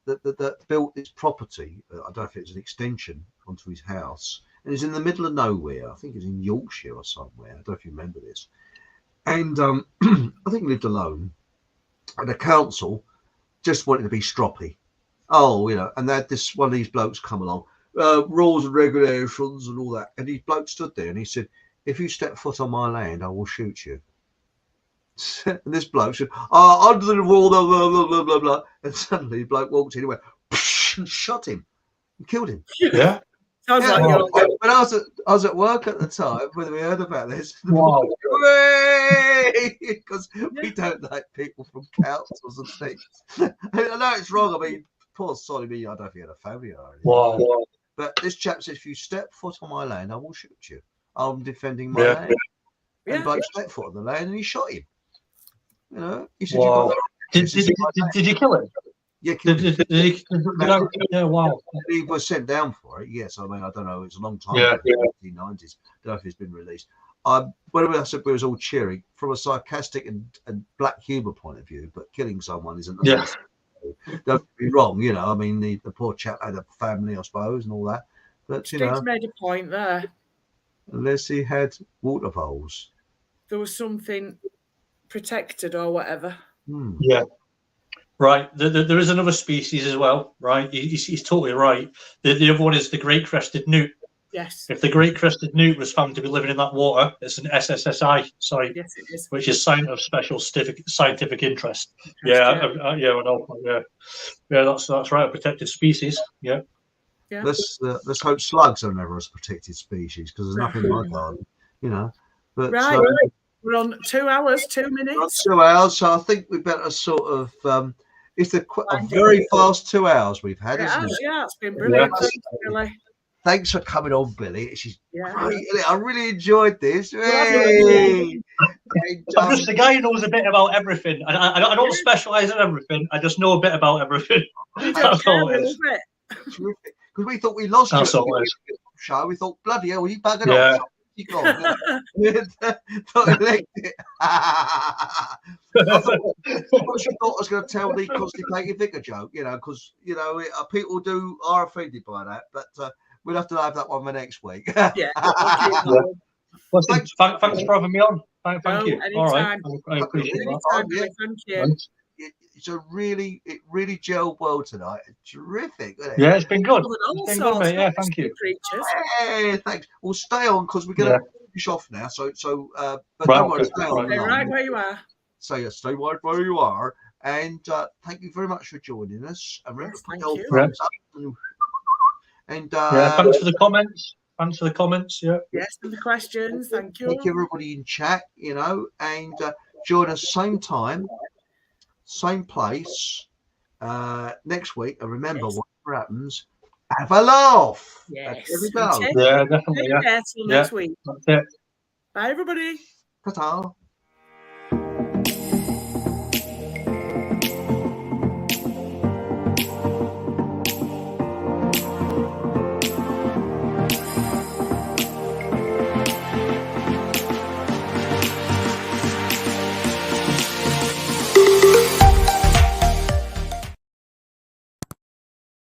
that built this property. I don't know if it was an extension onto his house, and it's in the middle of nowhere. I think it's in Yorkshire or somewhere. I don't know if you remember this. And I think he lived alone, and the council just wanted to be stroppy. Oh, and they had one of these blokes come along, rules and regulations and all that. And these blokes stood there and he said, "If you step foot on my land, I will shoot you." And this bloke said, "Under the wall, blah, blah, blah, blah, blah, blah." And suddenly the bloke walked in and went, and shot him and killed him. Yeah. Sounds like you're... When I was at work at the time when we heard about this, wow. Because we don't like people from councils and things. I know it's wrong. I mean, poor sorry me, I don't know if he had a family or anything. Wow. But this chap says, "If you step foot on my land, I will shoot you. I'm defending my land." And bloke stepped foot on the land and he shot him. He said, wow. Did you kill him? Yeah, yeah, wow. He was sent down for it. Yes, I mean, I don't know. It's a long time ago, the 1990s. I don't know if it's been released. When I said we was all cheering from a sarcastic and black humour point of view, but killing someone isn't. Yeah. Don't be wrong, I mean, the poor chap had a family, I suppose, and all that. But Steve's made a point there. Unless he had water voles, there was something protected or whatever. Yeah. Right. There is another species as well, right? He's totally right. The other one is the great crested newt. Yes. If the great crested newt was found to be living in that water, it's an SSSI site. Yes, it is. Which is sign of special scientific interest. I know. Yeah, that's right. A protected species. Yeah. Let's hope slugs are never a protected species because there's nothing like that, But right. We're on 2 hours, 2 minutes. 2 hours, so I think we better sort of. It's a very fast 2 hours we've had, isn't it? Yeah, it's been brilliant. Thanks, Billy. Thanks for coming on, Billy. She's great. I really enjoyed this. I'm just a guy who knows a bit about everything. I don't specialise in everything. I just know a bit about everything. That's all it is. Terrific. Because we thought we lost That's all it is. Show. We thought, bloody hell, you buggered off. You gone. Thought he licked it. I thought she thought I was going to tell the constipated vicar joke, because people are offended by that, but we'll have to have that one for next week. Well, thanks for having me on. Thank you. Anytime. All right, I appreciate that. Thank you. It's it really gelled well tonight. Terrific. Isn't it? Yeah, it's been good. It's been good, mate. Yeah, thank you. Hey, thanks. We'll stay on because we're going to finish off now. But right, don't worry, stay on. Stay right where you are. So stay right where you are. And thank you very much for joining us. And remember, thank you. And thanks for the comments. Thanks for the comments. Yeah. Yes, and the questions. Thank you. Thank you, everybody in chat. And join us same time, same place next week. And remember, whatever happens, have a laugh. Yes. There we go. Yeah, definitely. Till next week. That's it. Bye, everybody. Ta-ta.